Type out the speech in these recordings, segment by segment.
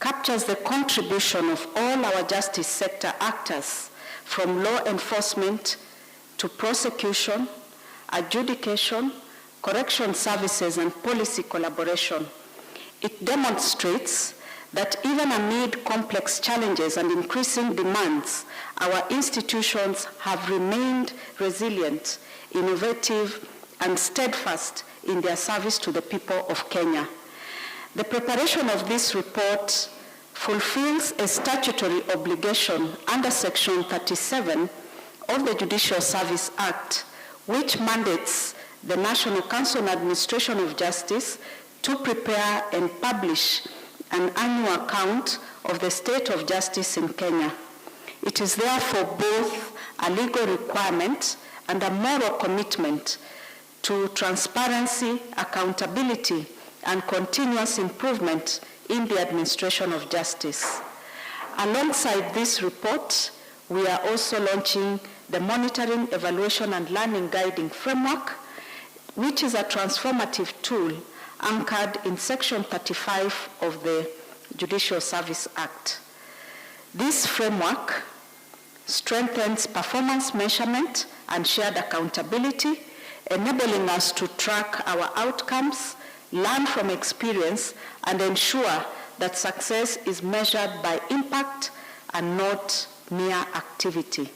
captures the contribution of all our justice sector actors, from law enforcement to prosecution, adjudication, correction services, and policy collaboration. It demonstrates that even amid complex challenges and increasing demands, our institutions have remained resilient, innovative, and steadfast in their service to the people of Kenya. The preparation of this report fulfills a statutory obligation under Section 37 of the Judicial Service Act, which mandates the National Council on Administration of Justice to prepare and publish an annual account of the state of justice in Kenya. It is therefore both a legal requirement and a moral commitment to transparency, accountability, and continuous improvement in the administration of justice. Alongside this report, we are also launching the Monitoring, Evaluation, and Learning Guiding Framework, which is a transformative tool anchored in Section 35 of the Judicial Service Act. This framework strengthens performance measurement and shared accountability, enabling us to track our outcomes, learn from experience, and ensure that success is measured by impact and not mere activity.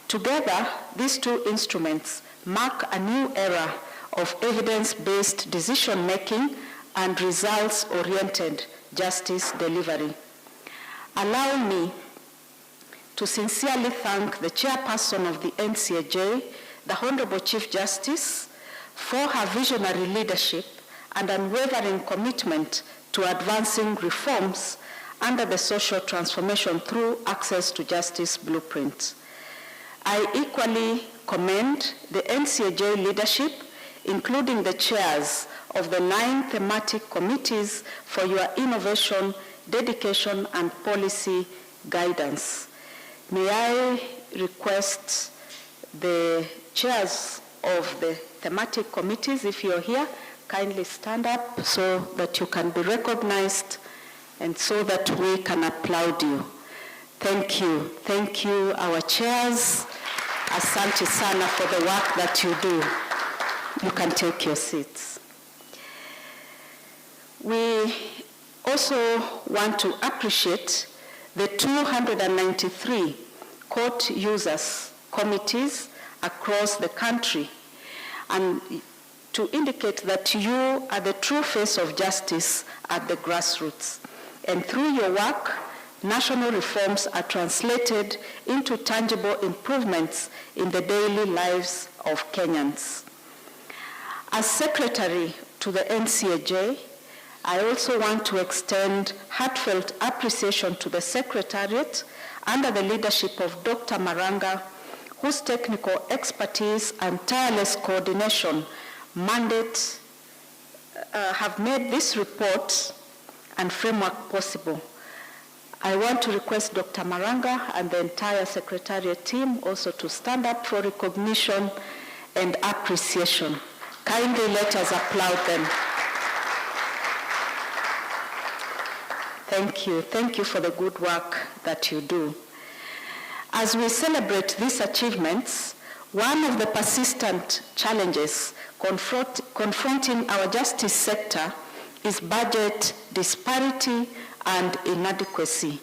Together, these two instruments mark a new era of evidence-based decision-making and results-oriented justice delivery. Allow me to sincerely thank the chairperson of the NCAJ, the Honorable Chief Justice, for her visionary leadership and unwavering commitment to advancing reforms under the social transformation through access to justice blueprint. I equally commend the NCAJ leadership, including the chairs of the 9 thematic committees, for your innovation, dedication, and policy guidance. May I request the chairs of the thematic committees, if you're here, kindly stand up so that you can be recognized and so that we can applaud you. Thank you. Thank you, our chairs. Asante sana for the work that you do. You can take your seats. We also want to appreciate the 293 court users committees across the country, and to indicate that you are the true face of justice at the grassroots. And through your work, national reforms are translated into tangible improvements in the daily lives of Kenyans. As Secretary to the NCAJ, I also want to extend heartfelt appreciation to the Secretariat under the leadership of Dr. Maranga, whose technical expertise and tireless coordination mandate have made this report and framework possible. I want to request Dr. Maranga and the entire Secretariat team also to stand up for recognition and appreciation. Kindly let us applaud them. Thank you. Thank you for the good work that you do. As we celebrate these achievements, one of the persistent challenges confronting our justice sector is budget disparity and inadequacy.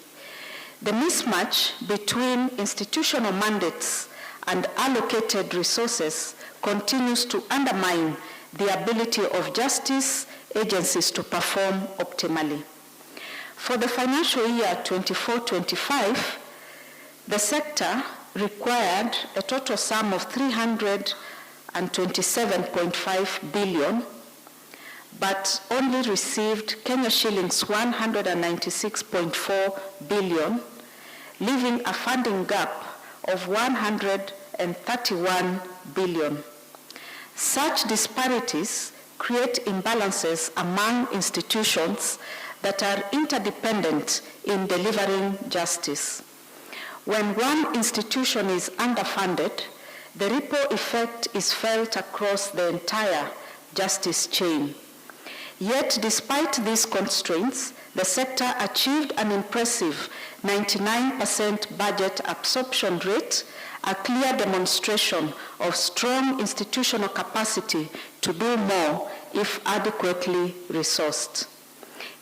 The mismatch between institutional mandates and allocated resources continues to undermine the ability of justice agencies to perform optimally. For the financial year 24-25, the sector required a total sum of 327.5 billion, but only received Kenya shillings 196.4 billion, leaving a funding gap of 131 billion. Such disparities create imbalances among institutions that are interdependent in delivering justice. When one institution is underfunded, the ripple effect is felt across the entire justice chain. Yet, despite these constraints, the sector achieved an impressive 99% budget absorption rate, a clear demonstration of strong institutional capacity to do more if adequately resourced.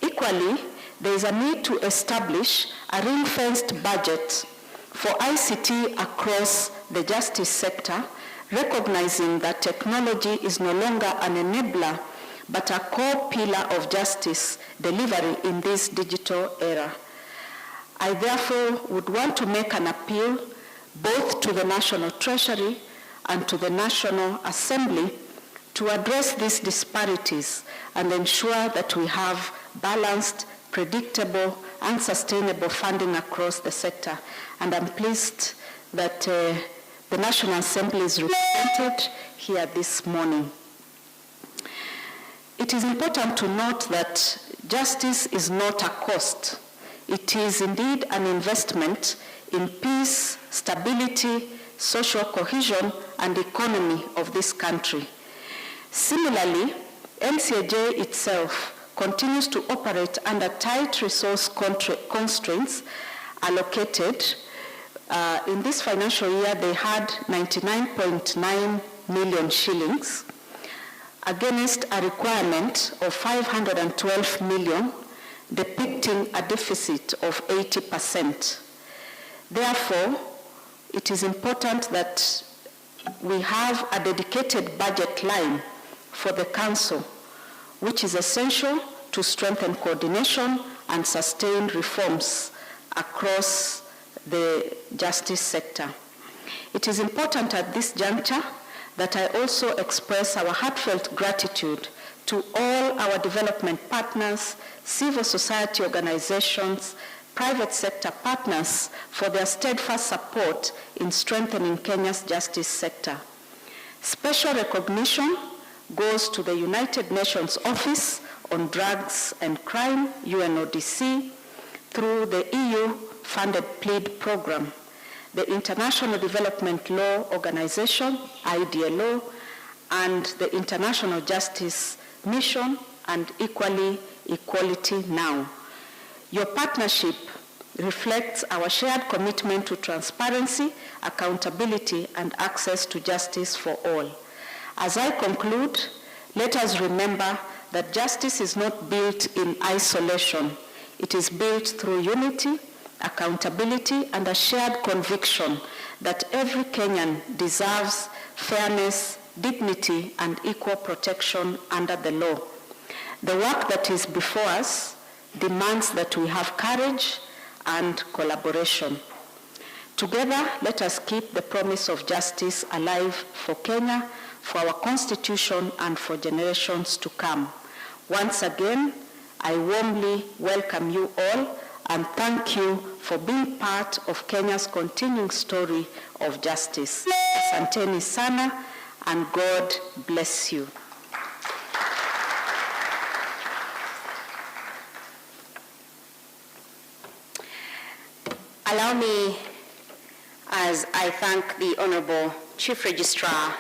Equally, there is a need to establish a ring-fenced budget for ICT across the justice sector, recognizing that technology is no longer an enabler, but a core pillar of justice delivery in this digital era. I therefore would want to make an appeal both to the National Treasury and to the National Assembly to address these disparities and ensure that we have balanced, predictable, and sustainable funding across the sector. And I'm pleased that the National Assembly is represented here this morning. It is important to note that justice is not a cost. It is indeed an investment in peace, stability, social cohesion, and economy of this country. Similarly, NCAJ itself continues to operate under tight resource constraints allocated. In this financial year, they had 99.9 million shillings against a requirement of 512 million, depicting a deficit of 80%. Therefore, it is important that we have a dedicated budget line for the Council, which is essential to strengthen coordination and sustain reforms across the justice sector. It is important at this juncture that I also express our heartfelt gratitude to all our development partners, civil society organizations, private sector partners for their steadfast support in strengthening Kenya's justice sector. Special recognition goes to the United Nations Office on Drugs and Crime, UNODC, through the EU-funded PLEAD program, the International Development Law Organization, IDLO, and the International Justice Mission, and equally, Equality Now. Your partnership reflects our shared commitment to transparency, accountability, and access to justice for all. As I conclude, let us remember that justice is not built in isolation. It is built through unity, accountability, and a shared conviction that every Kenyan deserves fairness, dignity, and equal protection under the law. The work that is before us demands that we have courage and collaboration. Together, let us keep the promise of justice alive for Kenya, for our Constitution, and for generations to come. Once again, I warmly welcome you all and thank you for being part of Kenya's continuing story of justice. Asanteni sana, and God bless you. Allow me, as I thank the Honorable Chief Registrar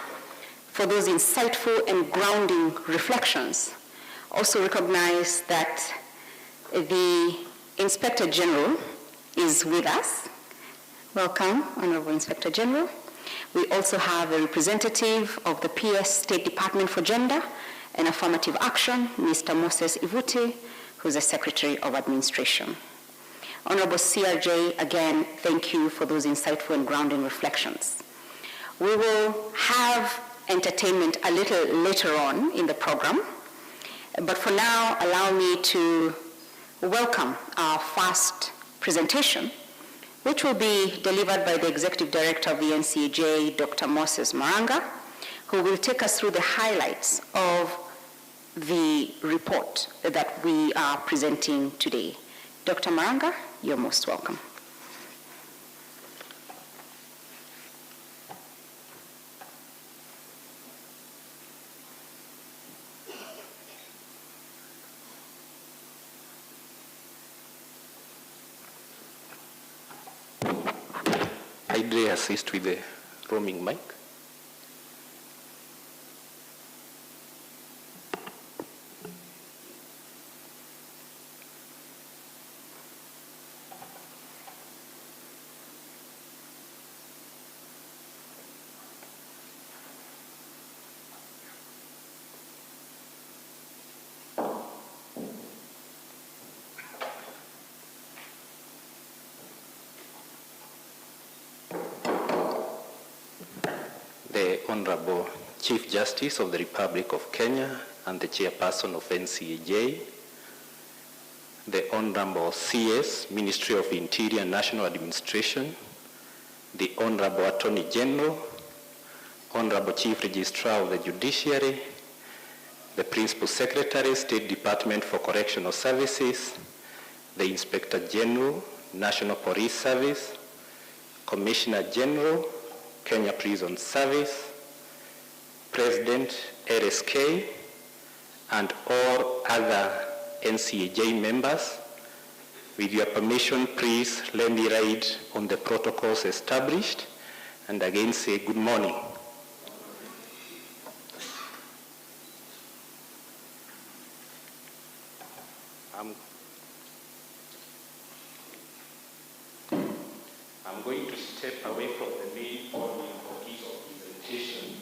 for those insightful and grounding reflections, also recognize that the Inspector General is with us. Welcome, Honorable Inspector General. We also have a representative of the PS State Department for Gender and Affirmative Action, Mr. Moses Ivute, who's the Secretary of Administration. Honorable CRJ, again, thank you for those insightful and grounding reflections. We will have entertainment a little later on in the program, but for now, allow me to welcome our first presentation, which will be delivered by the Executive Director of the NCAJ, Dr. Moses Maranga, who will take us through the highlights of the report that we are presenting today. Dr. Maranga, you're most welcome. Idre assist with the roaming mic. Honorable Chief Justice of the Republic of Kenya and the Chairperson of NCAJ, the Honorable CS, Ministry of Interior and National Administration, the Honorable Attorney General, Honorable Chief Registrar of the Judiciary, the Principal Secretary, State Department for Correctional Services, the Inspector General, National Police Service, Commissioner General, Kenya Prison Service, President, LSK, and all other NCAJ members. With your permission, please let me read on the protocols established and again say good morning. I'm going to step away from the main podium for ease of presentation,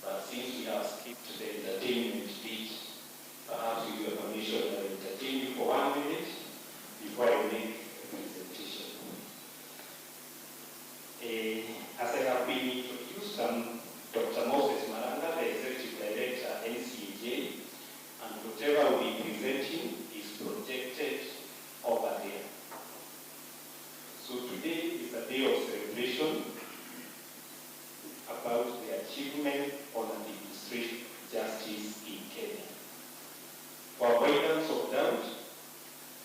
but since we have skipped the entertainment bit, perhaps with your permission, I will entertain you for 1 minute before I make the presentation. As I have been introduced, I'm Dr. Moses Maranga, the Executive Director, NCAJ, and whatever will be presenting is projected over there. So today is a day of celebration about the achievement on administrative justice in Kenya. For avoidance of doubt,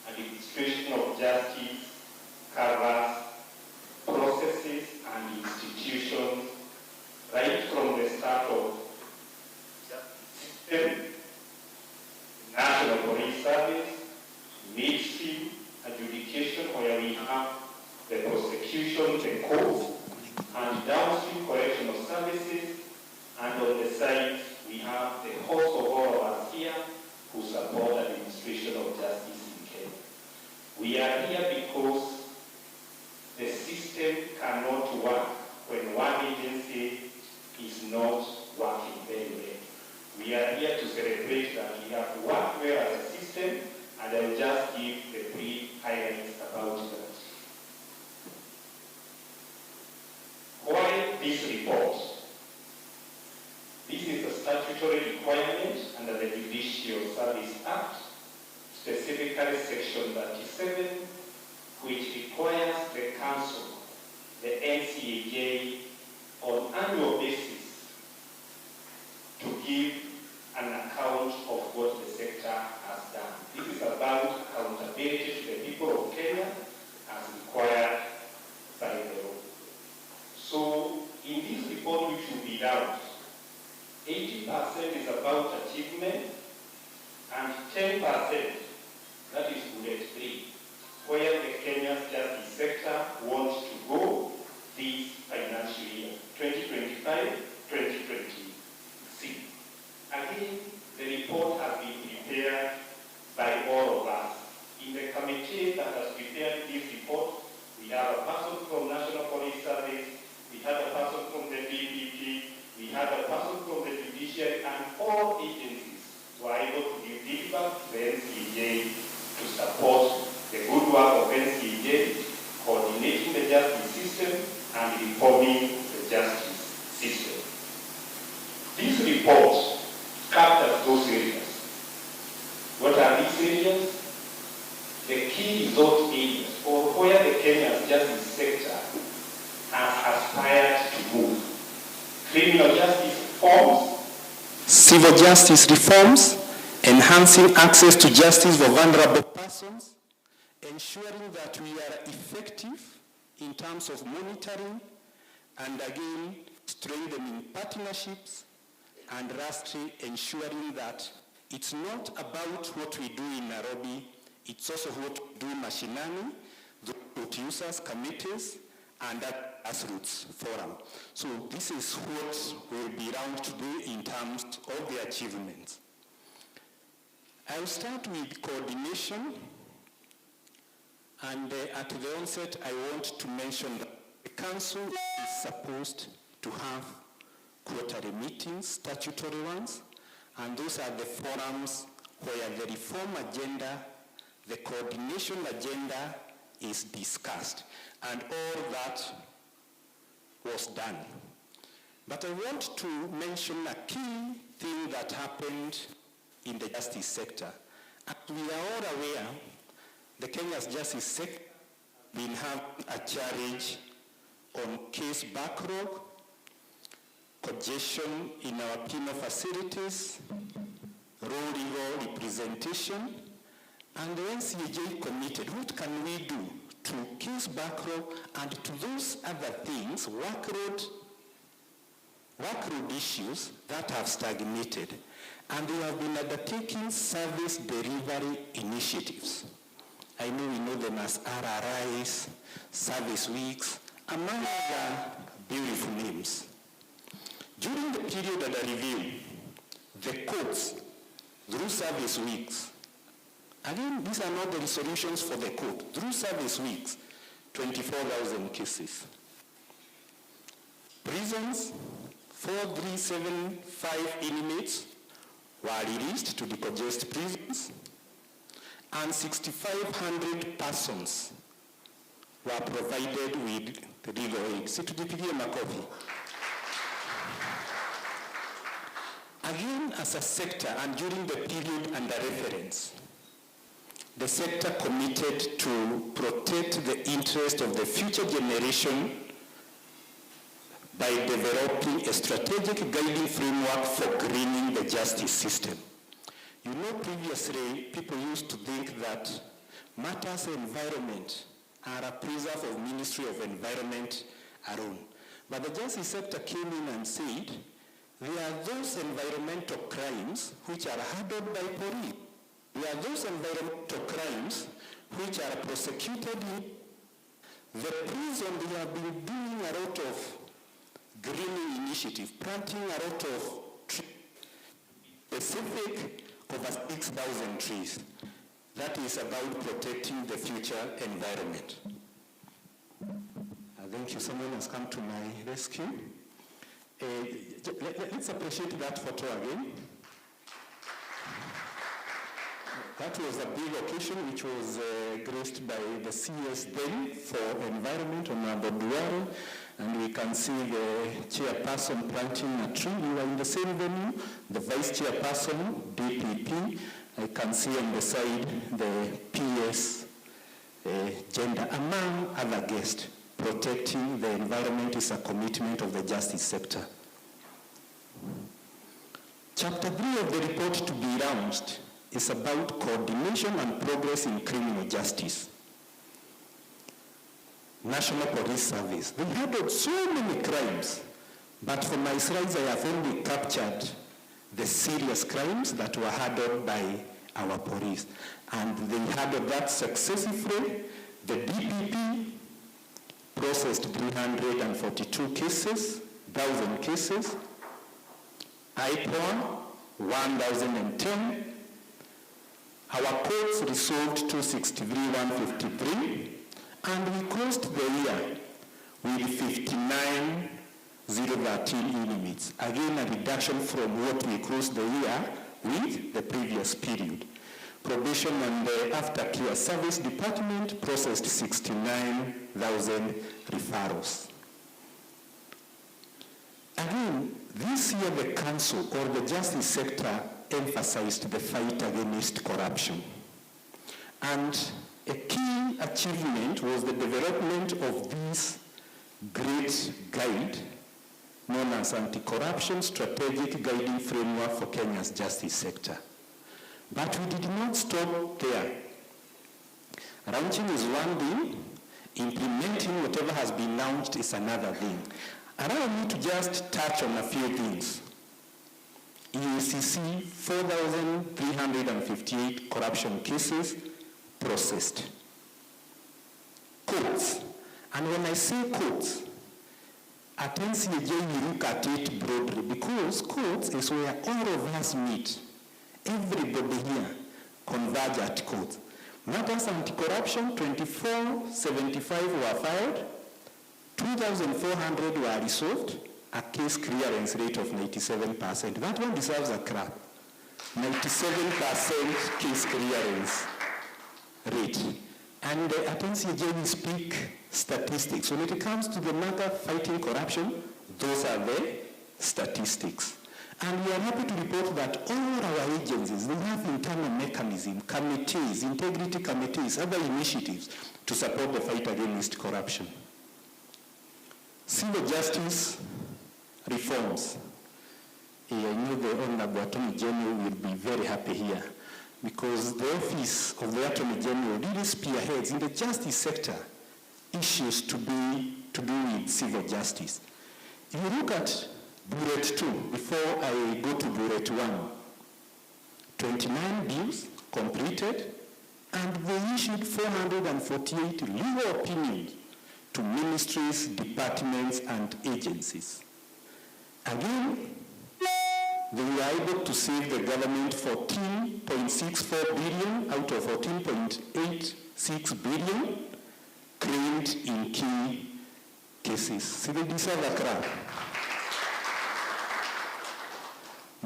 administration of justice covers processes and institutions right from the start of justice system, National Police Service, midstream, adjudication where we have the prosecution, the courts, and downstream correctional services, and on the side we have the host of all of us here who support administration of justice in Kenya. We are here because the system cannot work when one agency is not working very well. We are here to celebrate that we have worked well as a system, and I will just give the brief highlights about that. Why this report? This is a statutory requirement under the Judicial Service Act, specifically Section 37, which requires the Council, the NCAJ, on annual basis to give an account of what the sector has done. This is about accountability to the people of Kenya as required by the law. So in this report which will be out, 80% is about achievement and 10%, that is bullet 3, where the Kenya's justice sector wants to go this financial year, 2025-2026. Again, the report has been prepared by all of us. In the committee that has prepared this report, we have a person from National Police Service, we have a person from the DPP, we have a person from the Judiciary, and all agencies were able to give feedback to the NCAJ to support the good work of NCAJ, coordinating the justice system and reforming the justice system. This report captures those areas. What are these areas? The key result areas, or where the Kenyan justice sector has aspired to move. Criminal justice reforms, civil justice reforms, enhancing access to justice for vulnerable persons, ensuring that we are effective in terms of monitoring, and again, strengthening partnerships, and lastly, ensuring that it's not about what we do in Nairobi, it's also what we do mashinani, the users, committees, and that grassroots forum. So this is what will be round today in terms of the achievements. I'll start with coordination, and at the onset I want to mention that the Council is supposed to have quarterly meetings, statutory ones, and those are the forums where the reform agenda, the coordination agenda is discussed, and all that was done. But I want to mention a key thing that happened in the justice sector. As we are all aware, the Kenya's justice sector will have a challenge on case backlog, congestion in our penal facilities, raw legal representation, and the NCAJ committed, what can we do to case backlog and to those other things, workload issues that have stagnated. And they have been undertaking service delivery initiatives. I know we know them as RRIs, service weeks, among other beautiful names. During the period under review, the courts, through service weeks, again, these are not the resolutions for the court, through service weeks, 24,000 cases. Prisons, 4,375 inmates were released to decongest prisons, and 6,500 persons were provided with legal aid. Situjipigie makofi. Again, as a sector, and during the period under reference, the sector committed to protect the interest of the future generation by developing a strategic guiding framework for greening the justice system. You know, previously, people used to think that matters of environment are a preserve of Ministry of Environment alone. But the justice sector came in and said, there are those environmental crimes which are handled by police. There are those environmental crimes which are prosecuted in the prison. They have been doing a lot of greening initiative, planting a lot of trees, specific over 6,000 trees. That is about protecting the future environment. Thank you. Someone has come to my rescue. Let's appreciate that photo again. That was a big occasion which was graced by the CS then for Environment on Duare, and we can see the chairperson planting a tree. We were in the same venue, the vice chairperson, DPP. I can see on the side the PS gender, among other guests. Protecting the environment is a commitment of the justice sector. Chapter 3 of the report to be launched is about coordination and progress in criminal justice. National Police Service. They handled so many crimes, but for my slides I have only captured the serious crimes that were handled by our police. And they handled that successfully. The DPP processed 342 cases, 1,000 cases. IPON, 1,010. Our courts resolved 263,153, and we closed the year with 59,013 inmates. Again, a reduction from what we closed the year with the previous period. Probation and the aftercare service department processed 69,000 referrals. Again, this year the council or the justice sector emphasized the fight against corruption. And a key achievement was the development of this great guide known as Anti-Corruption Strategic Guiding Framework for Kenya's Justice Sector. But we did not stop there. Launching is one thing, implementing whatever has been launched is another thing. Allow me to just touch on a few things. EACC, 4,358 corruption cases processed. Courts. And when I say courts, at NCAJ we look at it broadly because courts is where all of us meet. Everybody here converge at courts. Matters anti-corruption, 2,475 were filed, 2,400 were resolved, a case clearance rate of 97%. That one deserves a clap. 97% case clearance rate. And at NCAJ we speak statistics. When it comes to the matter fighting corruption, those are the statistics. And we are happy to report that all our agencies, they have internal mechanisms, committees, integrity committees, other initiatives to support the fight against corruption. Civil justice reforms. I know the Honorable Attorney General will be very happy here, because the Office of the Attorney General really spearheads in the justice sector issues to do with civil justice. If you look at bullet 2, before I go to bullet 1, 29 bills completed, and they issued 448 legal opinions to ministries, departments, and agencies. Again, they were able to save the government 14.64 billion out of 14.86 billion claimed in key cases. So they deserve a clap.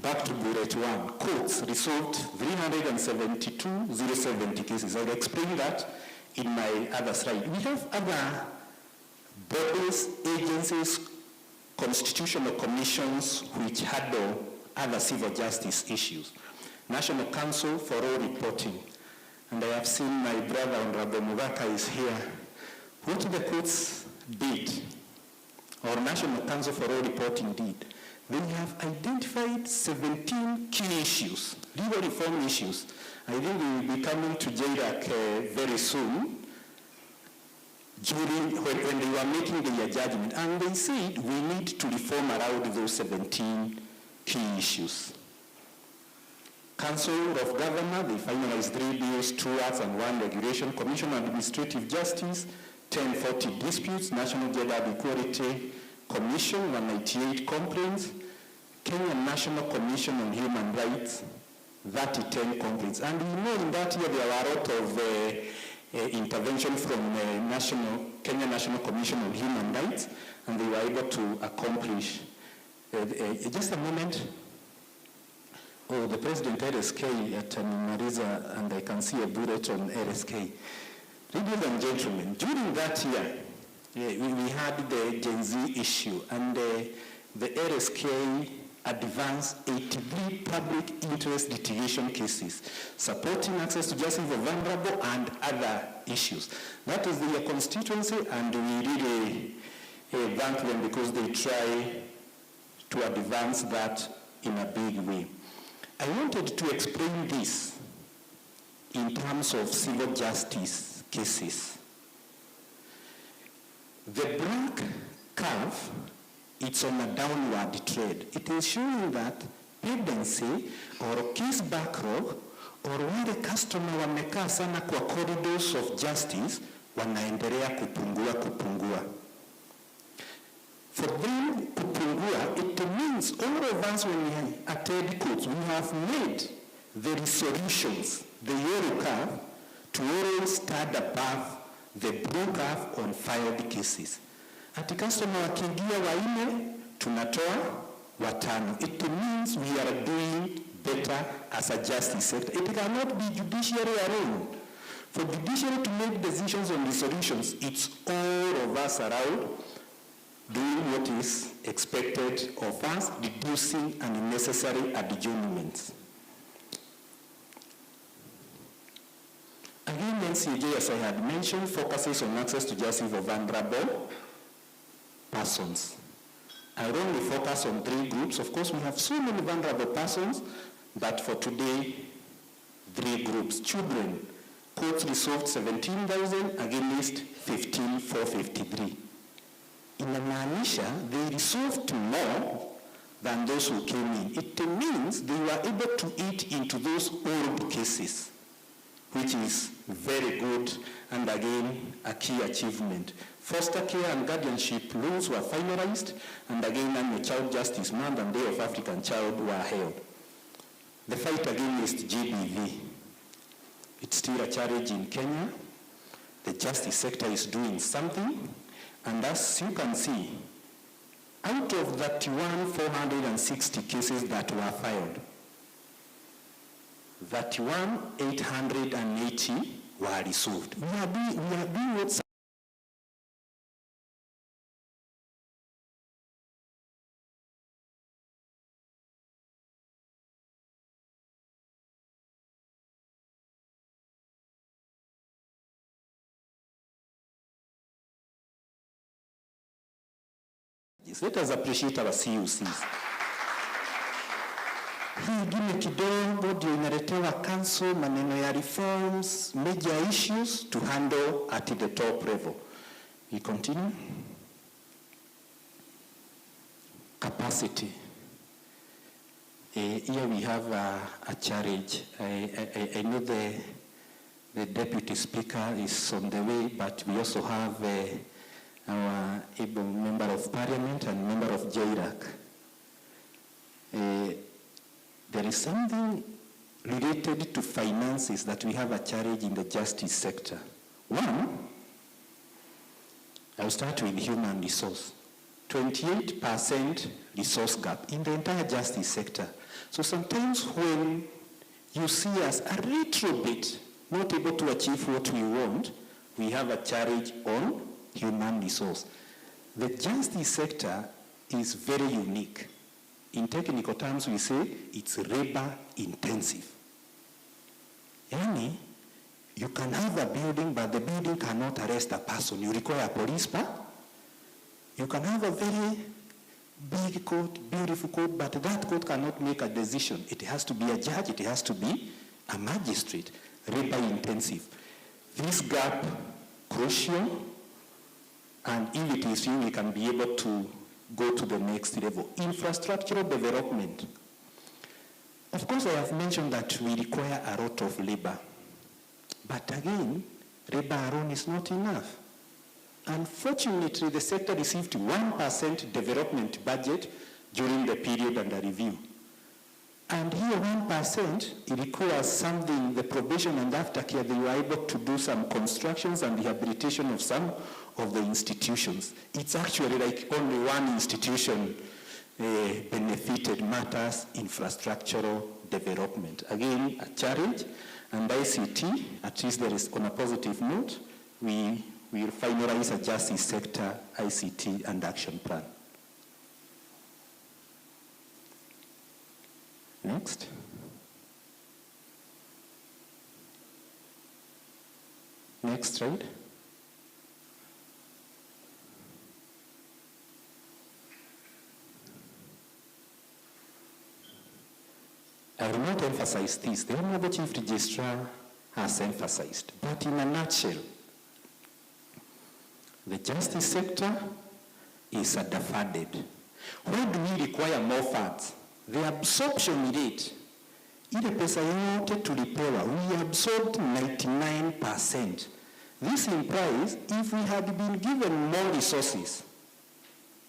Back to bullet 1. Courts resolved 372,070 cases. I'll explain that in my other slide. We have other bodies, agencies, constitutional commissions which handle other civil justice issues. National Council for All Reporting. And I have seen my brother, Honorable Mugaka, is here. What the courts did, or National Council for All Reporting did, they have identified 17 key issues, legal reform issues. I think they will be coming to JRAC very soon, when they were making their judgment. And they said we need to reform around those 17 key issues. Council of Governor, they finalized 3 bills, 2 acts and 1 regulation. Commission on Administrative Justice, 1040 disputes. National Gender Equality Commission, 198 complaints. Kenya National Commission on Human Rights, 10 complaints. And we know in that year there were a lot of intervention from Kenya National Commission on Human Rights, and they were able to accomplish. Just a moment. Oh, the President RSK at Marisa, and I can see a bullet on RSK. Ladies and gentlemen, during that year, we had the Gen Z issue, and the RSK advanced 83 public interest litigation cases, supporting access to justice for vulnerable and other issues. That is their constituency, and we really thank them because they try to advance that in a big way. I wanted to explain this in terms of civil justice cases. The black curve, it's on a downward trend. It is showing that pendency or case backlog or wale customer wamekaa sana kwa corridors of justice wanaendelea kupungua. For them kupungua, it means all of us when we attend courts, we have made the resolutions, the yellow curve, to always stand above the blue curve on filed cases. Ati customer wakiingia 4, tunatoa 5. It means we are doing better as a justice sector. It cannot be judiciary alone. For judiciary to make decisions on resolutions, it's all of us around doing what is expected of us, reducing unnecessary adjournments. Again, NCJ, as I had mentioned, focuses on access to justice for vulnerable persons. I only focus on 3 groups. Of course, we have so many vulnerable persons, but for today, 3 groups. Children, courts resolved 17,000 against 15,453. Inamaanisha, they resolved more than those who came in. It means they were able to eat into those old cases, which is very good, and again, a key achievement. Foster care and guardianship laws were finalized, and again, Annual Child Justice Month and Day of African Child were held. The fight against GBV, it's still a challenge in Kenya. The justice sector is doing something, and as you can see, out of 31,460 cases that were filed, 31,880 were resolved. We are doing what CUCs. Let us appreciate our CUCs. Hii ingine kidogo ndio inaletewa council, maneno ya reforms, major issues to handle at the top level. We continue. Capacity. Here we have a challenge. I know the Deputy Speaker is on the way, but we also have our able Member of Parliament and Member of JIRAC. There is something related to finances that we have a challenge in the justice sector. One, I'll start with human resource. 28% resource gap in the entire justice sector. So sometimes when you see us a little bit not able to achieve what we want, we have a challenge on human resource. The justice sector is very unique. In technical terms, we say it's labor intensive. Yani, you can have a building, but the building cannot arrest a person. You require a police power. You can have a very big court, beautiful court, but that court cannot make a decision. It has to be a judge, it has to be a magistrate. Labor intensive. This gap, crucial, and if it is you, we can be able to go to the next level. Infrastructural development. Of course, I have mentioned that we require a lot of labor. But again, labor alone is not enough. Unfortunately, the sector received 1% development budget during the period under review. And here 1%, it requires something, the probation and aftercare, they were able to do some constructions and rehabilitation of some of the institutions. It's actually like only one institution benefited, matters infrastructural development. Again, a challenge, and ICT, at least there is on a positive note, we will finalize a justice sector ICT and action plan. Next. Next slide. I will not emphasize this. The Honorable Chief Registrar has emphasized. But in a nutshell, the justice sector is underfunded. Why do we require more funds? The absorption rate, ile pesa yote tulipewa, we absorbed 99%. This implies if we had been given more resources,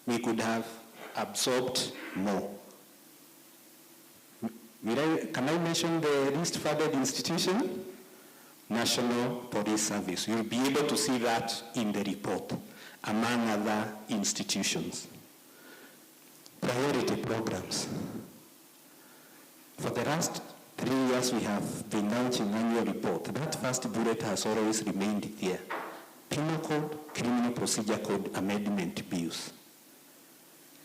we could have absorbed more. Can I mention the least funded institution? National Police Service. You'll be able to see that in the report, among other institutions. Priority programs. For the last 3 years, we have been launching annual report. That first bullet has always remained there. Penal Code, Criminal Procedure Code Amendment Bills.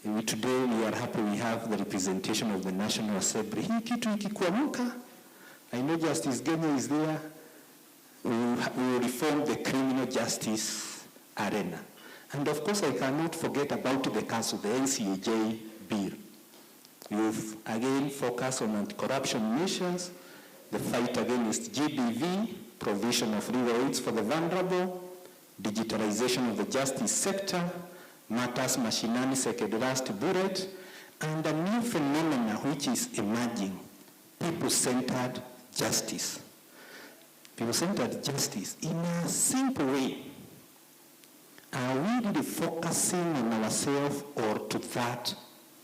Today, we are happy we have the representation of the National Assembly. Hii kitu ikikuamuka, I know Justice Kenya is there. We will reform the criminal justice arena. And of course, I cannot forget about the council, the NCAJ bill. You've again focused on anti-corruption measures, the fight against GBV, provision of legal aids for the vulnerable, digitalization of the justice sector, matters mashinani second last bullet, and a new phenomenon which is emerging, people-centered justice. People-centered justice in a simple way. Are we really focusing on ourselves or to that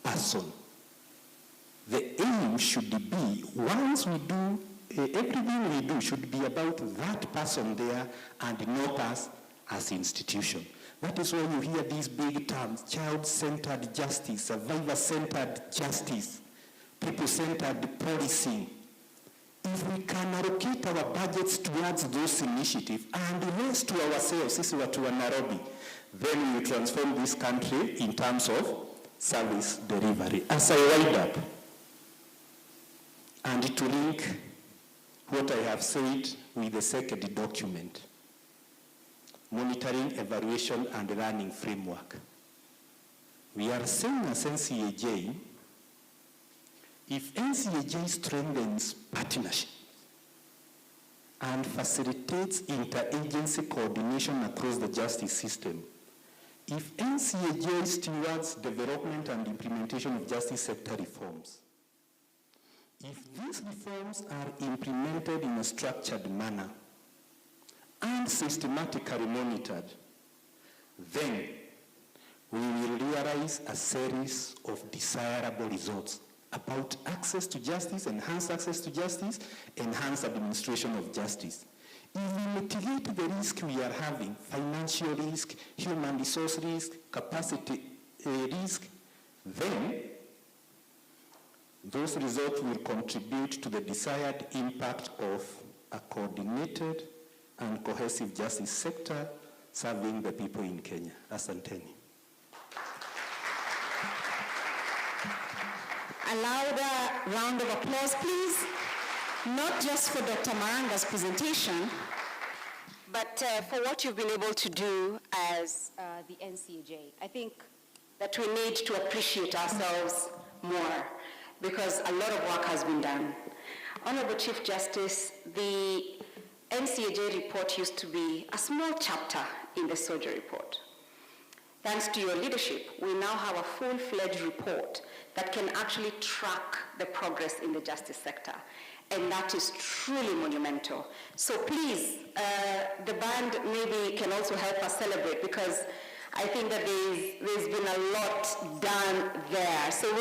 person? The aim should be, once we do, everything we do should be about that person there and not us as institution. That is why you hear these big terms, child-centered justice, survivor-centered justice, people-centered policing. If we can allocate our budgets towards those initiatives and rest to ourselves, this is what we are Nairobi, then we will transform this country in terms of service delivery. As I wind up, and to link what I have said with the second document, monitoring, evaluation, and learning framework. We are saying as NCAJ, if NCAJ strengthens partnership and facilitates interagency coordination across the justice system, if NCAJ stewards development and implementation of justice sector reforms, if these reforms are implemented in a structured manner and systematically monitored, then we will realize a series of desirable results about access to justice, enhanced access to justice, enhanced administration of justice. If we mitigate the risk we are having, financial risk, human resource risk, capacity risk, then those results will contribute to the desired impact of a coordinated and cohesive justice sector serving the people in Kenya. Asanteni. A louder round of applause, please. Not just for Dr. Maranga's presentation, but for what you've been able to do as the NCAJ. I think that we need to appreciate ourselves more because a lot of work has been done. Honorable Chief Justice, the NCAJ report used to be a small chapter in the Soja report. Thanks to your leadership, we now have a full-fledged report that can actually track the progress in the justice sector. And that is truly monumental. So please, the band maybe can also help us celebrate because I think that there's been a lot done there. So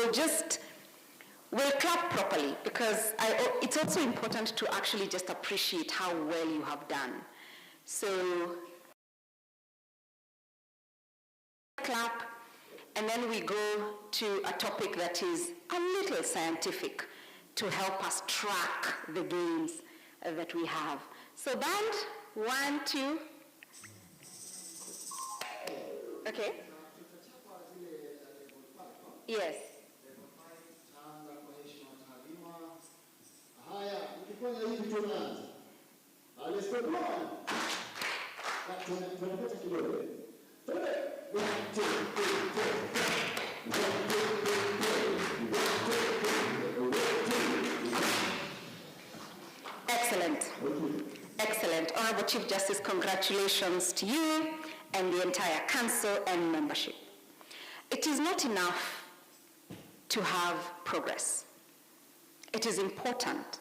we'll clap properly because it's also important to actually just appreciate how well you have done. So clap, and then we go to a topic that is a little scientific to help us track the gains that we have. So band, 1, 2. Okay. Yes. Excellent. Excellent. Honorable Chief Justice, congratulations to you and the entire council and membership. It is not enough to have progress. It is important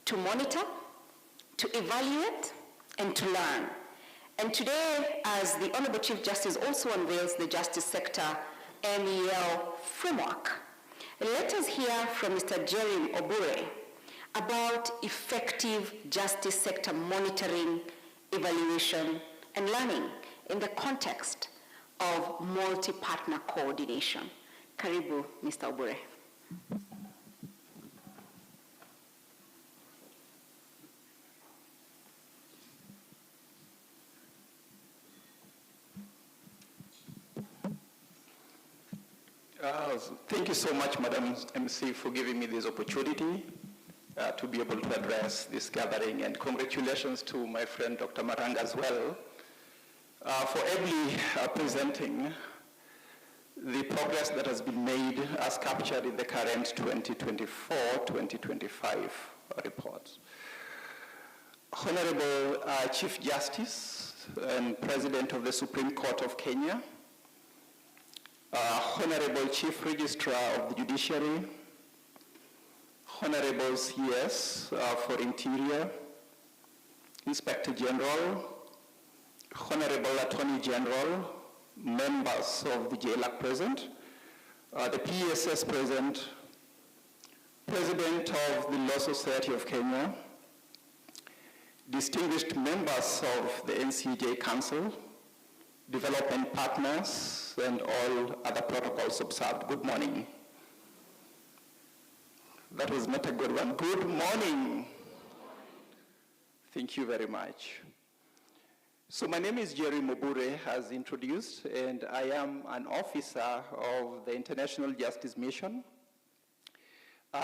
to monitor, to evaluate, and to learn. And today, as the Honorable Chief Justice also unveils the Justice Sector MEL framework, let us hear from Mr. Jerry Obure about effective justice sector monitoring, evaluation, and learning in the context of multi-partner coordination. Karibu, Mr. Obure. Thank you so much, Madam MC, for giving me this opportunity to be able to address this gathering, and congratulations to my friend Dr. Maranga as well for ably presenting the progress that has been made as captured in the current 2024-2025 report. Honorable Chief Justice and President of the Supreme Court of Kenya, Honorable Chief Registrar of the Judiciary, Honorable CS for Interior, Inspector General, Honorable Attorney General, members of the JLAC present, the PSS present, President of the Law Society of Kenya, distinguished members of the NCJ Council, development partners, and all other protocols observed. Good morning. That was not a good one. Good morning. Thank you very much. So my name is Jerry Mobure, as introduced, and I am an officer of the International Justice Mission,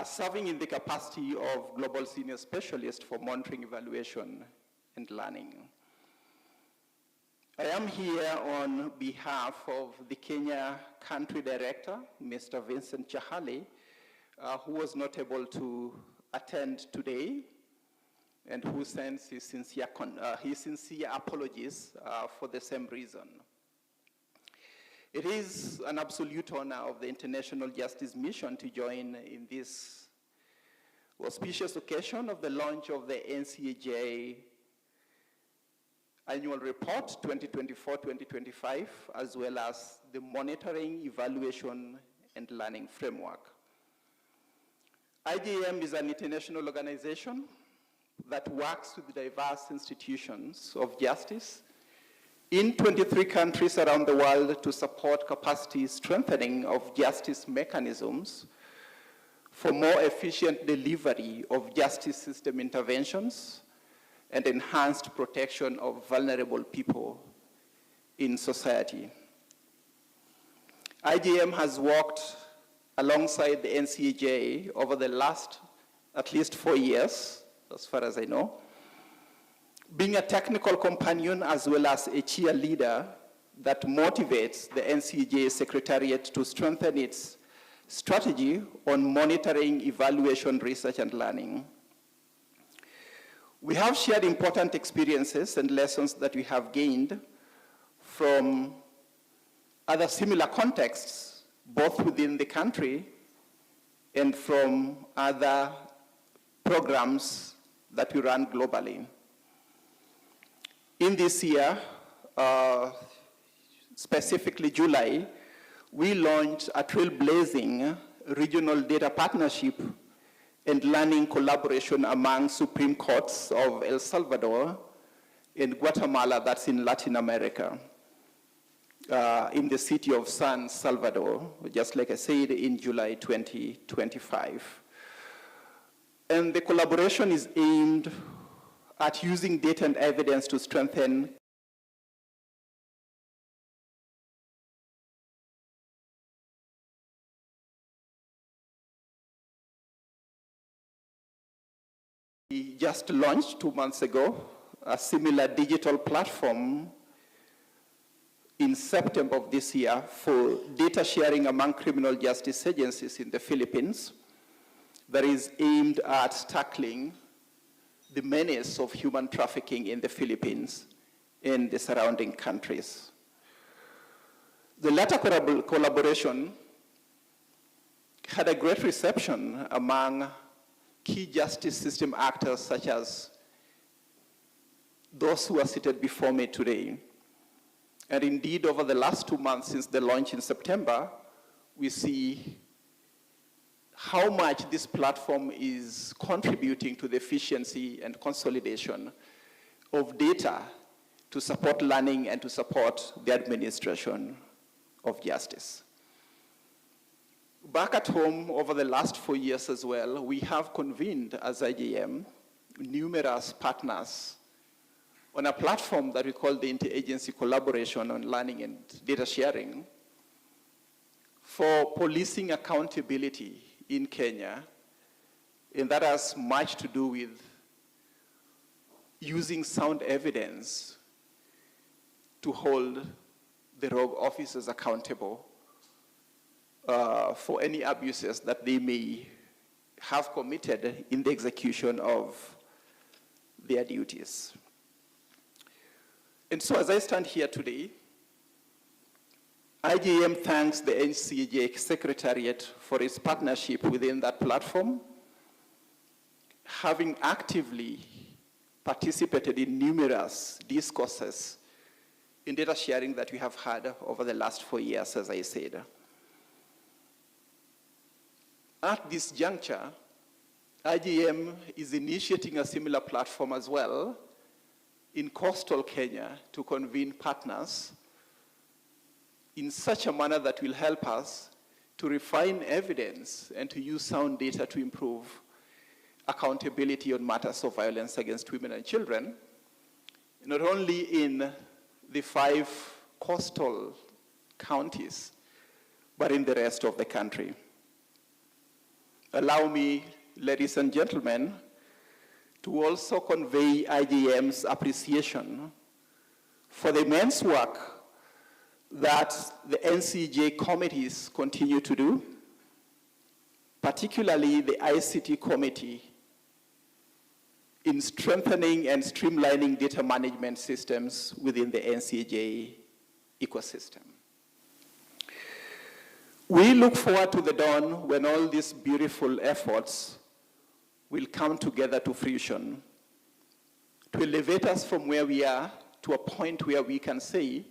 serving in the capacity of Global Senior Specialist for Monitoring, Evaluation, and Learning. I am here on behalf of the Kenya country director, Mr. Vincent Chahali, who was not able to attend today, and who sends his sincere apologies for the same reason. It is an absolute honor of the International Justice Mission to join in this auspicious occasion of the launch of the NCAJ Annual Report 2024-2025, as well as the Monitoring, Evaluation, and Learning Framework. IJM is an international organization that works with diverse institutions of justice in 23 countries around the world to support capacity strengthening of justice mechanisms for more efficient delivery of justice system interventions and enhanced protection of vulnerable people in society. IJM has worked alongside the NCAJ over the last at least 4 years, as far as I know, being a technical companion as well as a cheerleader that motivates the NCAJ Secretariat to strengthen its strategy on monitoring, evaluation, research, and learning. We have shared important experiences and lessons that we have gained from other similar contexts, both within the country and from other programs that we run globally. In this year, specifically July, we launched a trailblazing regional data partnership and learning collaboration among Supreme Courts of El Salvador and Guatemala, that's in Latin America, in the city of San Salvador, just like I said, in July 2025. And the collaboration is aimed at using data and evidence to strengthen We just launched 2 months ago a similar digital platform in September of this year for data sharing among criminal justice agencies in the Philippines that is aimed at tackling the menace of human trafficking in the Philippines and the surrounding countries. The latter collaboration had a great reception among key justice system actors such as those who are seated before me today. And indeed, over the last 2 months since the launch in September, we see how much this platform is contributing to the efficiency and consolidation of data to support learning and to support the administration of justice. Back at home, over the last 4 years as well, we have convened as IJM numerous partners on a platform that we call the Interagency Collaboration on Learning and Data Sharing for policing accountability in Kenya, and that has much to do with using sound evidence to hold the rogue officers accountable for any abuses that they may have committed in the execution of their duties. And so as I stand here today, IJM thanks the NCAJ Secretariat for its partnership within that platform, having actively participated in numerous discourses in data sharing that we have had over the last 4 years, as I said. At this juncture, IJM is initiating a similar platform as well in coastal Kenya to convene partners in such a manner that will help us to refine evidence and to use sound data to improve accountability on matters of violence against women and children, not only in the 5 coastal counties, but in the rest of the country. Allow me, ladies and gentlemen, to also convey IJM's appreciation for the immense work that the NCJ committees continue to do, particularly the ICT committee, in strengthening and streamlining data management systems within the NCJ ecosystem. We look forward to the dawn when all these beautiful efforts will come together to fruition, to elevate us from where we are to a point where we can say,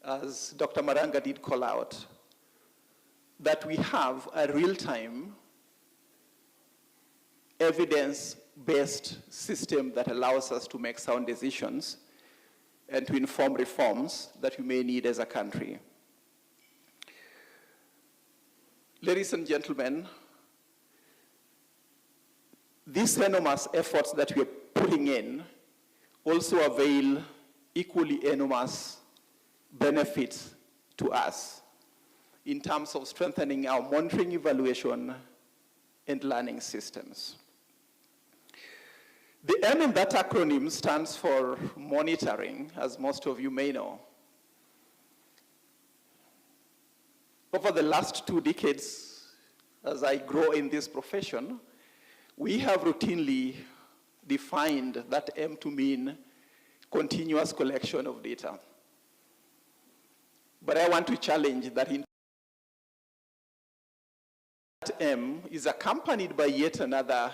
as Dr. Maranga did call out, that we have a real-time, evidence-based system that allows us to make sound decisions and to inform reforms that we may need as a country. Ladies and gentlemen, these enormous efforts that we are putting in also avail equally enormous benefits to us in terms of strengthening our monitoring, evaluation, and learning systems. The M in that acronym stands for monitoring, as most of you may know. Over the last 2 decades, as I grow in this profession, we have routinely defined that M to mean continuous collection of data. But I want to challenge that that M is accompanied by yet another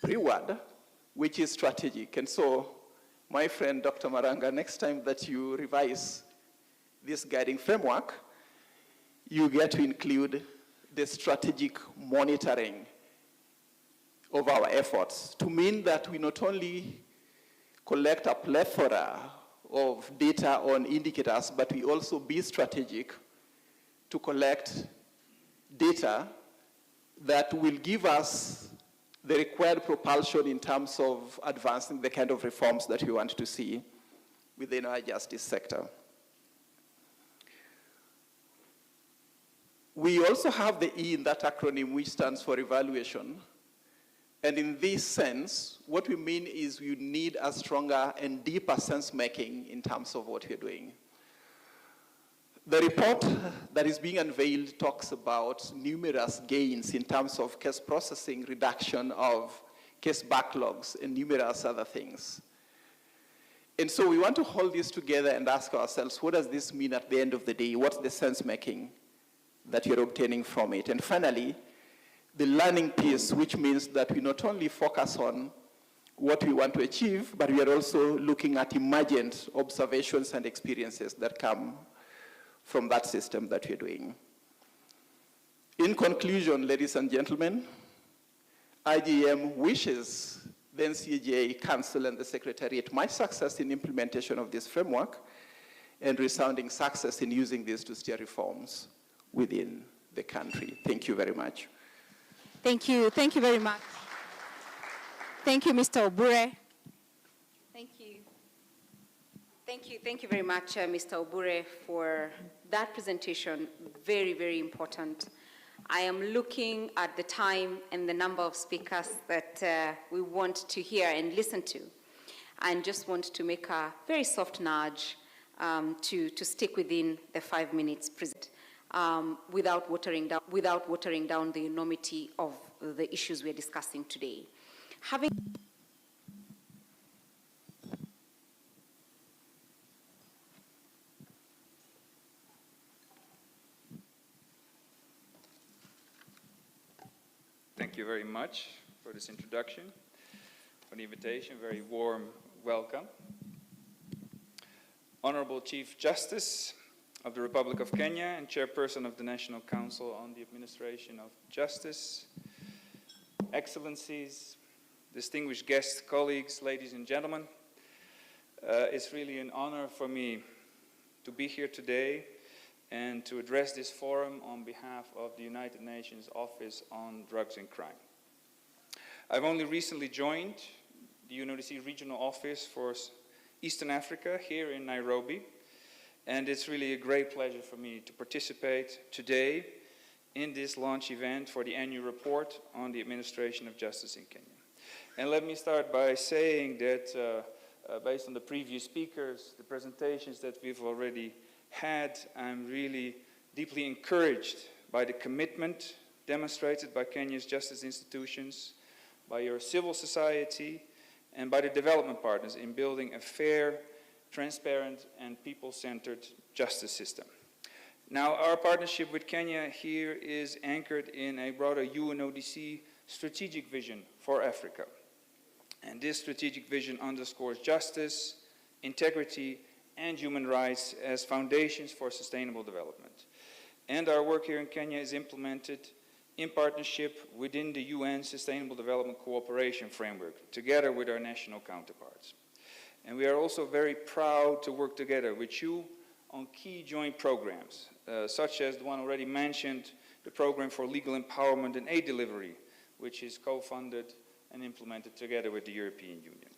pre-word, which is strategic. And so, my friend Dr. Maranga, next time that you revise this guiding framework, you get to include the strategic monitoring of our efforts to mean that we not only collect a plethora of data on indicators, but we also be strategic to collect data that will give us the required propulsion in terms of advancing the kind of reforms that we want to see within our justice sector. We also have the E in that acronym, which stands for evaluation. And in this sense, what we mean is we need a stronger and deeper sense-making in terms of what we're doing. The report that is being unveiled talks about numerous gains in terms of case processing, reduction of case backlogs, and numerous other things. And so we want to hold this together and ask ourselves, what does this mean at the end of the day? What's the sense-making that you're obtaining from it? And finally, the learning piece, which means that we not only focus on what we want to achieve, but we are also looking at emergent observations and experiences that come from that system that we're doing. In conclusion, ladies and gentlemen, IGM wishes the NCJ Council and the Secretariat much success in implementation of this framework and resounding success in using this to steer reforms within the country. Thank you very much. Thank you very much. Thank you, Mr. Obure. Thank you very much, Mr. Obure, for that presentation. Very, very important. I am looking at the time and the number of speakers that we want to hear and listen to, and just want to make a very soft nudge to stick within the 5 minutes present, without watering down the enormity of the issues we're discussing today. Thank you very much for this introduction, for the invitation, very warm welcome. Honorable Chief Justice of the Republic of Kenya and Chairperson of the National Council on the Administration of Justice, Excellencies, distinguished guests, colleagues, ladies and gentlemen, it's really an honor for me to be here today and to address this forum on behalf of the United Nations Office on Drugs and Crime. I've only recently joined the UNODC Regional Office for Eastern Africa here in Nairobi, and it's really a great pleasure for me to participate today in this launch event for the annual report on the administration of justice in Kenya. And let me start by saying that based on the previous speakers, the presentations that we've already had, I'm really deeply encouraged by the commitment demonstrated by Kenya's justice institutions, by your civil society, and by the development partners in building a fair, transparent, and people-centered justice system. Now, our partnership with Kenya here is anchored in a broader UNODC strategic vision for Africa. And this strategic vision underscores justice, integrity, and human rights as foundations for sustainable development. And our work here in Kenya is implemented in partnership within the UN Sustainable Development Cooperation Framework, together with our national counterparts. And we are also very proud to work together with you on key joint programs, such as the one already mentioned, the Program for Legal Empowerment and Aid Delivery, which is co-funded and implemented together with the European Union.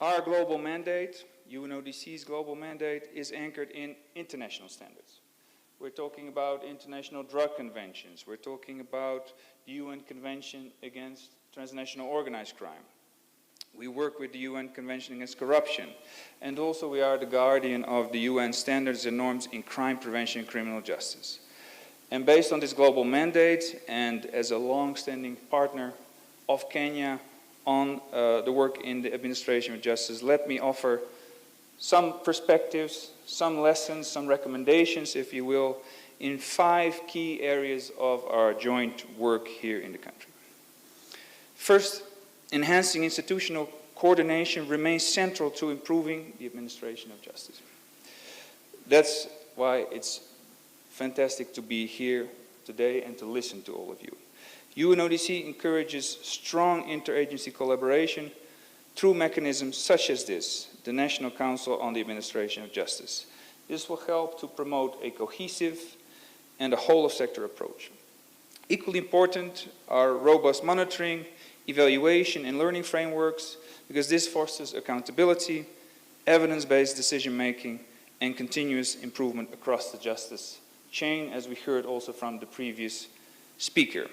Our global mandate, UNODC's global mandate, is anchored in international standards. We're talking about international drug conventions. We're talking about the UN Convention against Transnational Organized Crime. We work with the UN Convention Against Corruption. And also we are the guardian of the UN standards and norms in crime prevention and criminal justice. And based on this global mandate, and as a long-standing partner of Kenya on the work in the administration of justice, let me offer some perspectives, some lessons, some recommendations, if you will, in 5 key areas of our joint work here in the country. First, enhancing institutional coordination remains central to improving the administration of justice. That's why it's fantastic to be here today and to listen to all of you. UNODC encourages strong interagency collaboration through mechanisms such as this, the National Council on the Administration of Justice. This will help to promote a cohesive and a whole-of-sector approach. Equally important are robust monitoring, evaluation, and learning frameworks, because this fosters accountability, evidence-based decision-making, and continuous improvement across the justice chain, as we heard also from the previous speaker.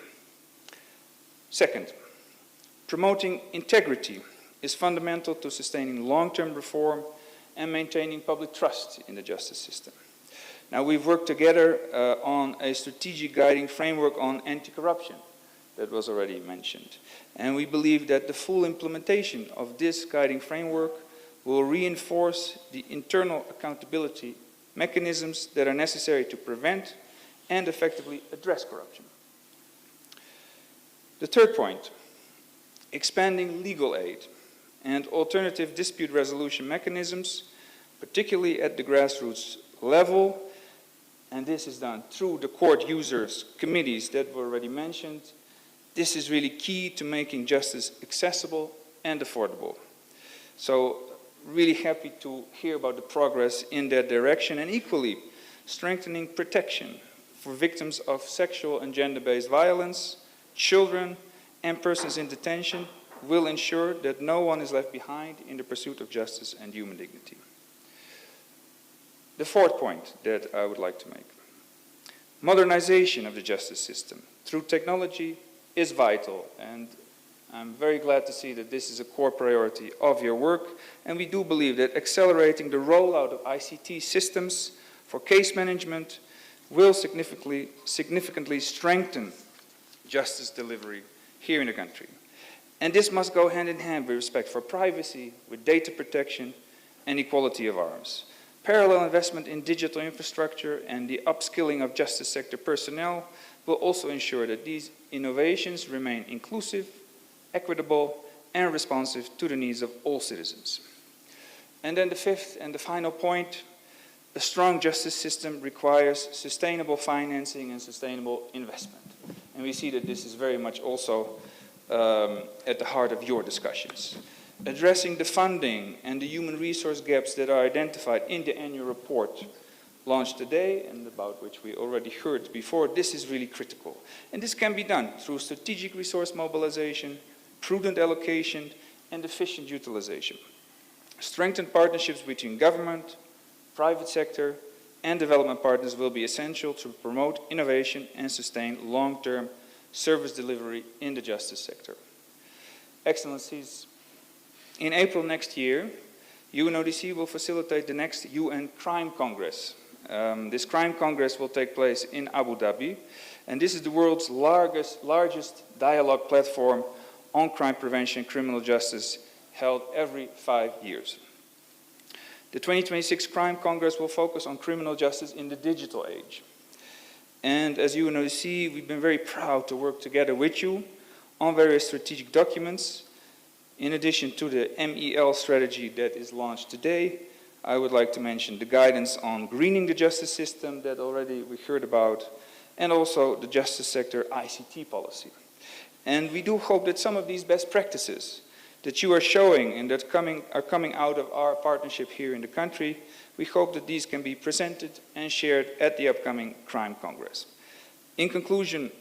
Second, promoting integrity is fundamental to sustaining long-term reform and maintaining public trust in the justice system. Now, we've worked together on a strategic guiding framework on anti-corruption that was already mentioned. And we believe that the full implementation of this guiding framework will reinforce the internal accountability mechanisms that are necessary to prevent and effectively address corruption. The third point, expanding legal aid and alternative dispute resolution mechanisms, particularly at the grassroots level, and this is done through the court users committees that were already mentioned. This is really key to making justice accessible and affordable. So, really happy to hear about the progress in that direction, and equally strengthening protection for victims of sexual and gender-based violence, children, and persons in detention will ensure that no one is left behind in the pursuit of justice and human dignity. The fourth point that I would like to make. Modernization of the justice system through technology is vital, and I'm very glad to see that this is a core priority of your work, and we do believe that accelerating the rollout of ICT systems for case management will significantly strengthen justice delivery here in the country. And this must go hand in hand with respect for privacy, with data protection, and equality of arms. Parallel investment in digital infrastructure and the upskilling of justice sector personnel will also ensure that these innovations remain inclusive, equitable, and responsive to the needs of all citizens. And then the fifth and the final point, a strong justice system requires sustainable financing and sustainable investment. And we see that this is very much also at the heart of your discussions. Addressing the funding and the human resource gaps that are identified in the annual report launched today, and about which we already heard before, this is really critical. And this can be done through strategic resource mobilization, prudent allocation, and efficient utilization. Strengthened partnerships between government, private sector, and development partners will be essential to promote innovation and sustain long-term service delivery in the justice sector. Excellencies, In April next year, UNODC will facilitate the next UN Crime Congress. This Crime Congress will take place in Abu Dhabi, and this is the world's largest dialogue platform on crime prevention and criminal justice, held every 5 years. The 2026 Crime Congress will focus on criminal justice in the digital age. And as UNODC, we've been very proud to work together with you on various strategic documents. In addition to the MEL strategy that is launched today, I would like to mention the guidance on greening the justice system that already we heard about, and also the justice sector ICT policy. And we do hope that some of these best practices that you are showing and that are coming out of our partnership here in the country, we hope that these can be presented and shared at the upcoming Crime Congress. In conclusion,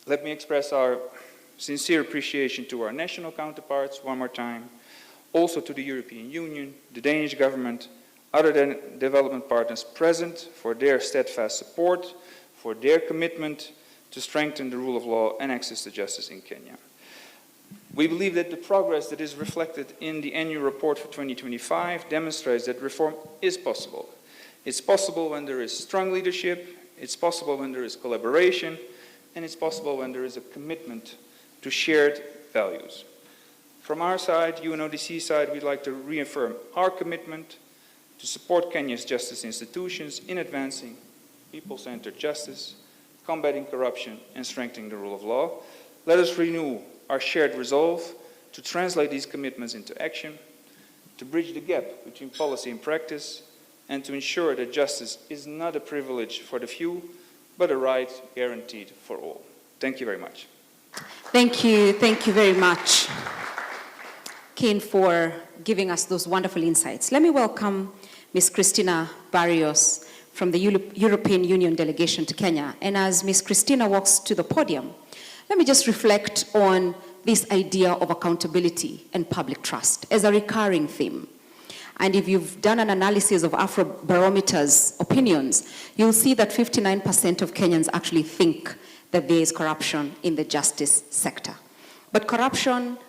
let me express our sincere appreciation to our national counterparts one more time, also to the European Union, the Danish government, other development partners present for their steadfast support, for their commitment to strengthen the rule of law and access to justice in Kenya. We believe that the progress that is reflected in the annual report for 2025 demonstrates that reform is possible. It's possible when there is strong leadership, it's possible when there is collaboration, and it's possible when there is a commitment to shared values. From our side, UNODC side, we'd like to reaffirm our commitment to support Kenya's justice institutions in advancing people-centered justice, combating corruption, and strengthening the rule of law. Let us renew our shared resolve to translate these commitments into action, to bridge the gap between policy and practice, and to ensure that justice is not a privilege for the few, but a right guaranteed for all. Thank you very much. Thank you very much, Ken, for giving us those wonderful insights. Let me welcome Ms. Christina Barrios from the European Union delegation to Kenya. And as Ms. Christina walks to the podium, let me just reflect on this idea of accountability and public trust as a recurring theme. And if you've done an analysis of Afrobarometer's opinions, you'll see that 59% of Kenyans actually think that there is corruption in the justice sector. But corruption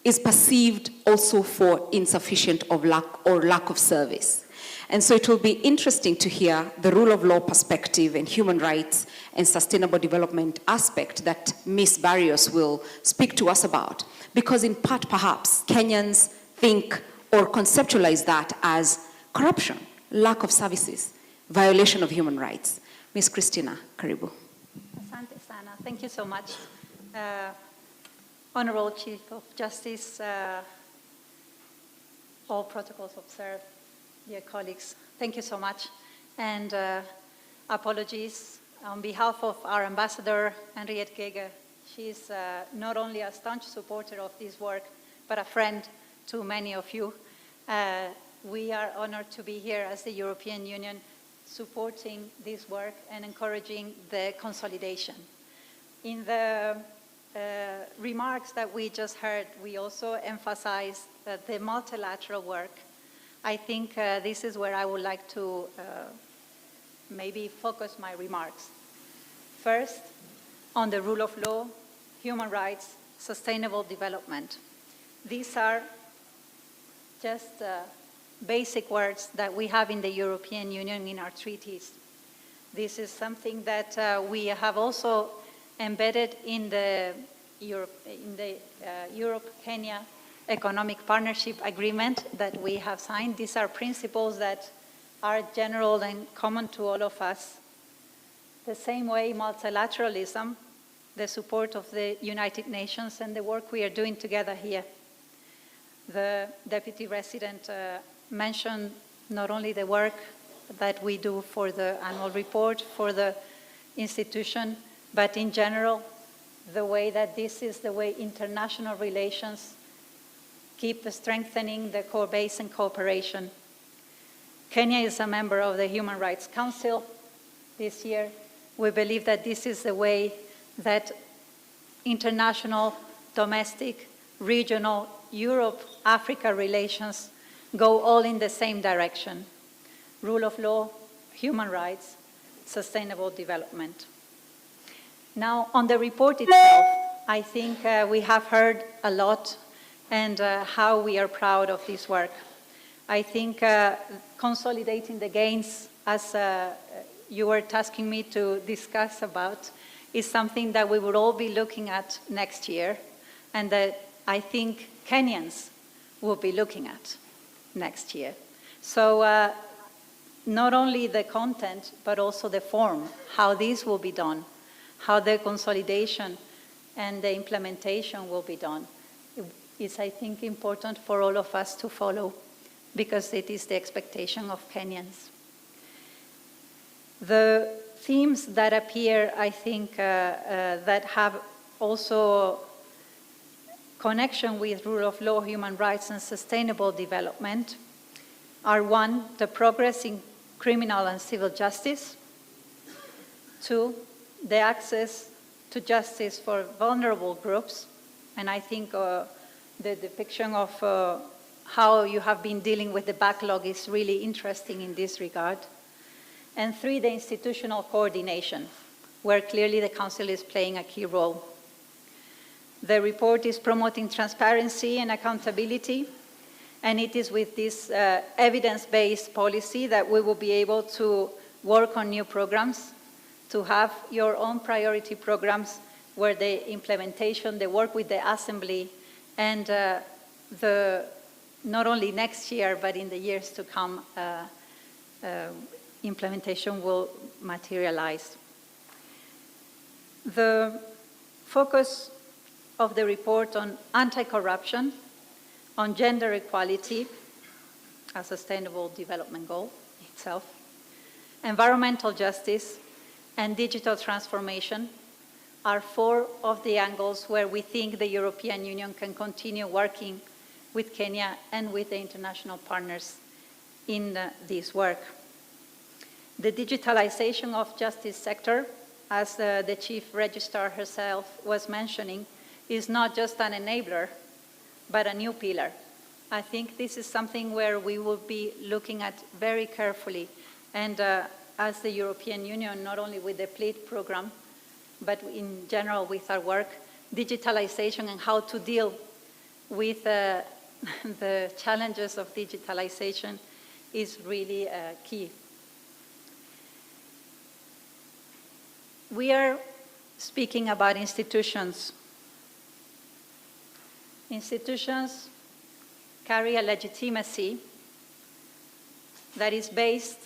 is perceived also for insufficient or lack of service. And so it will be interesting to hear the rule of law perspective and human rights and sustainable development aspect that Ms. Barrios will speak to us about. Because in part, perhaps, Kenyans think or conceptualize that as corruption, lack of services, violation of human rights. Ms. Christina, karibu. Asante sana. Thank you so much. Honorable Chief of Justice, all protocols observed, dear colleagues, thank you so much. And apologies on behalf of our ambassador, Henriette Gege. She's not only a staunch supporter of this work, but a friend to many of you. We are honored to be here as the European Union supporting this work and encouraging the consolidation. In the remarks that we just heard, we also emphasized the multilateral work. I think this is where I would like to maybe focus my remarks. First, on the rule of law, human rights, sustainable development. These are just basic words that we have in the European Union in our treaties. This is something that we have also embedded in the Europe-Kenya Economic Partnership Agreement that we have signed. These are principles that are general and common to all of us. The same way multilateralism, the support of the United Nations and the work we are doing together here. The Deputy Resident mentioned not only the work that we do for the annual report, for the institution, but in general, the way that this is the way international relations keep strengthening the core base and cooperation. Kenya is a member of the Human Rights Council this year. We believe that this is the way that international, domestic, regional, Europe-Africa relations go all in the same direction. Rule of law, human rights, sustainable development. Now, on the report itself, I think we have heard a lot and how we are proud of this work. I think consolidating the gains, as you were tasking me to discuss about, is something that we will all be looking at next year, and that I think Kenyans will be looking at next year. So not only the content, but also the form, how this will be done, how the consolidation and the implementation will be done. It's, I think, important for all of us to follow, because it is the expectation of Kenyans. The themes that appear, I think, that have also connection with rule of law, human rights, and sustainable development are: 1, the progress in criminal and civil justice; 2, the access to justice for vulnerable groups, and I think the depiction of how you have been dealing with the backlog is really interesting in this regard; and 3, the institutional coordination, where clearly the Council is playing a key role. The report is promoting transparency and accountability, and it is with this evidence-based policy that we will be able to work on new programs, to have your own priority programs where the implementation, the work with the Assembly, and not only next year, but in the years to come, implementation will materialize. The focus of the report on anti-corruption, on gender equality, a sustainable development goal itself, environmental justice, and digital transformation are 4 of the angles where we think the European Union can continue working with Kenya and with the international partners in this work. The digitalization of justice sector, as the Chief Registrar herself was mentioning, is not just an enabler, but a new pillar. I think this is something where we will be looking at very carefully, and as the European Union, not only with the PLEAD program, but in general with our work, digitalization and how to deal with the challenges of digitalization is really key. We are speaking about institutions. Institutions carry a legitimacy that is based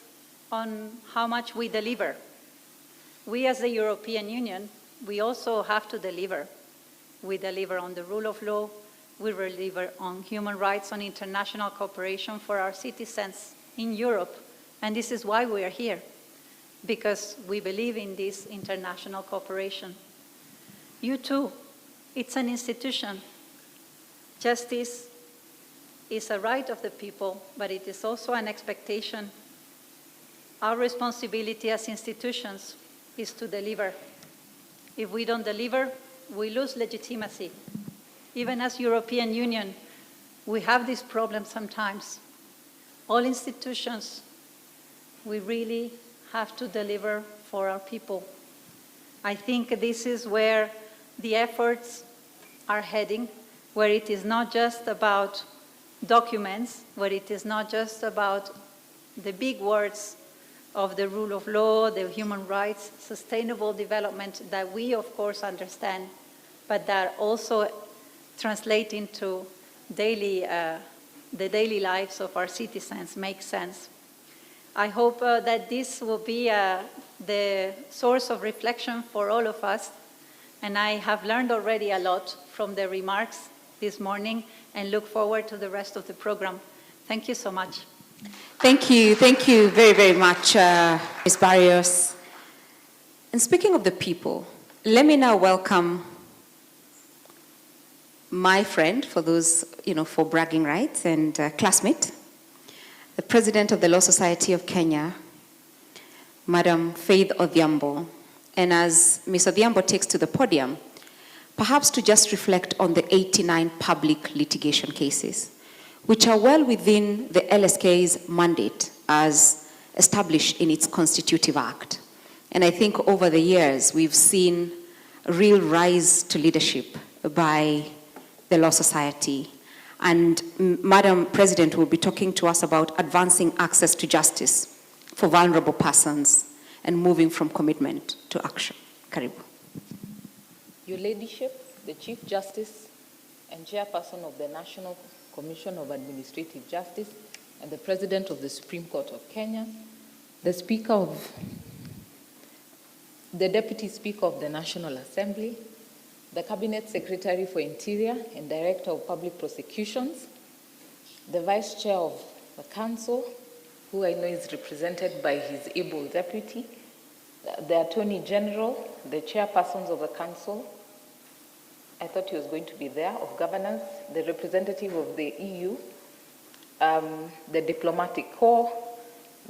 on how much we deliver. We as the European Union, we also have to deliver. We deliver on the rule of law, we deliver on human rights, on international cooperation for our citizens in Europe. And this is why we are here, because we believe in this international cooperation. You too, it's an institution. Justice is a right of the people, but it is also an expectation. Our responsibility as institutions is to deliver. If we don't deliver, we lose legitimacy. Even as European Union, we have this problem sometimes. All institutions, we really have to deliver for our people. I think this is where the efforts are heading, where it is not just about documents, where it is not just about the big words of the rule of law, the human rights, sustainable development that we, of course, understand, but that also translate into the daily lives of our citizens make sense. I hope that this will be the source of reflection for all of us, and I have learned already a lot from the remarks this morning and look forward to the rest of the program. Thank you so much. Thank you very, very much, Ms. Barrios. And speaking of the people, let me now welcome my friend, for those, for bragging rights, and classmate, the President of the Law Society of Kenya, Madam Faith Odhiambo. And as Ms. Odhiambo takes to the podium, perhaps to just reflect on the 89 public litigation cases, which are well within the LSK's mandate as established in its constitutive act. And I think over the years, we've seen a real rise to leadership by the Law Society And Madam President will be talking to us about advancing access to justice for vulnerable persons and moving from commitment to action. Karibu. Your Ladyship, the Chief Justice and Chairperson of the National Commission of Administrative Justice and the President of the Supreme Court of Kenya, the Deputy Speaker of the National Assembly, the Cabinet Secretary for Interior and Director of Public Prosecutions, the Vice Chair of the Council, who I know is represented by his able deputy, the Attorney General, the chairpersons of the Council, I thought he was going to be there, of governance, the representative of the EU, the Diplomatic Corps,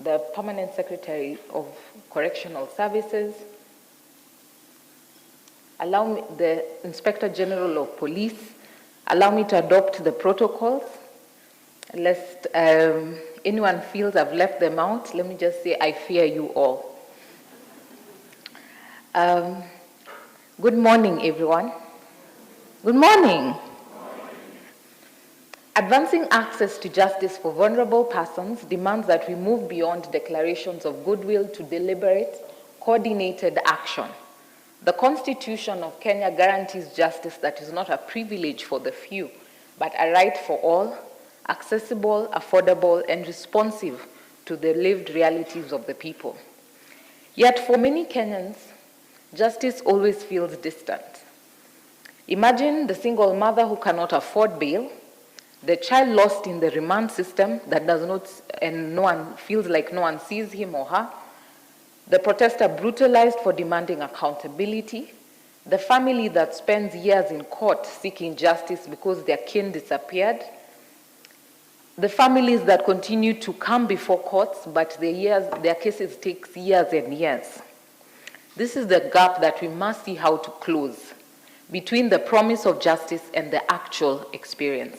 the Permanent Secretary of Correctional Services, allow me, the Inspector General of Police, allow me to adopt the protocols, lest anyone feels I've left them out. Let me just say, I fear you all. Good morning, everyone. Good morning. Advancing access to justice for vulnerable persons demands that we move beyond declarations of goodwill to deliberate, coordinated action. The Constitution of Kenya guarantees justice that is not a privilege for the few, but a right for all, accessible, affordable, and responsive to the lived realities of the people. Yet for many Kenyans, justice always feels distant. Imagine the single mother who cannot afford bail, the child lost in the remand system that does not, and no one feels like no one sees him or her, the protester brutalized for demanding accountability, the family that spends years in court seeking justice because their kin disappeared, the families that continue to come before courts, but their cases take years and years. This is the gap that we must see how to close between the promise of justice and the actual experience.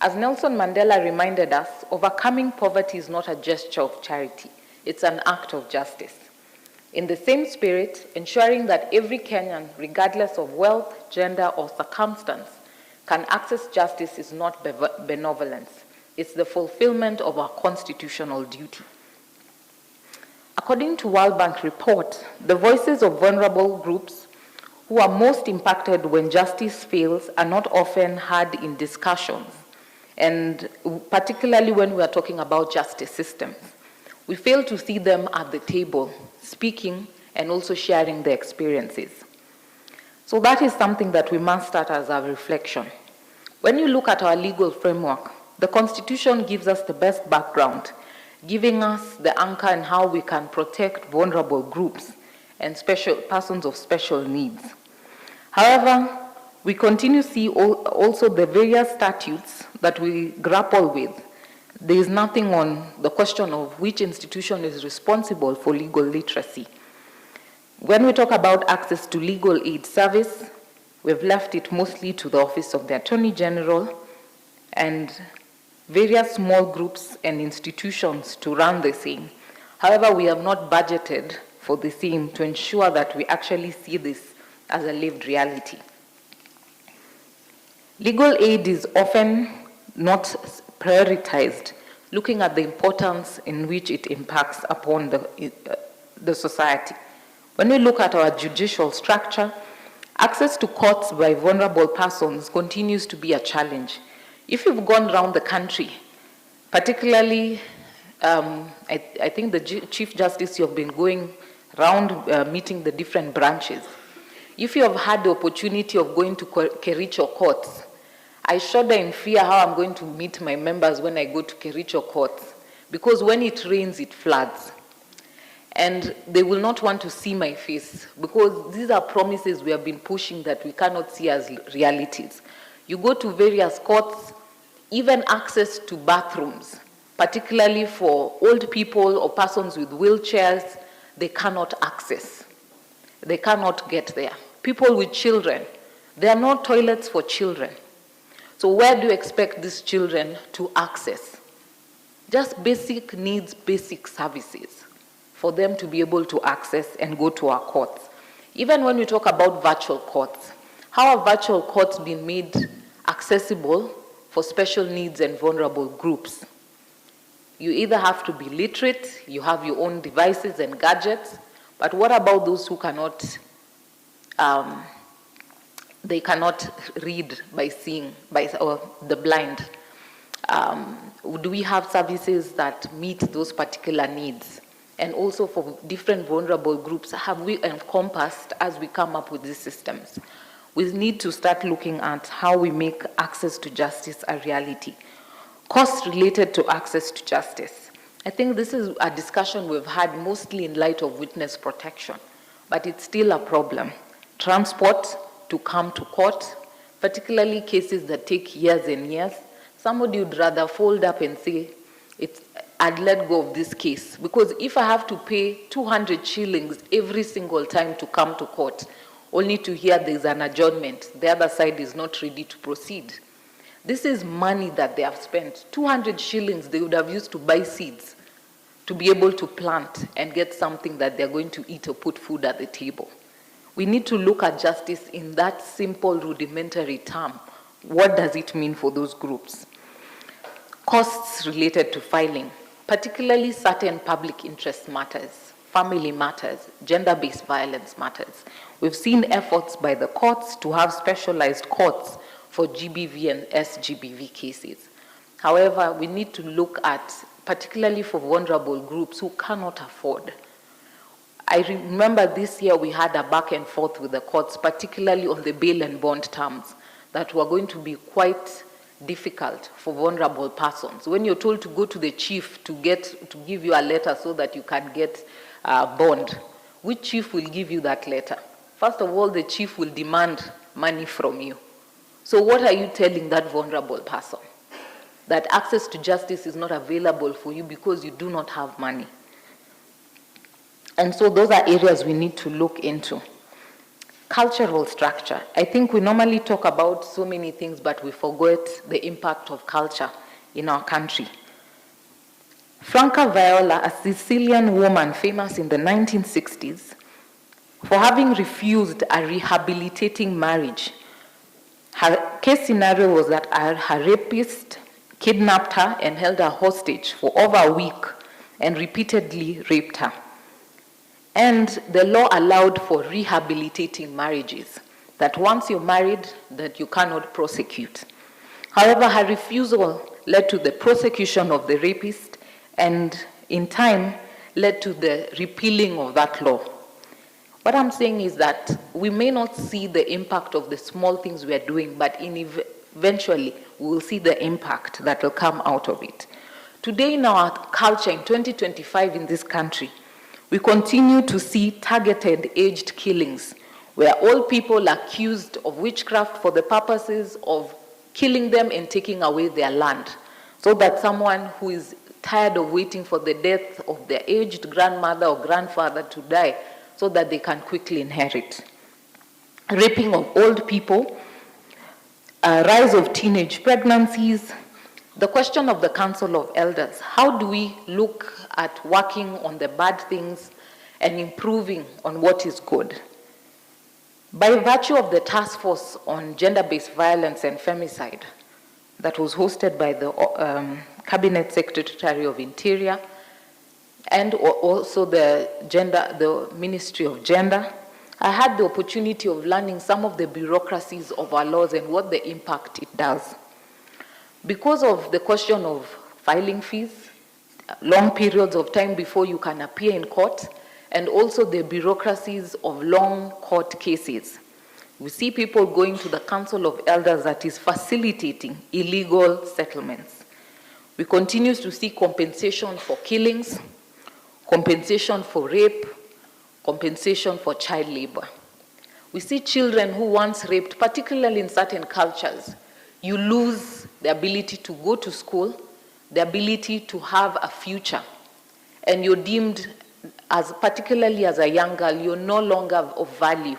As Nelson Mandela reminded us, overcoming poverty is not a gesture of charity. It's an act of justice. In the same spirit, ensuring that every Kenyan, regardless of wealth, gender, or circumstance, can access justice is not benevolence. It's the fulfillment of our constitutional duty. According to World Bank report, the voices of vulnerable groups who are most impacted when justice fails are not often heard in discussions, and particularly when we are talking about justice systems. We fail to see them at the table, speaking and also sharing their experiences. So that is something that we must start as a reflection. When you look at our legal framework, the Constitution gives us the best background, giving us the anchor in how we can protect vulnerable groups and persons of special needs. However, we continue to see also the various statutes that we grapple with. There is nothing on the question of which institution is responsible for legal literacy. When we talk about access to legal aid service, we've left it mostly to the Office of the Attorney General and various small groups and institutions to run the same. However, we have not budgeted for the same to ensure that we actually see this as a lived reality. Legal aid is often not prioritized, looking at the importance in which it impacts upon the society. When we look at our judicial structure, access to courts by vulnerable persons continues to be a challenge. If you've gone around the country, particularly, I think the Chief Justice, you've been going around meeting the different branches. If you have had the opportunity of going to Kericho courts, I shudder in fear how I'm going to meet my members when I go to Kericho courts, because when it rains, it floods. And they will not want to see my face, because these are promises we have been pushing that we cannot see as realities. You go to various courts, even access to bathrooms, particularly for old people or persons with wheelchairs, they cannot access. They cannot get there. People with children, there are no toilets for children. So where do you expect these children to access? Just basic needs, basic services for them to be able to access and go to our courts. Even when we talk about virtual courts, how have virtual courts been made accessible for special needs and vulnerable groups. You either have to be literate, you have your own devices and gadgets, but what about those who cannot, they cannot read by seeing, or the blind? Do we have services that meet those particular needs? And also for different vulnerable groups, have we encompassed as we come up with these systems? We need to start looking at how we make access to justice a reality. Costs related to access to justice. I think this is a discussion we've had mostly in light of witness protection, but it's still a problem. Transport to come to court, particularly cases that take years and years. Somebody would rather fold up and say, I'd let go of this case, because if I have to pay 200 shillings every single time to come to court, only to hear there's an adjournment, the other side is not ready to proceed. This is money that they have spent. 200 shillings they would have used to buy seeds to be able to plant and get something that they're going to eat or put food at the table. We need to look at justice in that simple, rudimentary term. What does it mean for those groups? Costs related to filing, particularly certain public interest matters, family matters, gender-based violence matters. We've seen efforts by the courts to have specialized courts for GBV and SGBV cases. However, we need to look at, particularly for vulnerable groups who cannot afford. I remember this year we had a back and forth with the courts, particularly on the bail and bond terms, that were going to be quite difficult for vulnerable persons. When you're told to go to the chief to give you a letter so that you can get bond, which chief will give you that letter? First of all, the chief will demand money from you. So what are you telling that vulnerable person? That access to justice is not available for you because you do not have money. And so those are areas we need to look into. Cultural structure. I think we normally talk about so many things, but we forget the impact of culture in our country. Franca Viola, a Sicilian woman famous in the 1960s for having refused a rehabilitating marriage. Her case scenario was that her rapist kidnapped her and held her hostage for over a week and repeatedly raped her. And the law allowed for rehabilitating marriages, that once you're married, that you cannot prosecute. However, her refusal led to the prosecution of the rapist and in time led to the repealing of that law. What I'm saying is that we may not see the impact of the small things we are doing, but eventually we will see the impact that will come out of it. Today in our culture, in 2025 in this country, we continue to see targeted aged killings, where all people are accused of witchcraft for the purposes of killing them and taking away their land, so that someone who is tired of waiting for the death of their aged grandmother or grandfather to die, so that they can quickly inherit. Raping of old people, rise of teenage pregnancies, the question of the Council of Elders. How do we look at working on the bad things and improving on what is good? By virtue of the task force on gender-based violence and femicide that was hosted by the Cabinet Secretary of Interior and also the Ministry of Gender, I had the opportunity of learning some of the bureaucracies of our laws and what the impact it does. Because of the question of filing fees, long periods of time before you can appear in court, and also the bureaucracies of long court cases. We see people going to the Council of Elders that is facilitating illegal settlements. We continue to see compensation for killings, compensation for rape, compensation for child labor. We see children who once raped, particularly in certain cultures, you lose the ability to go to school, the ability to have a future, and you're deemed, particularly as a young girl, you're no longer of value,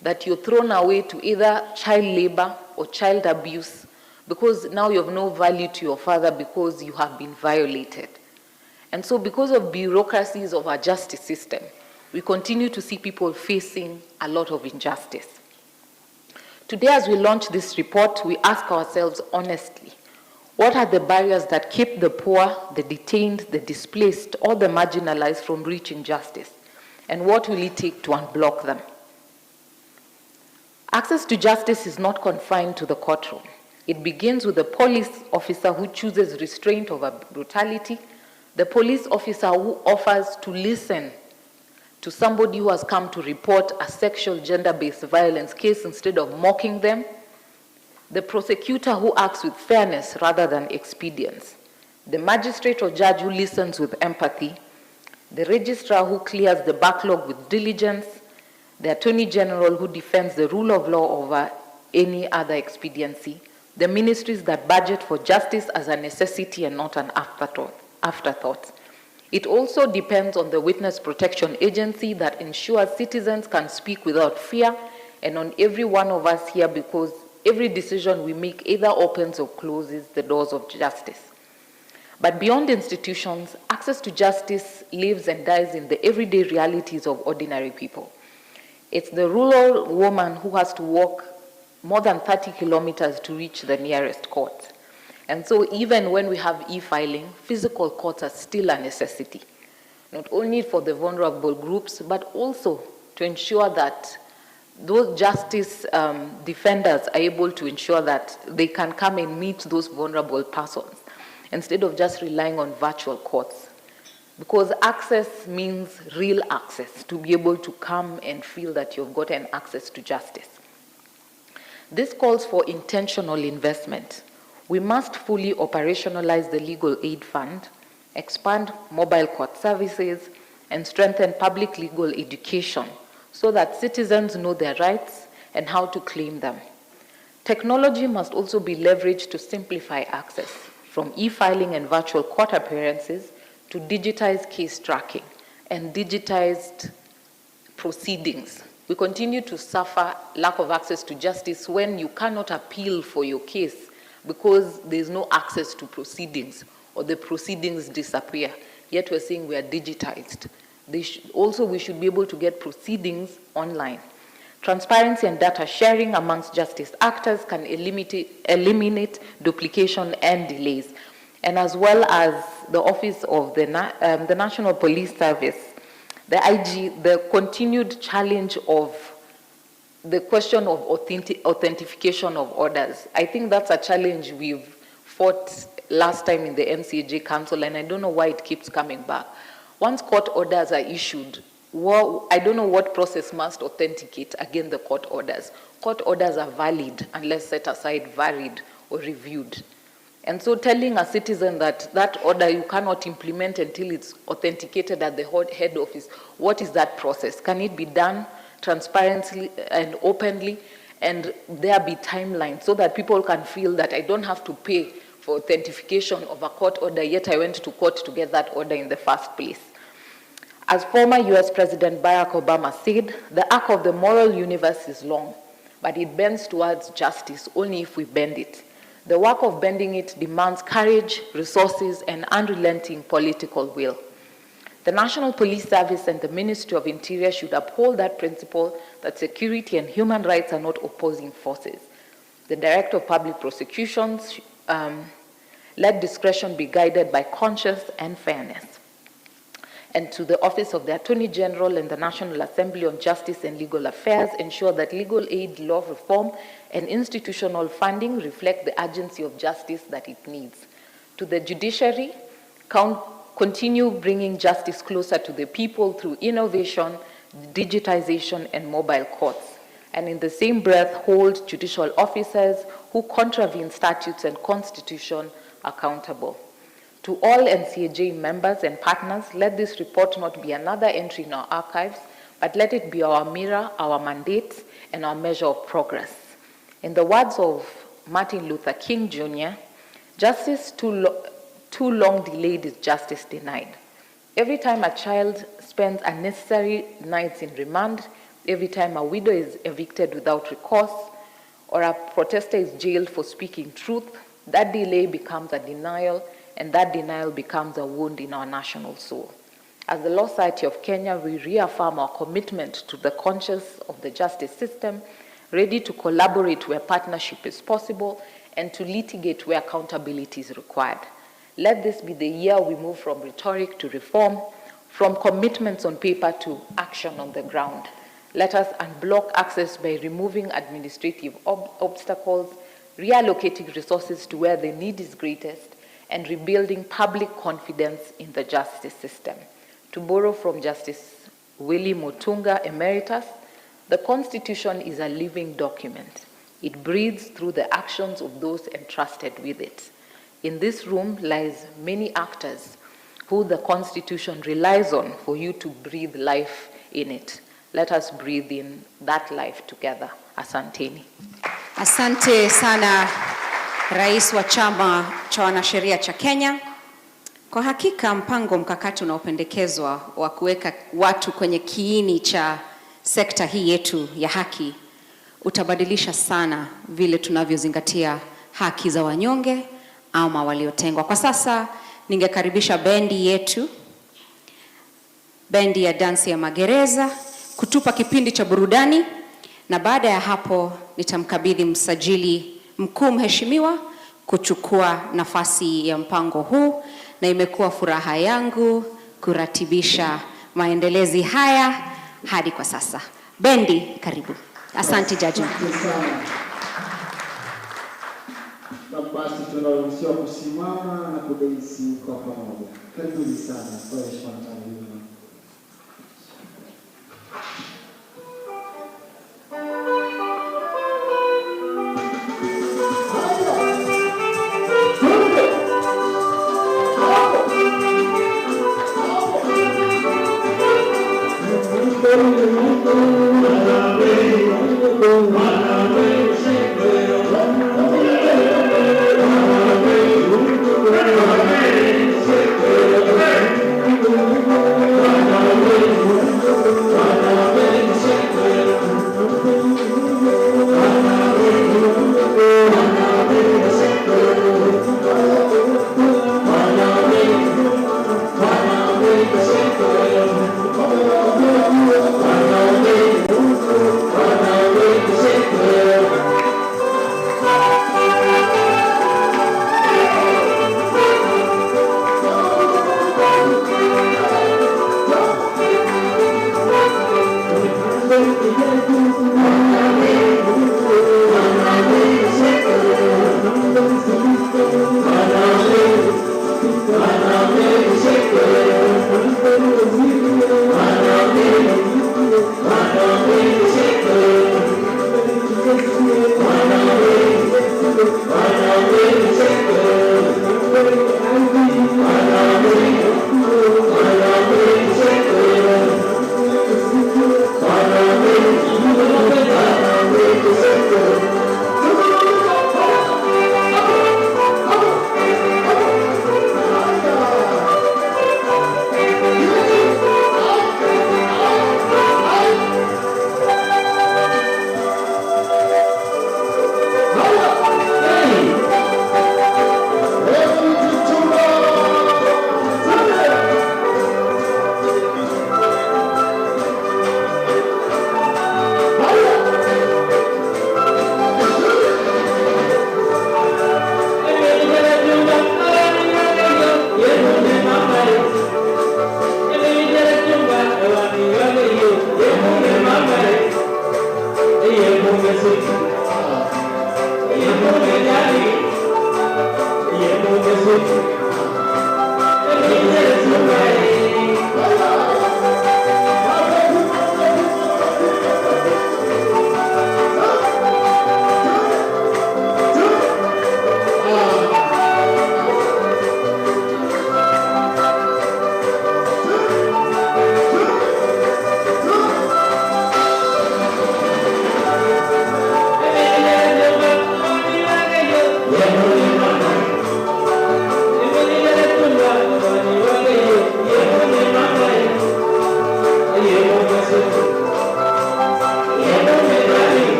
that you're thrown away to either child labor or child abuse, because now you have no value to your father because you have been violated. And so because of bureaucracies of our justice system, we continue to see people facing a lot of injustice. Today, as we launch this report, we ask ourselves honestly, what are the barriers that keep the poor, the detained, the displaced, or the marginalized from reaching justice? And what will it take to unblock them? Access to justice is not confined to the courtroom. It begins with the police officer who chooses restraint over brutality, the police officer who offers to listen to somebody who has come to report a sexual gender-based violence case instead of mocking them, the prosecutor who acts with fairness rather than expedience, the magistrate or judge who listens with empathy, the registrar who clears the backlog with diligence, the attorney general who defends the rule of law over any other expediency, the ministries that budget for justice as a necessity and not an afterthought. It also depends on the Witness Protection Agency that ensures citizens can speak without fear, and on every one of us here, because every decision we make either opens or closes the doors of justice. But beyond institutions, access to justice lives and dies in the everyday realities of ordinary people. It's the rural woman who has to walk more than 30 kilometers to reach the nearest court. And so even when we have e-filing, physical courts are still a necessity, not only for the vulnerable groups, but also to ensure that those justice defenders are able to ensure that they can come and meet those vulnerable persons instead of just relying on virtual courts. Because access means real access, to be able to come and feel that you've gotten access to justice. This calls for intentional investment. We must fully operationalize the Legal Aid Fund, expand mobile court services, and strengthen public legal education so that citizens know their rights and how to claim them. Technology must also be leveraged to simplify access, from e-filing and virtual court appearances to digitized case tracking and digitized proceedings. We continue to suffer lack of access to justice when you cannot appeal for your case because there's no access to proceedings or the proceedings disappear. Yet we're saying we are digitized. Also, we should be able to get proceedings online. Transparency and data sharing amongst justice actors can eliminate duplication and delays. And as well as the Office of the National Police Service, the IG, the continued challenge of the question of authentication of orders. I think that's a challenge we've fought last time in the NCAJ Council, and I don't know why it keeps coming back. Once court orders are issued, I don't know what process must authenticate against the court orders. Court orders are valid unless set aside, varied, or reviewed. And so telling a citizen that that order you cannot implement until it's authenticated at the head office, what is that process? Can it be done transparently and openly, and there be timelines so that people can feel that I don't have to pay for authentication of a court order, yet I went to court to get that order in the first place. As former US President Barack Obama said, the arc of the moral universe is long, but it bends towards justice only if we bend it. The work of bending it demands courage, resources, and unrelenting political will. The National Police Service and the Ministry of Interior should uphold that principle that security and human rights are not opposing forces. The Director of Public Prosecutions let discretion be guided by conscience and fairness. And to the Office of the Attorney General and the National Assembly on Justice and Legal Affairs, ensure that legal aid, law reform, and institutional funding reflect the urgency of justice that it needs. To the judiciary, continue bringing justice closer to the people through innovation, digitization, and mobile courts. And in the same breath, hold judicial officers who contravene statutes and constitution accountable. To all NCAJ members and partners, let this report not be another entry in our archives, but let it be our mirror, our mandate, and our measure of progress. In the words of Martin Luther King Jr., justice too long delayed is justice denied. Every time a child spends unnecessary nights in remand, every time a widow is evicted without recourse, or a protester is jailed for speaking truth, that delay becomes a denial, and that denial becomes a wound in our national soul. As the Law Society of Kenya, we reaffirm our commitment to the conscience of the justice system ready to collaborate where partnership is possible, and to litigate where accountability is required. Let this be the year we move from rhetoric to reform, from commitments on paper to action on the ground. Let us unblock access by removing administrative obstacles, reallocating resources to where the need is greatest, and rebuilding public confidence in the justice system. To borrow from Justice Willie Mutunga Emeritus, the Constitution is a living document. It breathes through the actions of those entrusted with it. In this room lies many actors who the Constitution relies on for you to breathe life in it. Let us breathe in that life together. Asanteni. Asante sana Rais wa Chama cha Wanasheria cha Kenya. Kwa hakika mpango mkakati unaopendekezwa wa kuweka watu kwenye kiini cha sekta hii yetu ya haki utabadilisha sana vile tunavyozingatia haki za wanyonge ama waliotengwa. Kwa sasa ningekaribisha bendi yetu, bendi ya dansi ya magereza, kutupa kipindi cha burudani, na baada ya hapo nitamkabidhi msajili mkuu mheshimiwa kuchukua nafasi ya mpango huu, na imekuwa furaha yangu kuratibisha maendelezi haya hadi kwa sasa. Bendi, karibu. Asante jaji. Basi tunaruhusiwa kusimama na kudensi kwa pamoja. Karibuni sana kwa heshima na tamaduni.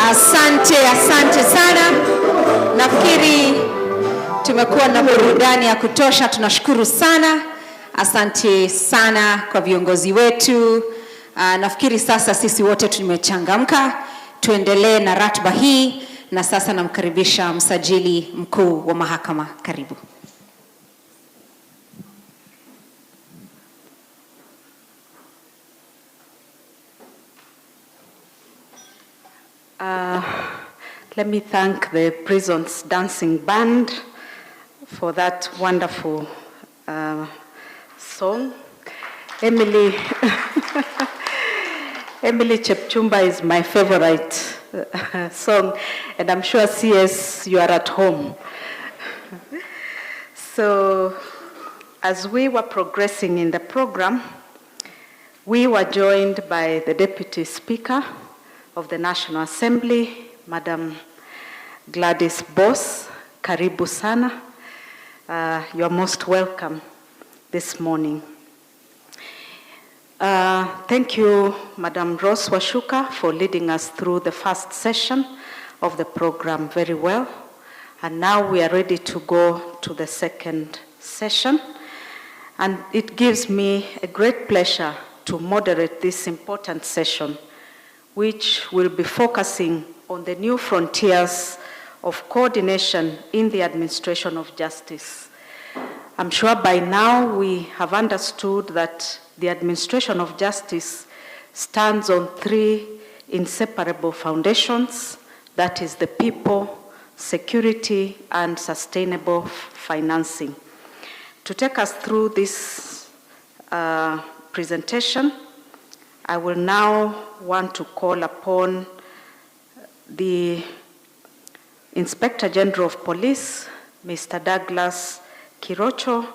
Asante sana. Nafikiri tumekuwa na burudani ya kutosha, tunashukuru sana. Asante sana kwa viongozi wetu. Nafikiri sasa sisi wote tumechangamka, tuendelee na ratiba hii, na sasa namkaribisha msajili mkuu wa mahakama. Karibu. Let me thank the prison's dancing band for that wonderful song. Emily Kipchumba is my favorite song, and I'm sure CS, you are at home. So, as we were progressing in the program, we were joined by the Deputy Speaker of the National Assembly, Madam Gladys Boss. Karibu sana. You are most welcome this morning. Thank you, Madam Rose Washuka, for leading us through the first session of the program very well. And now we are ready to go to the second session. And it gives me a great pleasure to moderate this important session, which will be focusing on the new frontiers of coordination in the administration of justice. I'm sure by now we have understood that the administration of justice stands on three inseparable foundations, that is the people, security, and sustainable financing. To take us through this presentation, I will now want to call upon the Inspector General of Police, Mr. Douglas Kirocho,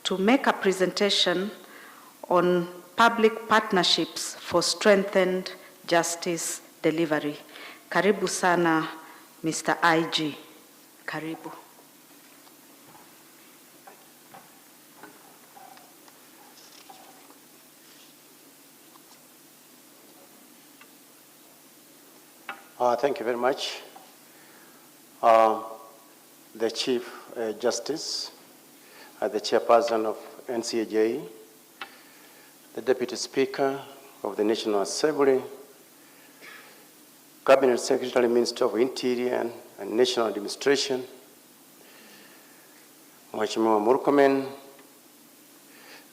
to make a presentation on public partnerships for strengthened justice delivery. Karibu sana, Mr. IG. Karibu. Thank you very much. The Chief Justice, the Chairperson of NCAJ, the Deputy Speaker of the National Assembly, Cabinet Secretary, Minister of Interior and National Administration, Mheshimiwa Murkomen,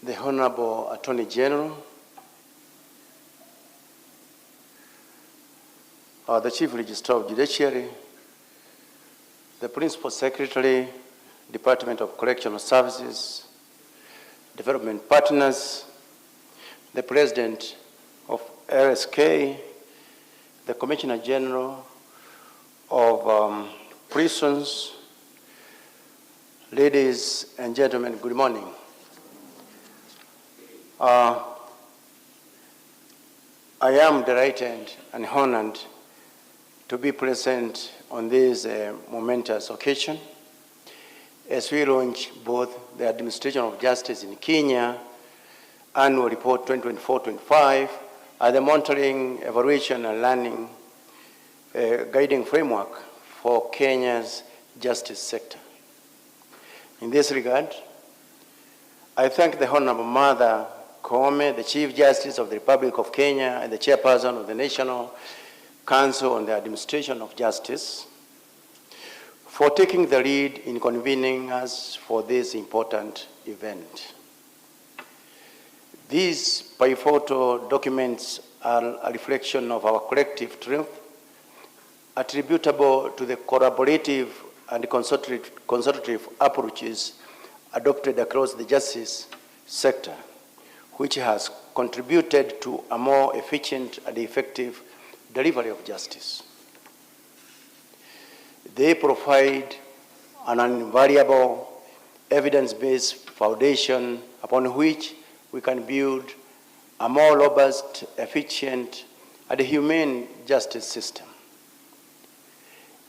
the Honorable Attorney General, the Chief Registrar of Judiciary, the Principal Secretary, Department of Correctional Services, Development Partners, the President of RSK, the Commissioner General of Prisons, ladies and gentlemen, good morning. I am delighted and honored to be present on this momentous occasion as we launch both the Administration of Justice in Kenya Annual Report 2024-25 and the Monitoring, Evaluation and Learning Guiding Framework for Kenya's justice sector. In this regard, I thank the Honorable Mother Murkomen, the Chief Justice of the Republic of Kenya and the Chairperson of the National Council on the Administration of Justice, for taking the lead in convening us for this important event. These pivotal documents are a reflection of our collective strength, attributable to the collaborative and consultative approaches adopted across the justice sector, which has contributed to a more efficient and effective delivery of justice. They provide an invariable evidence-based foundation upon which we can build a more robust, efficient, and humane justice system.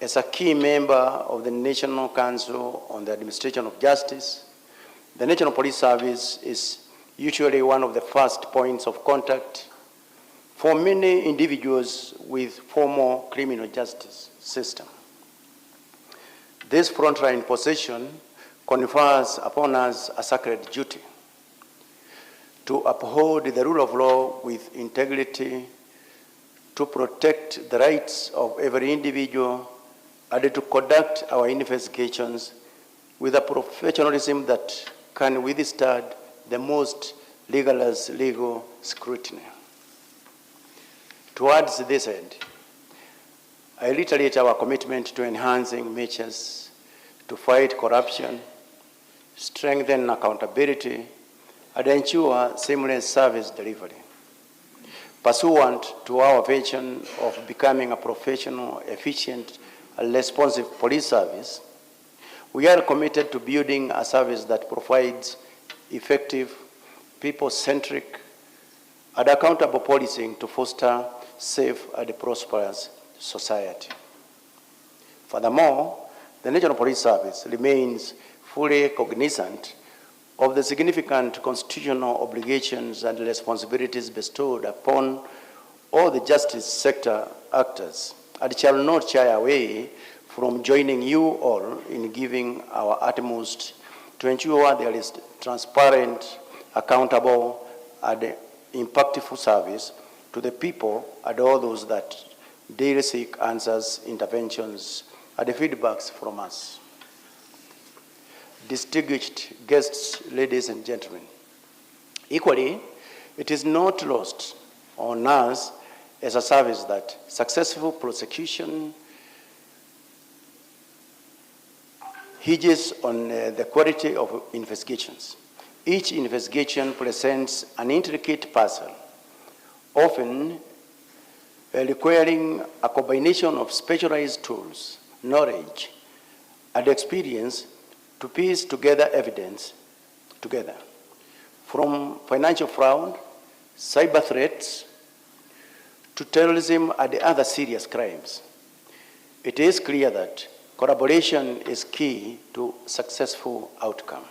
As a key member of the National Council on the Administration of Justice, the National Police Service is usually one of the first points of contact for many individuals with formal criminal justice system. This frontline position confers upon us a sacred duty to uphold the rule of law with integrity, to protect the rights of every individual, and to conduct our investigations with a professionalism that can withstand the most rigorous legal scrutiny. Towards this end, I reiterate our commitment to enhancing measures to fight corruption, strengthen accountability, and ensure seamless service delivery. Pursuant to our vision of becoming a professional, efficient, and responsive police service, we are committed to building a service that provides effective, people-centric, and accountable policing to foster safe and prosperous society. Furthermore, the National Police Service remains fully cognizant of the significant constitutional obligations and responsibilities bestowed upon all the justice sector actors, and shall not shy away from joining you all in giving our utmost to ensure there is transparent, accountable, and impactful service to the people and all those that daily seek answers, interventions, and feedbacks from us. Distinguished guests, ladies and gentlemen, equally, it is not lost on us as a service that successful prosecution hinges on the quality of investigations. Each investigation presents an intricate puzzle, often requiring a combination of specialized tools, knowledge, and experience to piece together evidence together. From financial fraud, cyber threats, to terrorism and other serious crimes, it is clear that collaboration is key to successful outcome.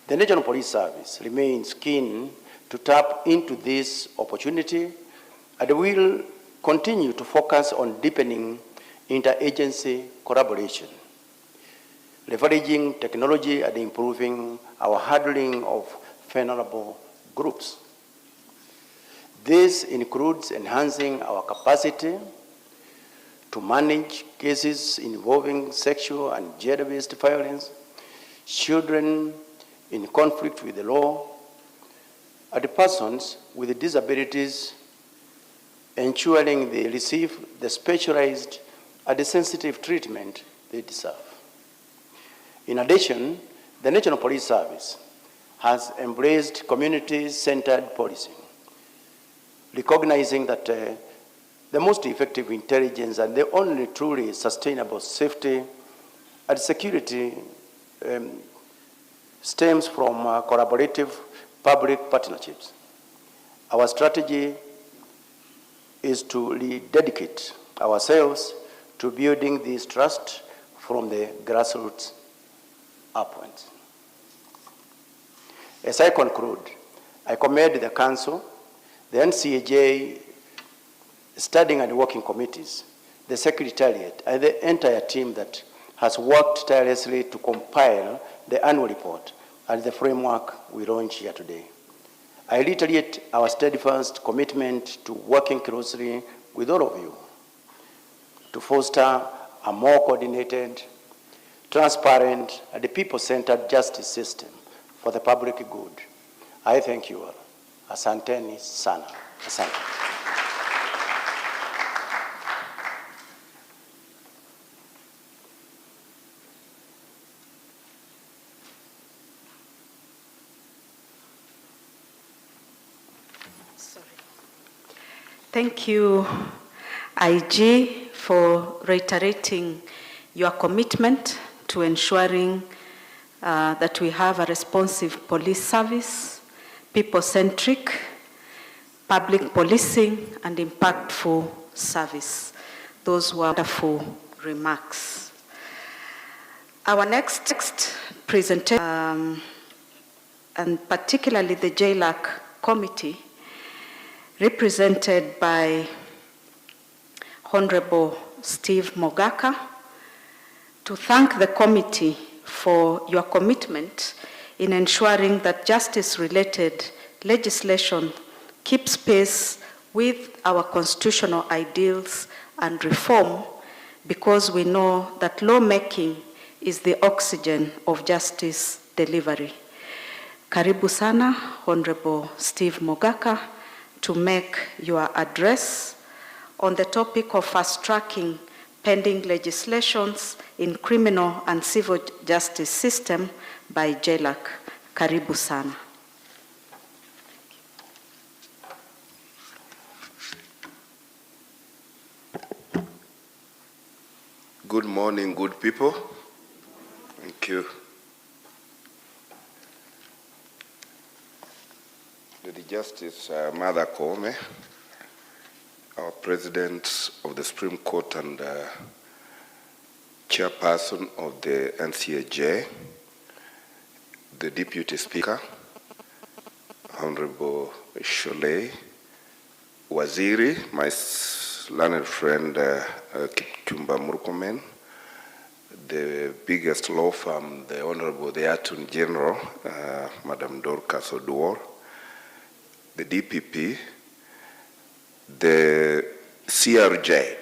The National Police Service remains keen to tap into this opportunity and will continue to focus on deepening interagency collaboration, leveraging technology and improving our handling of vulnerable groups. This includes enhancing our capacity to manage cases involving sexual and gender-based violence, children in conflict with the law, and persons with disabilities, ensuring they receive the specialized and sensitive treatment they deserve. In addition, the National Police Service has embraced community-centered policing, recognizing that the most effective intelligence and the only truly sustainable safety and security stems from collaborative public partnerships. Our strategy is to rededicate ourselves to building this trust from the grassroots upwards. As I conclude, I commend the Council, the NCAJ, studying and working committees, the Secretariat, and the entire team that has worked tirelessly to compile the annual report and the framework we launch here today. I reiterate our steadfast commitment to working closely with all of you to foster a more coordinated, transparent, and people-centered justice system for the public good. I thank you all. Asanteni sana. Asante. Thank you, IG, for reiterating your commitment to ensuring that we have a responsive police service, people-centric, public policing, and impactful service. Those were wonderful remarks. Our next presentation, and particularly the JLAC committee, represented by Honorable Steve Mogaka, to thank the committee for your commitment in ensuring that justice-related legislation keeps pace with our constitutional ideals and reform, because we know that lawmaking is the oxygen of justice delivery. Karibu sana, Honorable Steve Mogaka, to make your address on the topic of fast-tracking pending legislations in criminal and civil justice system by JLAC. Karibu sana. Good morning, good people. Thank you. Lady Justice Murkomen, our President of the Supreme Court and Chairperson of the NCAJ, the Deputy Speaker, Honorable Sholei, Waziri, my learned friend Kipchumba Murkomen, the biggest law firm, the Honorable the Attorney General, Madam Dorcas Oduor, the DPP, the CRJ,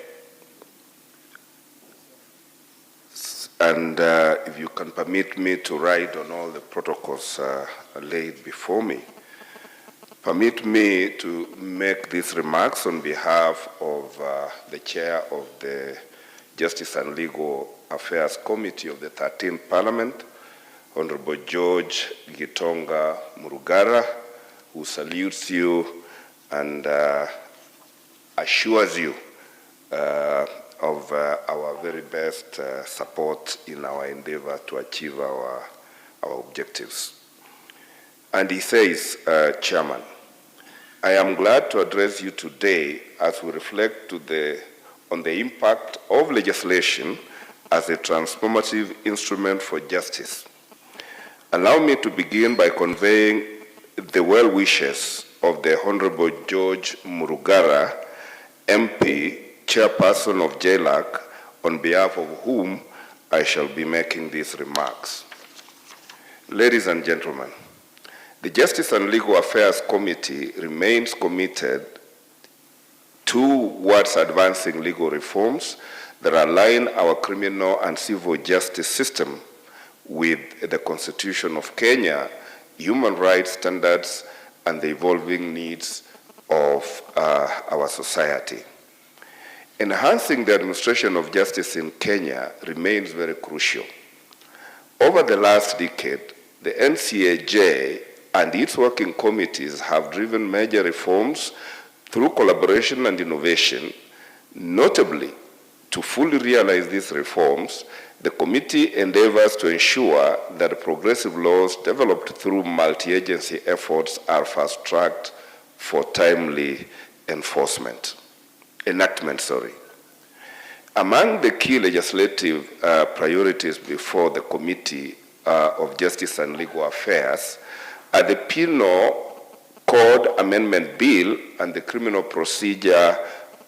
and if you can permit me to write on all the protocols laid before me, permit me to make these remarks on behalf of the Chair of the Justice and Legal Affairs Committee of the 13th Parliament, Honorable George Gitonga Murugara, who salutes you and assures you of our very best support in our endeavor to achieve our objectives. And he says, Chairman, I am glad to address you today as we reflect on the impact of legislation as a transformative instrument for justice. Allow me to begin by conveying the well wishes of the Honorable George Murugara, MP, Chairperson of JLAC, on behalf of whom I shall be making these remarks. Ladies and gentlemen, the Justice and Legal Affairs Committee remains committed towards advancing legal reforms that align our criminal and civil justice system with the Constitution of Kenya, human rights standards, and the evolving needs of our society. Enhancing the administration of justice in Kenya remains very crucial. Over the last decade, the NCAJ and its working committees have driven major reforms through collaboration and innovation. Notably, to fully realize these reforms, the committee endeavors to ensure that progressive laws developed through multi-agency efforts are fast-tracked for timely enactment. Among the key legislative priorities before the Committee of Justice and Legal Affairs are the Penal Code Amendment Bill and the Criminal Procedure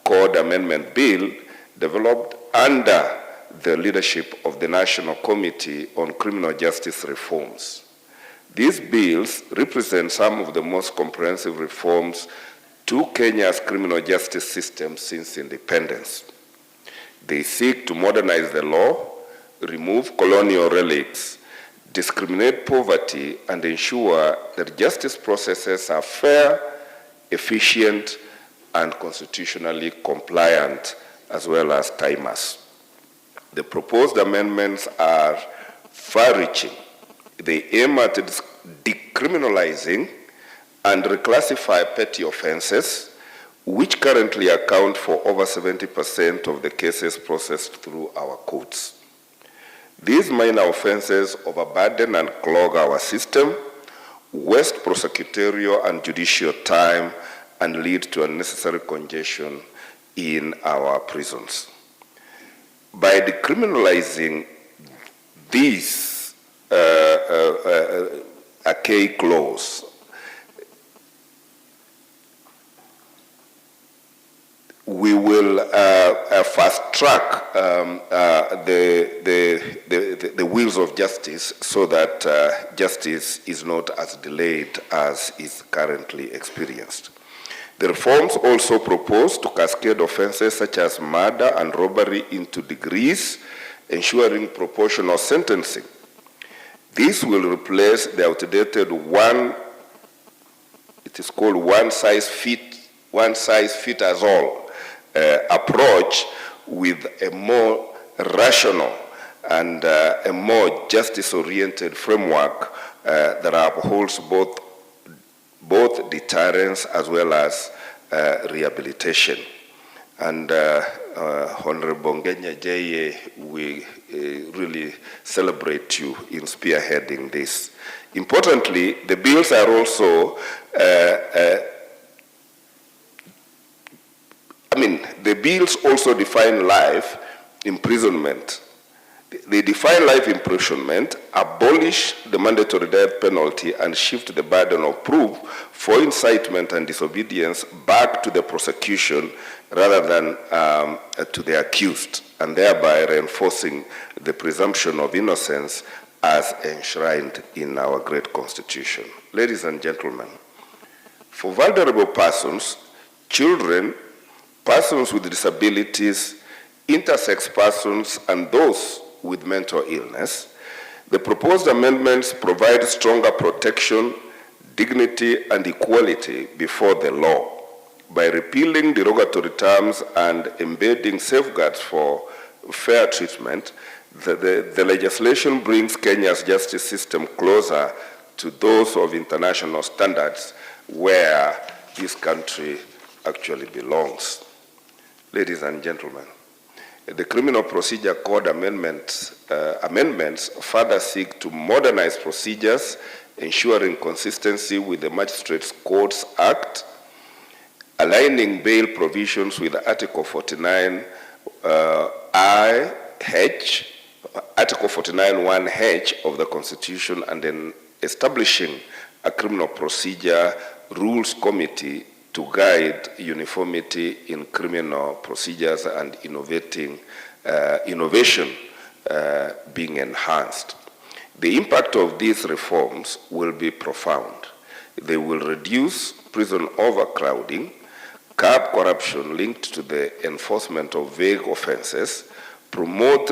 Code Amendment Bill, developed under the leadership of the National Committee on Criminal Justice Reforms. These bills represent some of the most comprehensive reforms to Kenya's criminal justice system since independence. They seek to modernize the law, remove colonial relics, discriminate poverty, and ensure that justice processes are fair, efficient, and constitutionally compliant, as well as timeless. The proposed amendments are far-reaching. They aim at decriminalizing and reclassify petty offenses, which currently account for over 70% of the cases processed through our courts. These minor offenses overburden and clog our system, waste prosecutorial and judicial time, and lead to unnecessary congestion in our prisons. By decriminalizing these archaic laws, we will fast track the wheels of justice so that justice is not as delayed as is currently experienced. The reforms also propose to cascade offenses such as murder and robbery into degrees, ensuring proportional sentencing. This will replace the outdated one size fits all approach with a more rational and a more justice-oriented framework that upholds both deterrence as well as rehabilitation. And Honorable Ngenya Jeye, we really celebrate you in spearheading this. Importantly, the bills are also, the bills also define life imprisonment. They define life imprisonment, abolish the mandatory death penalty, and shift the burden of proof for incitement and disobedience back to the prosecution rather than to the accused, and thereby reinforcing the presumption of innocence as enshrined in our great Constitution. Ladies and gentlemen, for vulnerable persons, children, persons with disabilities, intersex persons, and those with mental illness, the proposed amendments provide stronger protection, dignity, and equality before the law by repealing derogatory terms and embedding safeguards for fair treatment. The legislation brings Kenya's justice system closer to those of international standards where this country actually belongs. Ladies and gentlemen, the Criminal Procedure Code amendments further seek to modernize procedures, ensuring consistency with the Magistrates Courts Act, aligning bail provisions with Article 49 Article 49(1)H of the Constitution, and then establishing a Criminal Procedure Rules Committee to guide uniformity in criminal procedures and innovation being enhanced. The impact of these reforms will be profound. They will reduce prison overcrowding, curb corruption linked to the enforcement of vague offenses, promote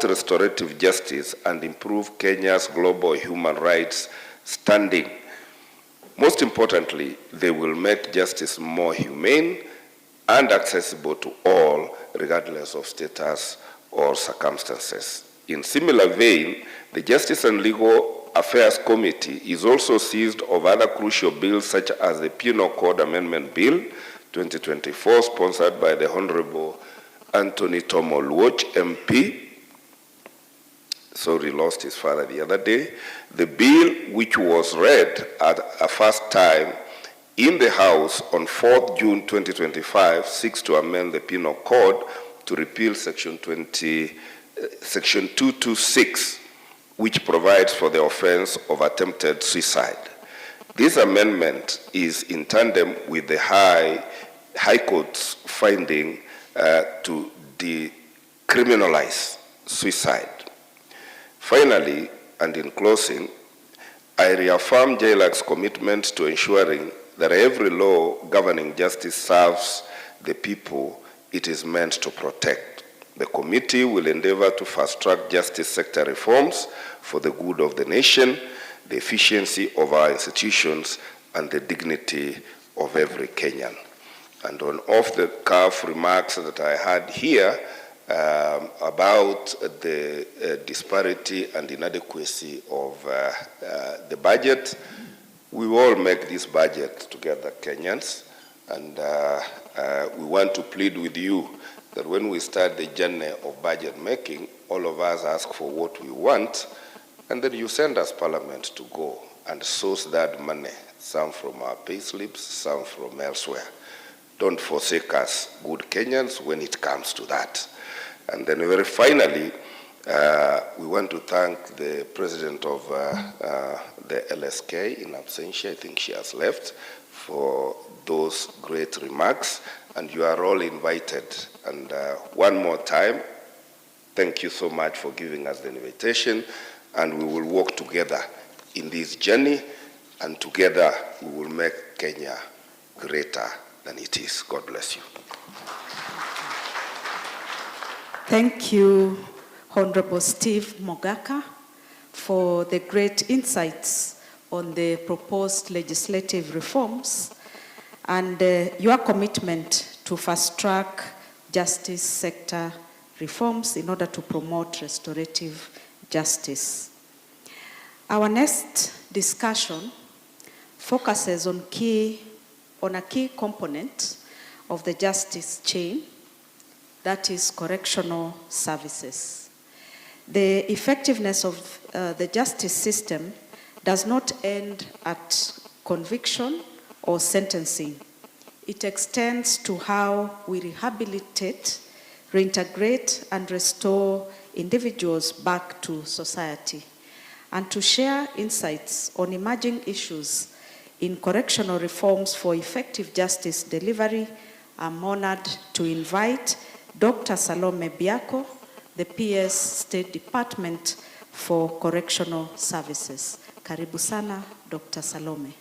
restorative justice, and improve Kenya's global human rights standing. Most importantly, they will make justice more humane and accessible to all, regardless of status or circumstances. In similar vein, the Justice and Legal Affairs Committee is also seized of other crucial bills such as the Penal Code Amendment Bill 2024, sponsored by the Honorable Anthony Tomo Luoch, MP. Sorry, lost his father the other day. The bill, which was read at a first time in the House on 4th June 2025, seeks to amend the Penal Code to repeal Section 226, which provides for the offense of attempted suicide. This amendment is in tandem with the High Court's finding to decriminalize suicide. Finally, and in closing, I reaffirm JLAC's commitment to ensuring that every law governing justice serves the people it is meant to protect. The committee will endeavor to fast-track justice sector reforms for the good of the nation, the efficiency of our institutions, and the dignity of every Kenyan. And on off-the-cuff remarks that I had here about the disparity and inadequacy of the budget, we all make this budget together, Kenyans, and we want to plead with you that when we start the journey of budget making, all of us ask for what we want, and then you send us Parliament to go and source that money, some from our pay slips, some from elsewhere. Don't forsake us, good Kenyans, when it comes to that. And then very finally, we want to thank the president of the LSK in absentia, I think she has left, for those great remarks, and you are all invited. And one more time, thank you so much for giving us the invitation, and we will work together in this journey, and together we will make Kenya greater than it is. God bless you. Thank you, Honorable Steve Mogaka, for the great insights on the proposed legislative reforms and your commitment to fast-track justice sector reforms in order to promote restorative justice. Our next discussion focuses on a key component of the justice chain, that is correctional services. The effectiveness of the justice system does not end at conviction or sentencing. It extends to how we rehabilitate, reintegrate, and restore individuals back to society. And to share insights on emerging issues in correctional reforms for effective justice delivery, I'm honored to invite Dr. Salome Biako, the PS State Department for Correctional Services. Karibu sana, Dr. Salome.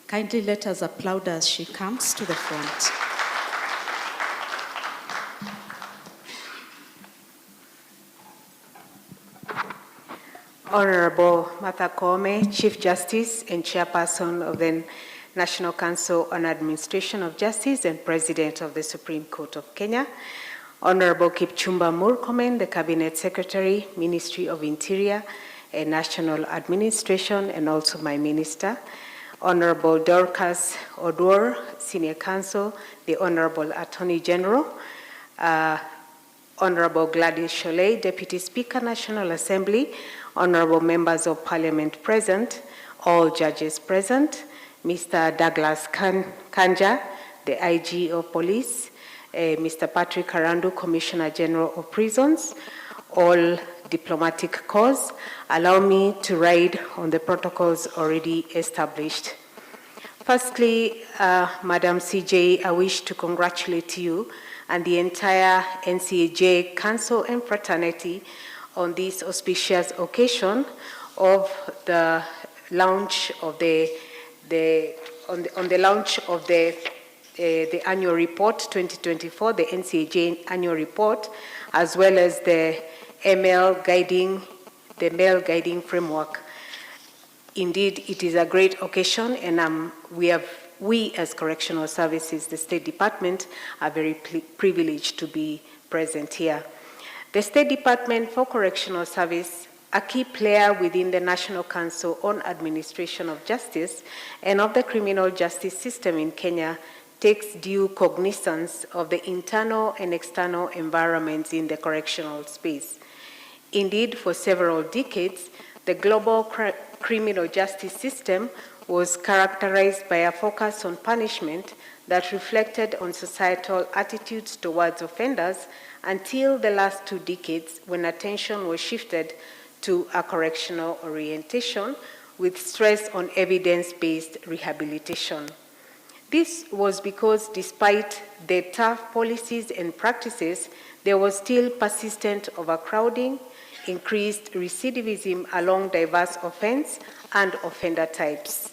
Kindly let us applaud as she comes to the front. Honorable Martha Koome, Chief Justice and Chairperson of the National Council on Administration of Justice and President of the Supreme Court of Kenya. Honorable Kipchumba Murkomen, the Cabinet Secretary, Ministry of Interior and National Administration, and also my Minister. Honorable Dorcas Odwor, Senior Counsel, the Honorable Attorney General, Honorable Gladys Sholay, Deputy Speaker, National Assembly, Honorable Members of Parliament present, all judges present, Mr. Douglas Kanja, the IG of Police, Mr. Patrick Karandu, Commissioner General of Prisons, all diplomatic corps. Allow me to ride on the protocols already established. Firstly, Madam CJ, I wish to congratulate you and the entire NCAJ Council and Fraternity on this auspicious occasion of the launch of the annual report 2024, the NCAJ annual report, as well as the male guiding framework. Indeed, it is a great occasion, and we as Correctional Services, the State Department, are very privileged to be present here. The State Department for Correctional Service, a key player within the National Council on Administration of Justice and of the criminal justice system in Kenya, takes due cognizance of the internal and external environments in the correctional space. Indeed, for several decades, the global criminal justice system was characterized by a focus on punishment that reflected on societal attitudes towards offenders until the last 2 decades, when attention was shifted to a correctional orientation with stress on evidence-based rehabilitation. This was because despite the tough policies and practices, there was still persistent overcrowding, increased recidivism along diverse offense and offender types.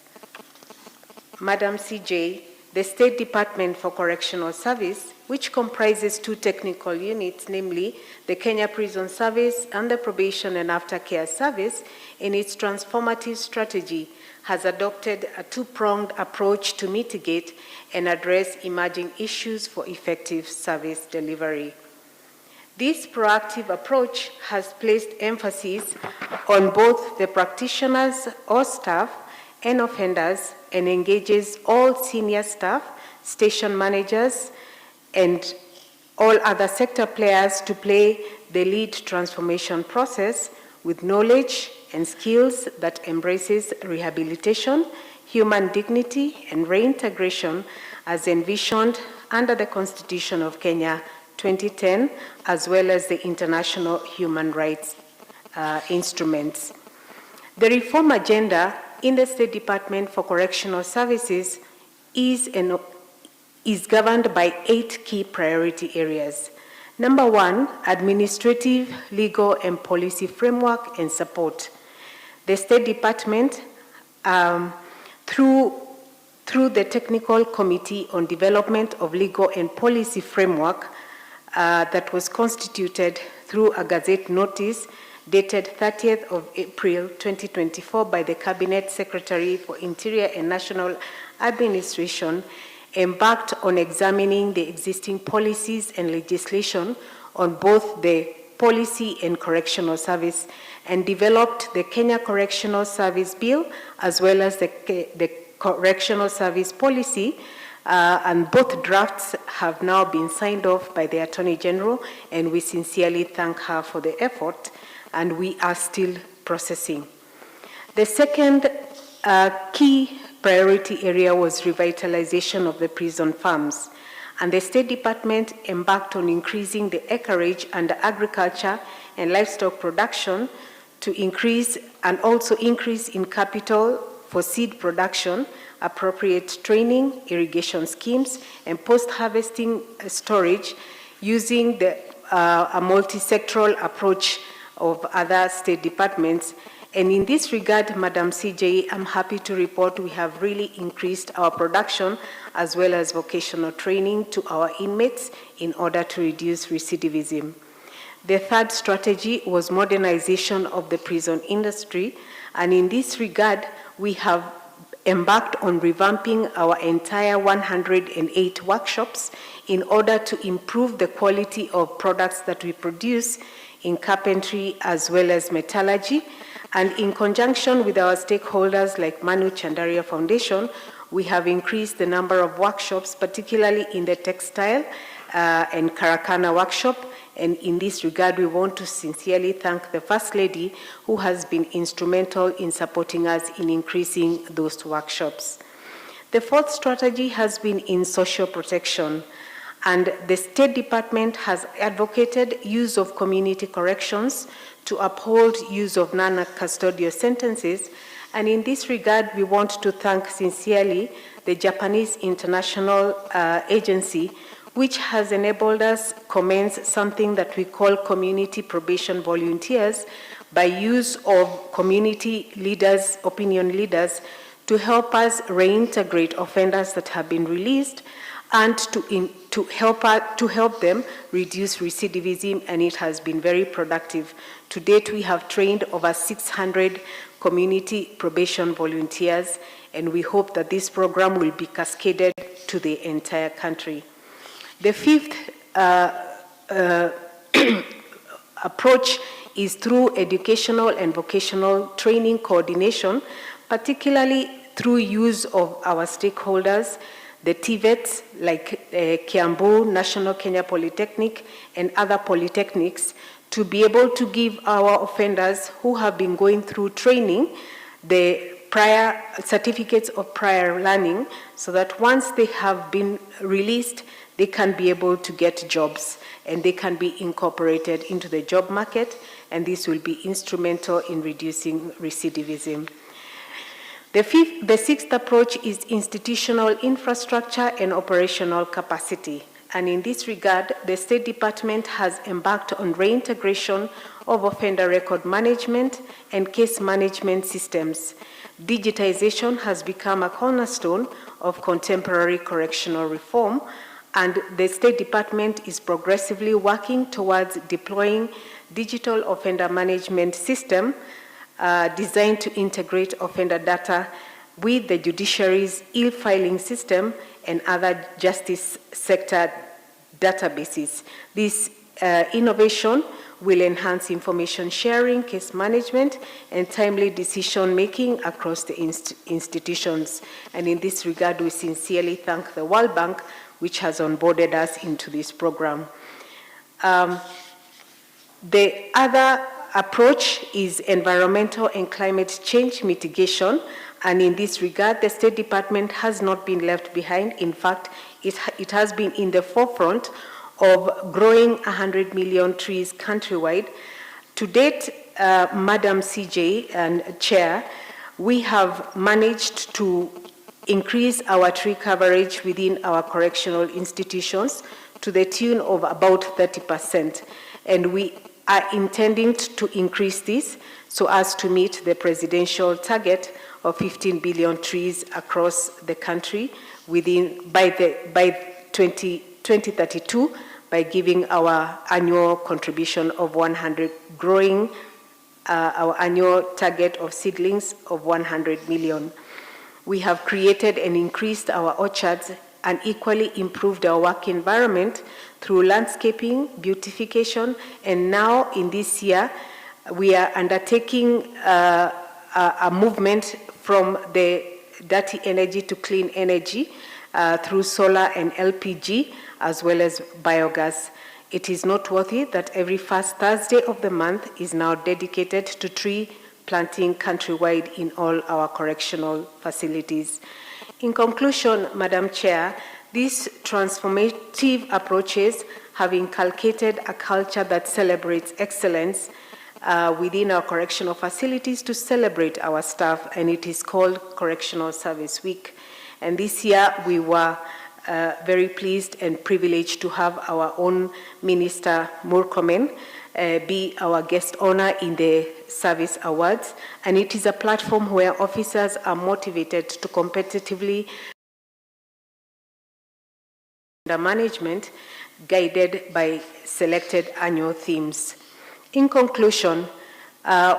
Madam CJ, the State Department for Correctional Service, which comprises 2 technical units, namely the Kenya Prison Service and the Probation and Aftercare Service, in its transformative strategy, has adopted a 2-pronged approach to mitigate and address emerging issues for effective service delivery. This proactive approach has placed emphasis on both the practitioners or staff and offenders, and engages all senior staff, station managers, and all other sector players to play the lead transformation process with knowledge and skills that embraces rehabilitation, human dignity, and reintegration as envisioned under the Constitution of Kenya 2010, as well as the international human rights instruments. The reform agenda in the State Department for Correctional Services is governed by 8 key priority areas. Number 1, administrative, legal, and policy framework and support. The State Department, through the Technical Committee on Development of Legal and Policy Framework that was constituted through a Gazette notice dated 30th of April 2024 by the Cabinet Secretary for Interior and National Administration, embarked on examining the existing policies and legislation on both the policy and correctional service, and developed the Kenya Correctional Service Bill as well as the Correctional Service Policy, and both drafts have now been signed off by the Attorney General, and we sincerely thank her for the effort, and we are still processing. The second key priority area was revitalization of the prison farms, and the State Department embarked on increasing the acreage under agriculture and livestock production to increase, and also increase in capital for seed production, appropriate training, irrigation schemes, and post-harvesting storage using a multi-sectoral approach of other state departments. And in this regard, Madam CJ, I'm happy to report we have really increased our production as well as vocational training to our inmates in order to reduce recidivism. The third strategy was modernization of the prison industry, and in this regard, we have embarked on revamping our entire 108 workshops in order to improve the quality of products that we produce in carpentry as well as metallurgy. And in conjunction with our stakeholders like Manu Chandaria Foundation, we have increased the number of workshops, particularly in the textile and Karakana workshop. And in this regard, we want to sincerely thank the First Lady, who has been instrumental in supporting us in increasing those workshops. The fourth strategy has been in social protection, and the State Department has advocated use of community corrections to uphold use of non-custodial sentences. And in this regard, we want to thank sincerely the Japanese International Agency, which has enabled us commence something that we call community probation volunteers by use of community leaders, opinion leaders, to help us reintegrate offenders that have been released and to help them reduce recidivism, and it has been very productive. To date, we have trained over 600 community probation volunteers, and we hope that this program will be cascaded to the entire country. The fifth approach is through educational and vocational training coordination, particularly through use of our stakeholders, the TVETs like Kiambu, National Kenya Polytechnic, and other polytechnics, to be able to give our offenders who have been going through training the prior certificates of prior learning, so that once they have been released, they can be able to get jobs and they can be incorporated into the job market, and this will be instrumental in reducing recidivism. The sixth approach is institutional infrastructure and operational capacity. And in this regard, the State Department has embarked on reintegration of offender record management and case management systems. Digitization has become a cornerstone of contemporary correctional reform, and the State Department is progressively working towards deploying digital offender management system designed to integrate offender data with the judiciary's e-filing system and other justice sector databases. This innovation will enhance information sharing, case management, and timely decision-making across the institutions. And in this regard, we sincerely thank the World Bank, which has onboarded us into this program. The other approach is environmental and climate change mitigation, and in this regard, the State Department has not been left behind. In fact, it has been in the forefront of growing 100 million trees countrywide. To date, Madam CJ and Chair, we have managed to increase our tree coverage within our correctional institutions to the tune of about 30%. And we are intending to increase this so as to meet the presidential target of 15 billion trees across the country by 2032, by giving our annual contribution of 100, growing our annual target of seedlings of 100 million. We have created and increased our orchards and equally improved our work environment through landscaping, beautification, and now in this year, we are undertaking a movement from the dirty energy to clean energy through solar and LPG, as well as biogas. It is noteworthy that every first Thursday of the month is now dedicated to tree planting countrywide in all our correctional facilities. In conclusion, Madam Chair, these transformative approaches have inculcated a culture that celebrates excellence within our correctional facilities to celebrate our staff, and it is called Correctional Service Week. And this year we were very pleased and privileged to have our own Minister Murkomen be our guest honor in the Service Awards, and it is a platform where officers are motivated to competitively under management, guided by selected annual themes. In conclusion,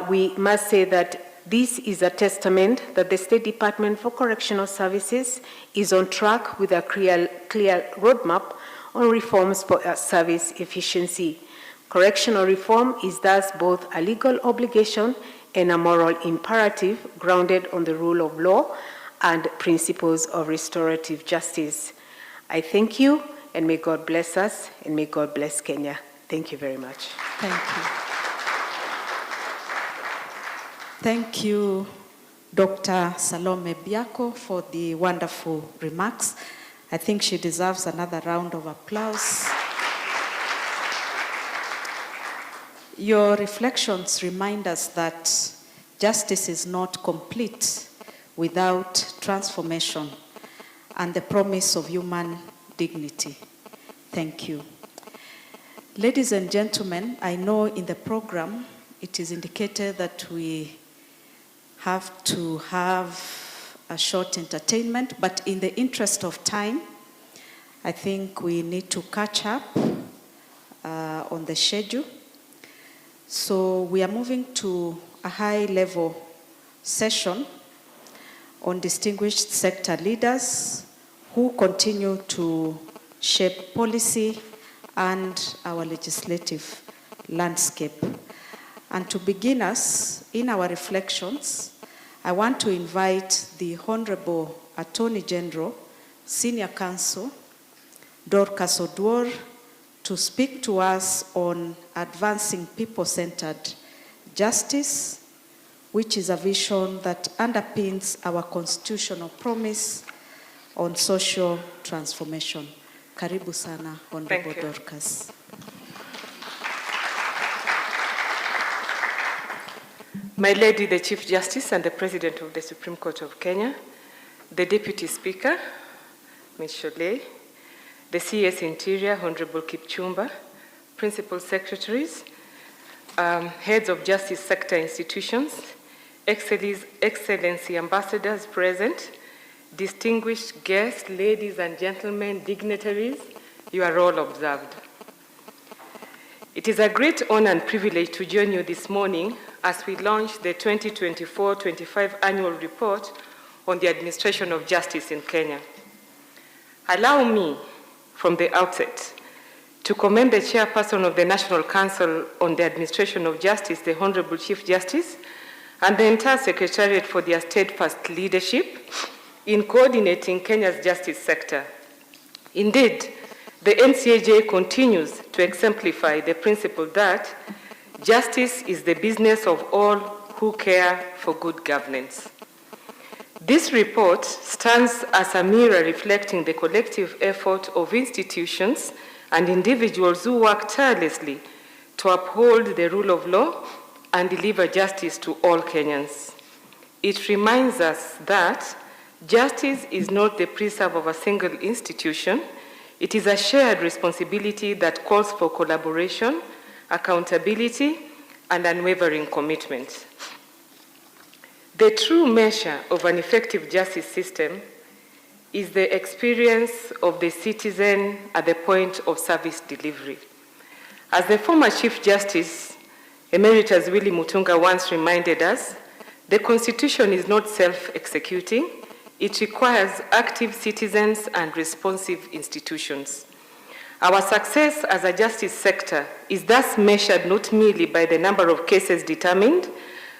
we must say that this is a testament that the State Department for Correctional Services is on track with a clear roadmap on reforms for service efficiency. Correctional reform is thus both a legal obligation and a moral imperative grounded on the rule of law and principles of restorative justice. I thank you, and may God bless us, and may God bless Kenya. Thank you very much. Thank you. Thank you, Dr. Salome Biako, for the wonderful remarks. I think she deserves another round of applause. Your reflections remind us that justice is not complete without transformation and the promise of human dignity. Thank you. Ladies and gentlemen, I know in the program it is indicated that we have to have a short entertainment, but in the interest of time, I think we need to catch up on the schedule. So we are moving to a high-level session on distinguished sector leaders who continue to shape policy and our legislative landscape. And to begin us in our reflections, I want to invite the Honorable Attorney General, Senior Counsel, Dorcas Oduor, to speak to us on advancing people-centered justice, which is a vision that underpins our constitutional promise on social transformation. Karibu sana, Honorable Dorcas. My Lady, the Chief Justice and the President of the Supreme Court of Kenya, the Deputy Speaker, Ms. Sholei, the CS Interior, Honorable Kipchumba, Principal Secretaries, Heads of Justice Sector Institutions, Excellency Ambassadors present, distinguished guests, ladies and gentlemen, dignitaries, you are all observed. It is a great honor and privilege to join you this morning as we launch the 2024-25 annual report on the administration of justice in Kenya. Allow me, from the outset, to commend the chairperson of the National Council on the Administration of Justice, the Honorable Chief Justice, and the entire Secretariat for their steadfast leadership in coordinating Kenya's justice sector. Indeed, the NCAJ continues to exemplify the principle that justice is the business of all who care for good governance. This report stands as a mirror reflecting the collective effort of institutions and individuals who work tirelessly to uphold the rule of law and deliver justice to all Kenyans. it reminds us that justice is not the preserve of a single institution. It is a shared responsibility that calls for collaboration, accountability, and unwavering commitment. The true measure of an effective justice system is the experience of the citizen at the point of service delivery. As the former Chief Justice, Emeritus Willie Mutunga, once reminded us, the Constitution is not self-executing. It requires active citizens and responsive institutions. Our success as a justice sector is thus measured not merely by the number of cases determined,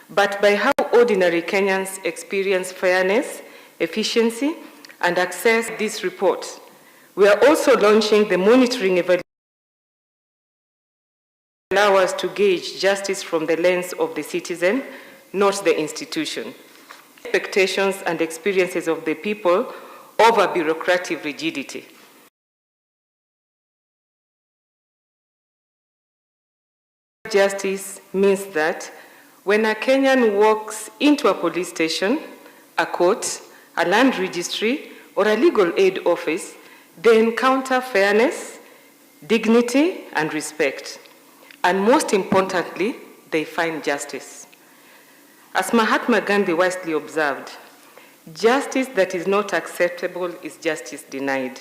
but by how ordinary Kenyans experience fairness, efficiency, and access to this report. We are also launching the monitoring evaluation to allow us to gauge justice from the lens of the citizen, not the institution. Expectations and experiences of the people over bureaucratic rigidity. Justice means that when a Kenyan walks into a police station, a court, a land registry, or a legal aid office, they encounter fairness, dignity, and respect. And most importantly, they find justice. As Mahatma Gandhi wisely observed, justice that is not acceptable is justice denied.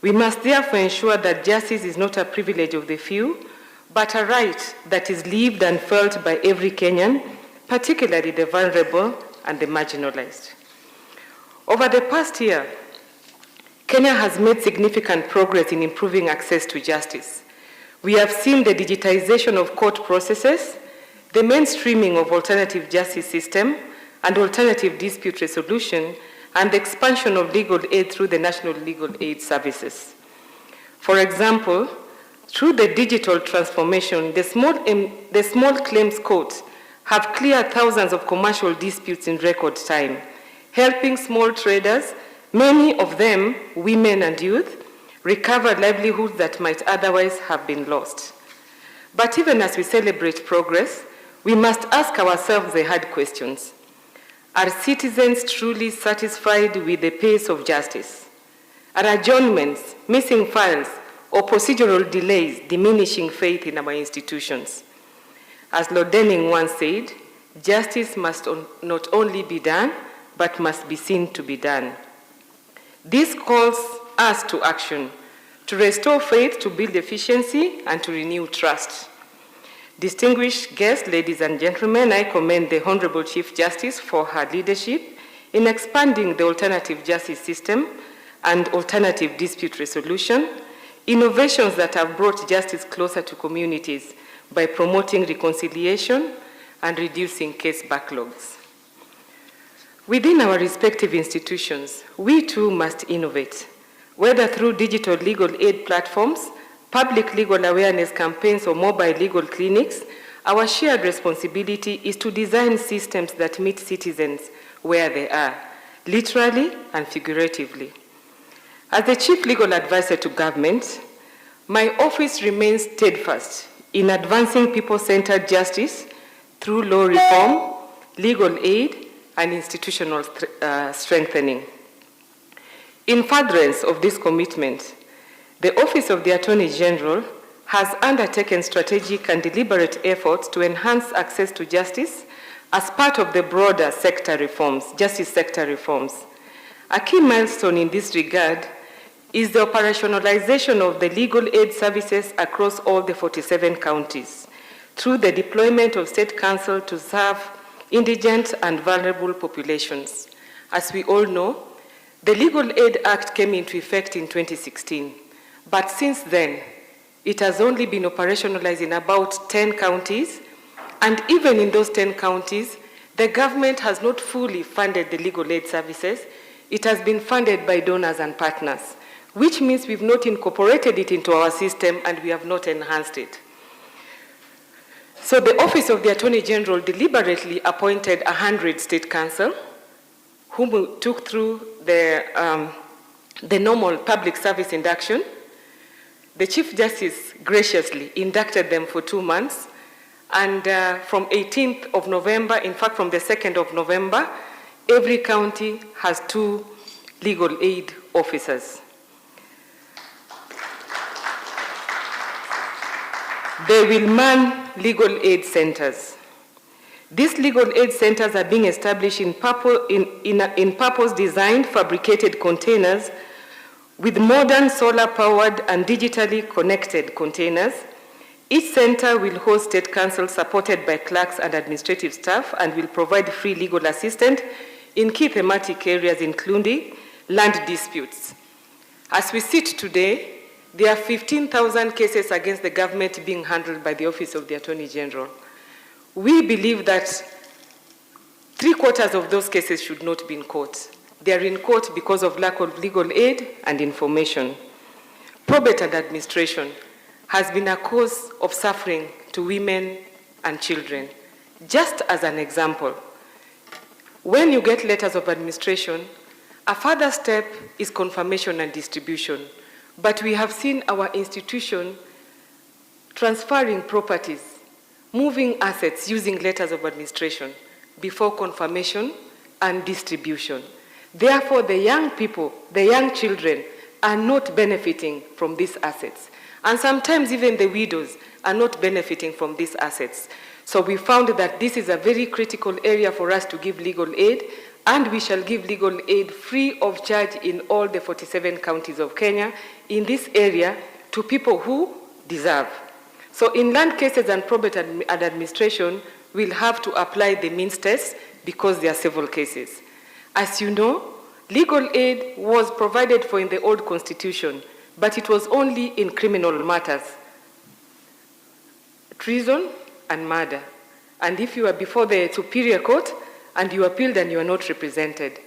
We must therefore ensure that justice is not a privilege of the few, but a right that is lived and felt by every Kenyan, particularly the vulnerable and the marginalized. Over the past year, Kenya has made significant progress in improving access to justice. We have seen the digitization of court processes, the mainstreaming of alternative justice system and alternative dispute resolution, and the expansion of legal aid through the National Legal Aid Services. For example, through the digital transformation, the small claims courts have cleared thousands of commercial disputes in record time, helping small traders, many of them women and youth, recover livelihoods that might otherwise have been lost. But even as we celebrate progress, we must ask ourselves the hard questions. Are citizens truly satisfied with the pace of justice? Are adjournments, missing files, or procedural delays diminishing faith in our institutions? As Lord Denning once said, justice must not only be done, but must be seen to be done. This calls us to action, to restore faith, to build efficiency, and to renew trust. Distinguished guests, ladies and gentlemen, I commend the Honorable Chief Justice for her leadership in expanding the alternative justice system and alternative dispute resolution, innovations that have brought justice closer to communities by promoting reconciliation and reducing case backlogs. Within our respective institutions, we too must innovate, whether through digital legal aid platforms, public legal awareness campaigns, or mobile legal clinics. Our shared responsibility is to design systems that meet citizens where they are, literally and figuratively. As the Chief Legal Advisor to Government, my office remains steadfast in advancing people-centered justice through law reform, legal aid, and institutional strengthening. In furtherance of this commitment, the Office of the Attorney General has undertaken strategic and deliberate efforts to enhance access to justice as part of the broader sector reforms, justice sector reforms. A key milestone in this regard is the operationalization of the legal aid services across all the 47 counties through the deployment of state counsel to serve indigent and vulnerable populations. As we all know, the Legal Aid Act came into effect in 2016, but since then, it has only been operationalized in about 10 counties, and even in those 10 counties, the government has not fully funded the legal aid services. It has been funded by donors and partners, which means we've not incorporated it into our system and we have not enhanced it. So the Office of the Attorney General deliberately appointed 100 state counsel whom took through the normal public service induction. The Chief Justice graciously inducted them for 2 months, And from 18th of November, in fact, from the 2nd of November, every county has 2 legal aid officers. They will man legal aid centers. These legal aid centers are being established in purpose-designed fabricated containers with modern solar-powered and digitally connected containers. Each center will host state council supported by clerks and administrative staff and will provide free legal assistance in key thematic areas including land disputes. As we sit today, there are 15,000 cases against the government being handled by the Office of the Attorney General. We believe that 3/4 of those cases should not be in court. They are in court because of lack of legal aid and information. Probate and administration has been a cause of suffering to women and children. Just as an example, when you get letters of administration, a further step is confirmation and distribution. But we have seen our institution transferring properties, moving assets using letters of administration before confirmation and distribution. Therefore, the young people, the young children are not benefiting from these assets. And sometimes even the widows are not benefiting from these assets. So we found that this is a very critical area for us to give legal aid, and we shall give legal aid free of charge in all the 47 counties of Kenya in this area to people who deserve. So in land cases and probate and administration, we'll have to apply the means test because they are civil cases. As you know, legal aid was provided for in the old constitution, but it was only in criminal matters, treason and murder. And if you are before the superior court and you appealed and you are not represented.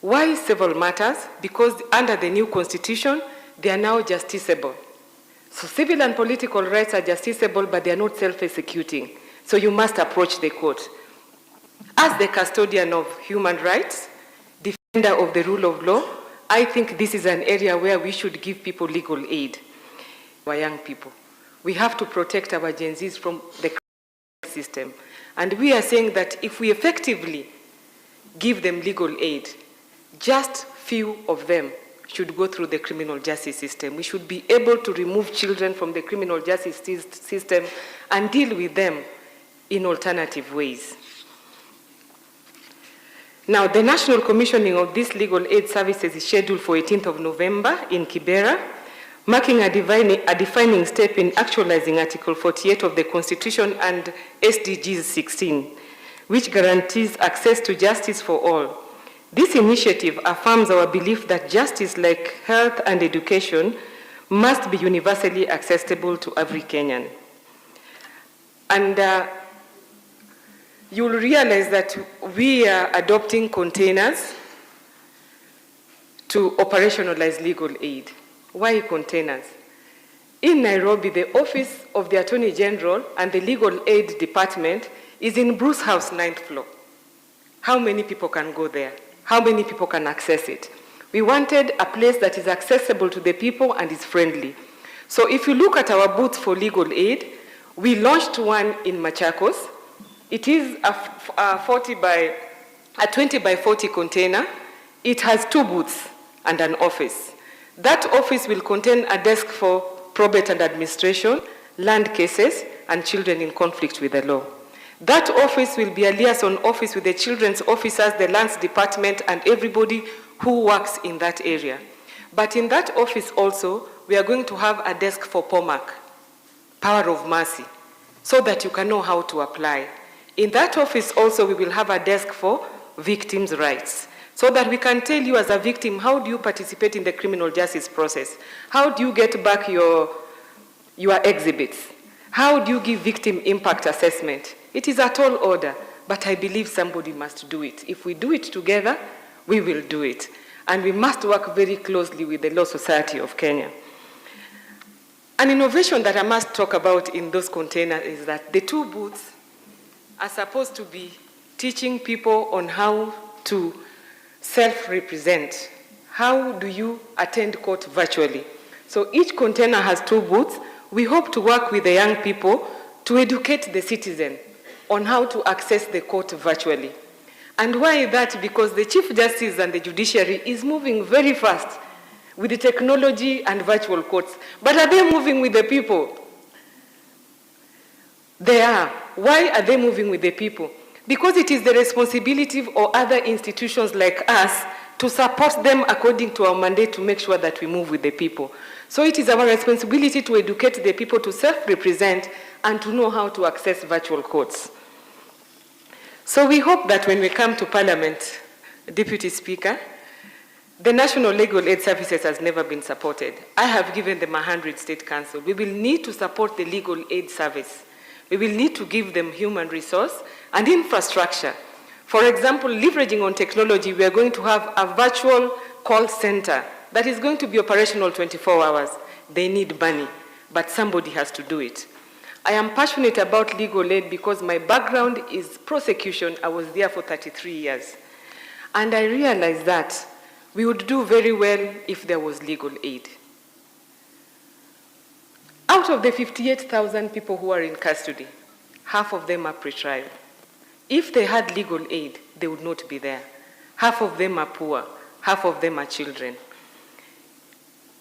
Why civil matters? Because under the new constitution, they are now justiciable. So civil and political rights are justiciable, but they are not self-executing. So you must approach the court. As the custodian of human rights, defender of the rule of law, I think this is an area where we should give people legal aid. Our young people. We have to protect our Gen Zs from the system. And we are saying that if we effectively give them legal aid, just few of them should go through the criminal justice system. We should be able to remove children from the criminal justice system and deal with them in alternative ways. Now, the national commissioning of these legal aid services is scheduled for 18th of November in Kibera, marking a defining step in actualizing Article 48 of the Constitution and SDGs 16, which guarantees access to justice for all. This initiative affirms our belief that justice, like health and education, must be universally accessible to every Kenyan. And you'll realize that we are adopting containers to operationalize legal aid. Why containers? In Nairobi, the Office of the Attorney General and the Legal Aid Department is in Bruce House, 9th floor. How many people can go there? How many people can access it? We wanted a place that is accessible to the people and is friendly. So if you look at our booths for legal aid, we launched one in Machakos. It is a 20 by 40 container. It has 2 booths and an office. That office will contain a desk for probate and administration, land cases, and children in conflict with the law. That office will be a liaison office with the children's officers, the lands department, and everybody who works in that area. But in that office also, we are going to have a desk for POMAC, Power of Mercy, so that you can know how to apply. In that office also, we will have a desk for victims' rights, so that we can tell you as a victim, how do you participate in the criminal justice process? How do you get back your exhibits? How do you give victim impact assessment? It is a tall order, but I believe somebody must do it. If we do it together, we will do it. And we must work very closely with the Law Society of Kenya. An innovation that I must talk about in those containers is that the 2 booths are supposed to be teaching people on how to self-represent. How do you attend court virtually? So each container has 2 booths. We hope to work with the young people to educate the citizen on how to access the court virtually. And why that? Because the Chief Justice and the judiciary is moving very fast with the technology and virtual courts. But are they moving with the people? They are. Why are they moving with the people? Because it is the responsibility of other institutions like us to support them according to our mandate to make sure that we move with the people. So it is our responsibility to educate the people to self-represent and to know how to access virtual courts. So we hope that when we come to Parliament, Deputy Speaker, the National Legal Aid Services has never been supported. I have given them 100 state council. We will need to support the legal aid service. We will need to give them human resource and infrastructure. For example, leveraging on technology, we are going to have a virtual call center that is going to be operational 24 hours. They need money, but somebody has to do it. I am passionate about legal aid because my background is prosecution. I was there for 33 years. And I realized that we would do very well if there was legal aid. Out of the 58,000 people who are in custody, half of them are pre-trial. If they had legal aid, they would not be there. Half of them are poor, half of them are children.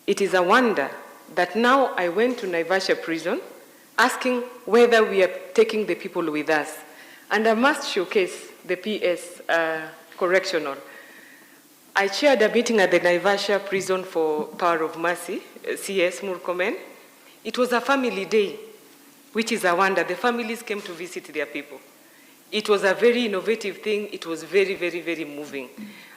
It is a wonder that now I went to Naivasha prison asking whether we are taking the people with us. And I must showcase the PS correctional. I chaired a meeting at the Naivasha prison for Power of Mercy, CS Murkomen. It was a family day, which is a wonder. The families came to visit their people. It was a very innovative thing. It was very, very, very moving.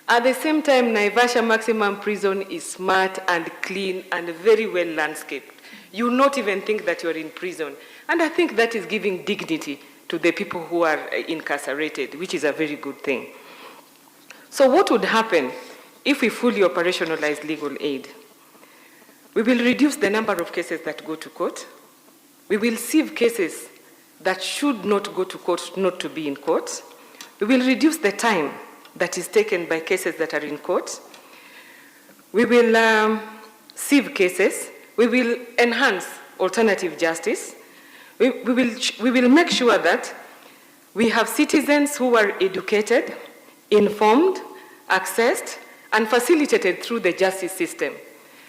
At the same time, Naivasha Maximum Prison is smart and clean and very well landscaped. You will not even think that you're in prison. And I think that is giving dignity to the people who are incarcerated, which is a very good thing. So what would happen if we fully operationalize legal aid? We will reduce the number of cases that go to court. We will sieve cases that should not go to court, not to be in court. We will reduce the time that is taken by cases that are in court. We will sieve cases. We will enhance alternative justice. We will make sure that we have citizens who are educated, informed, accessed, and facilitated through the justice system.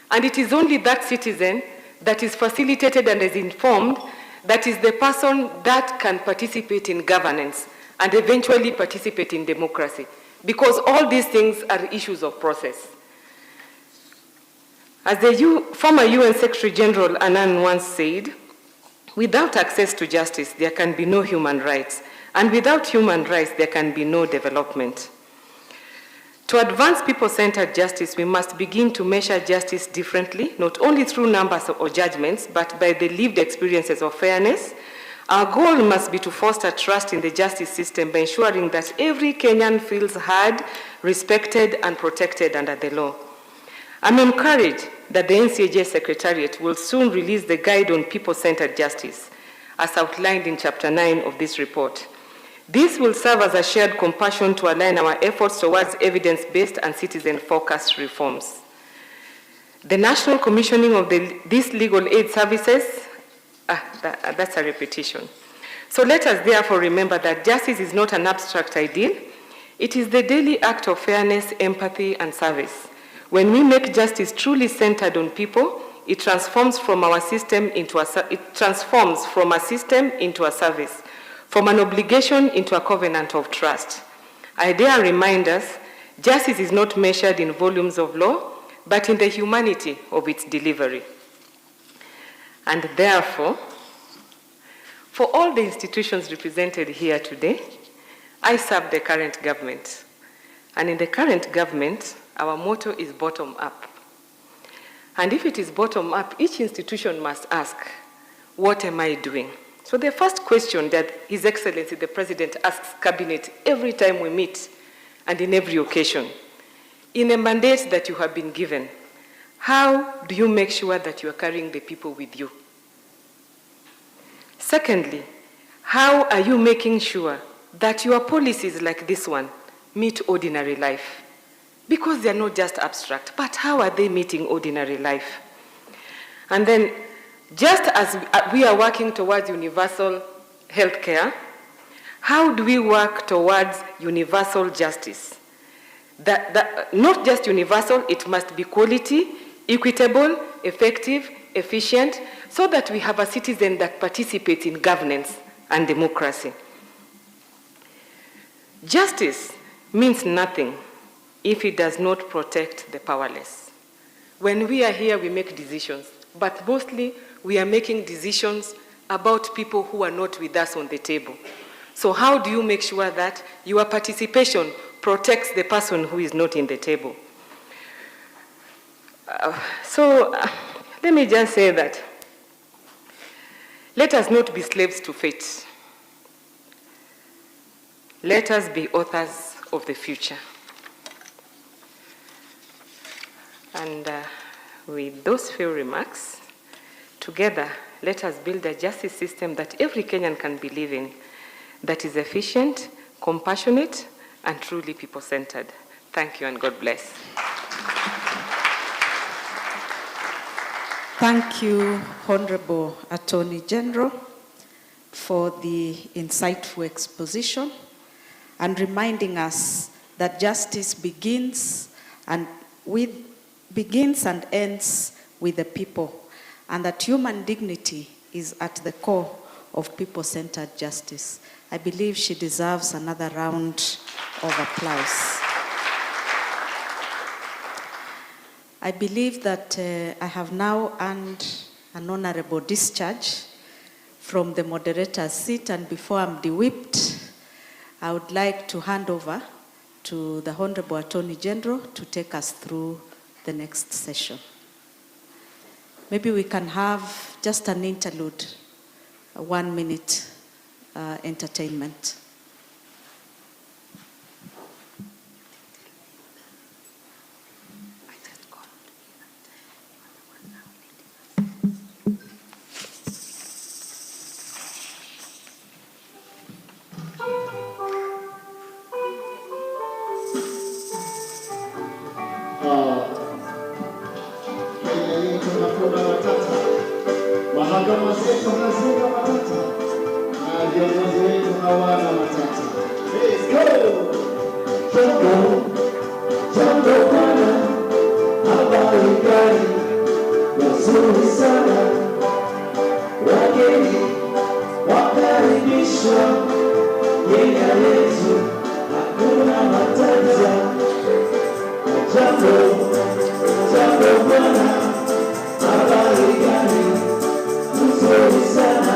And it is only that citizen that is facilitated and is informed that is the person that can participate in governance and eventually participate in democracy. Because all these things are issues of process. As the former UN Secretary General Annan once said, without access to justice, there can be no human rights. And without human rights, there can be no development. To advance people-centered justice, we must begin to measure justice differently, not only through numbers or judgments, but by the lived experiences of fairness. Our goal must be to foster trust in the justice system by ensuring that every Kenyan feels heard, respected, and protected under the law. I'm encouraged that the NCAJ Secretariat will soon release the guide on people-centered justice, as outlined in Chapter 9 of this report. This will serve as a shared compassion to align our efforts towards evidence-based and citizen-focused reforms. The national commissioning of these legal aid services, that's a repetition. So let us therefore remember that justice is not an abstract ideal. It is the daily act of fairness, empathy, and service. When we make justice truly centered on people, it transforms from a system into a service, from an obligation into a covenant of trust. I dare remind us, justice is not measured in volumes of law, but in the humanity of its delivery. And therefore, for all the institutions represented here today, I serve the current government. And in the current government, our motto is bottom up. And if it is bottom up, each institution must ask, what am I doing? So the first question that His Excellency the President asks Cabinet every time we meet and in every occasion, in a mandate that you have been given, how do you make sure that you are carrying the people with you? Secondly, how are you making sure that your policies like this one meet ordinary life? Because they are not just abstract, but how are they meeting ordinary life? And then Just as we are working towards universal health care, how do we work towards universal justice? Not just universal, it must be quality, equitable, effective, efficient, so that we have a citizen that participates in governance and democracy. Justice means nothing if it does not protect the powerless. When we are here, we make decisions, but mostly we are making decisions about people who are not with us on the table. So how do you make sure that your participation protects the person who is not in the table? Let me just say that let us not be slaves to fate. Let us be authors of the future. And with those few remarks, together, let us build a justice system that every Kenyan can believe in, that is efficient, compassionate, and truly people-centered. Thank you, and God bless. Thank you, Honorable Attorney General, for the insightful exposition and reminding us that justice begins and ends with the people, and that human dignity is at the core of people-centered justice. I believe she deserves another round of applause. I believe that I have now earned an honorable discharge from the moderator's seat, and before I'm de-whipped, I would like to hand over to the Honorable Attorney General to take us through the next session. Maybe we can have just an interlude, a 1-minute entertainment. Mahakama zetu hazina matata na viongozi wetu hawana matata. Let's go! Jambo bwana, habari gani? Nzuri sana. Wageni wakaribishwa Kenya yetu, hakuna matata. Jambo bwana, habari gani? Nzuri sana.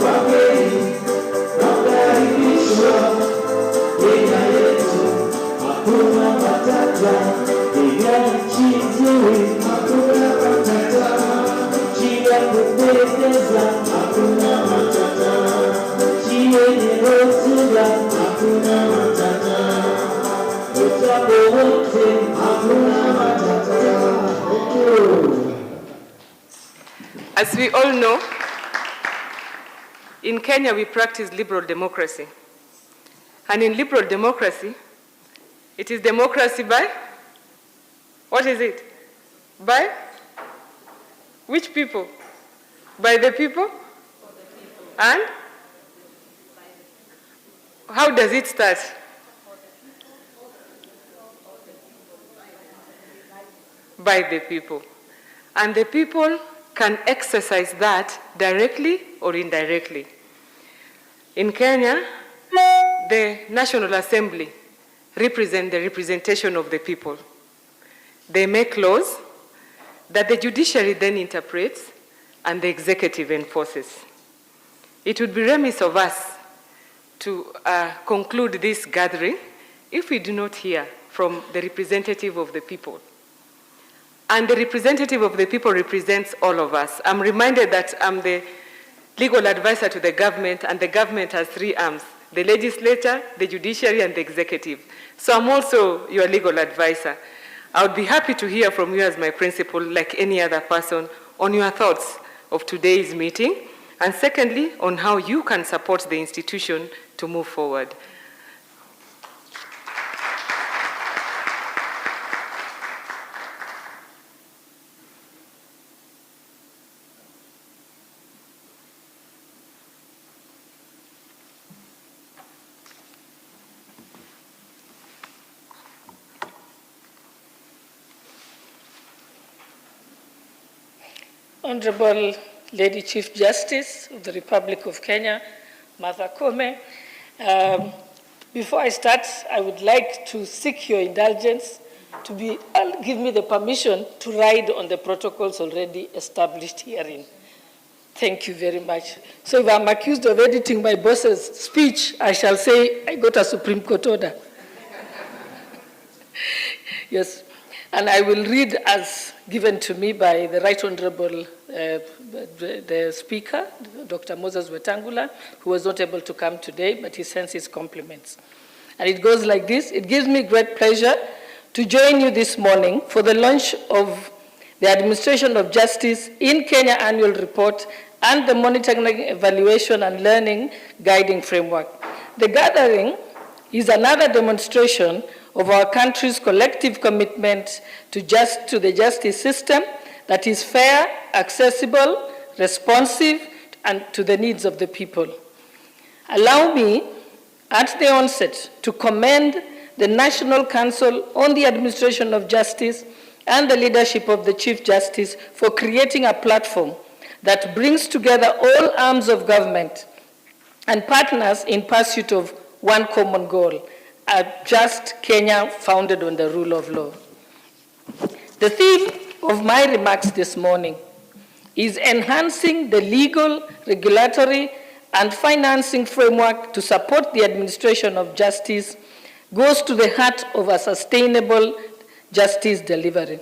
Wageni wakaribishwa Kenya yetu, hakuna matata. Kenya nchi nzuri, hakuna matata. Nchi ya kupendeza, hakuna matata. Nchi yenye rotuba, hakuna matata. Jambo wote, hakuna matata. Thank you. As we all know, in Kenya we practice liberal democracy. And in liberal democracy, it is democracy by? What is it? By? Which people? By the people? And? How does it start? By the people. And the people can exercise that directly or indirectly. In Kenya, the National Assembly represents the representation of the people. They make laws that the judiciary then interprets and the executive enforces. It would be remiss of us to conclude this gathering if we do not hear from the representative of the people. And the representative of the people represents all of us. I'm reminded that I'm the legal advisor to the government, and the government has 3 arms: the legislature, the judiciary, and the executive. So I'm also your legal advisor. I would be happy to hear from you as my principal, like any other person, on your thoughts of today's meeting, and secondly, on how you can support the institution to move forward. Honorable Lady Chief Justice of the Republic of Kenya, Murkomen. Before I start, I would like to seek your indulgence to give me the permission to ride on the protocols already established herein. Thank you very much. So if I'm accused of editing my boss's speech, I shall say I got a Supreme Court order. Yes, and I will read as given to me by the Right Honorable the Speaker, Dr. Moses Wetangula, who was not able to come today, but he sends his compliments. And it goes like this. It gives me great pleasure to join you this morning for the launch of the Administration of Justice in Kenya Annual Report and the Monitoring, Evaluation and Learning Guiding Framework. The gathering is another demonstration of our country's collective commitment to the justice system that is fair, accessible, responsive, and to the needs of the people. Allow me, at the onset, to commend the National Council on the Administration of Justice and the leadership of the Chief Justice for creating a platform that brings together all arms of government and partners in pursuit of one common goal, a just Kenya founded on the rule of law. The theme of my remarks this morning is enhancing the legal, regulatory, and financing framework to support the administration of justice goes to the heart of a sustainable justice delivery.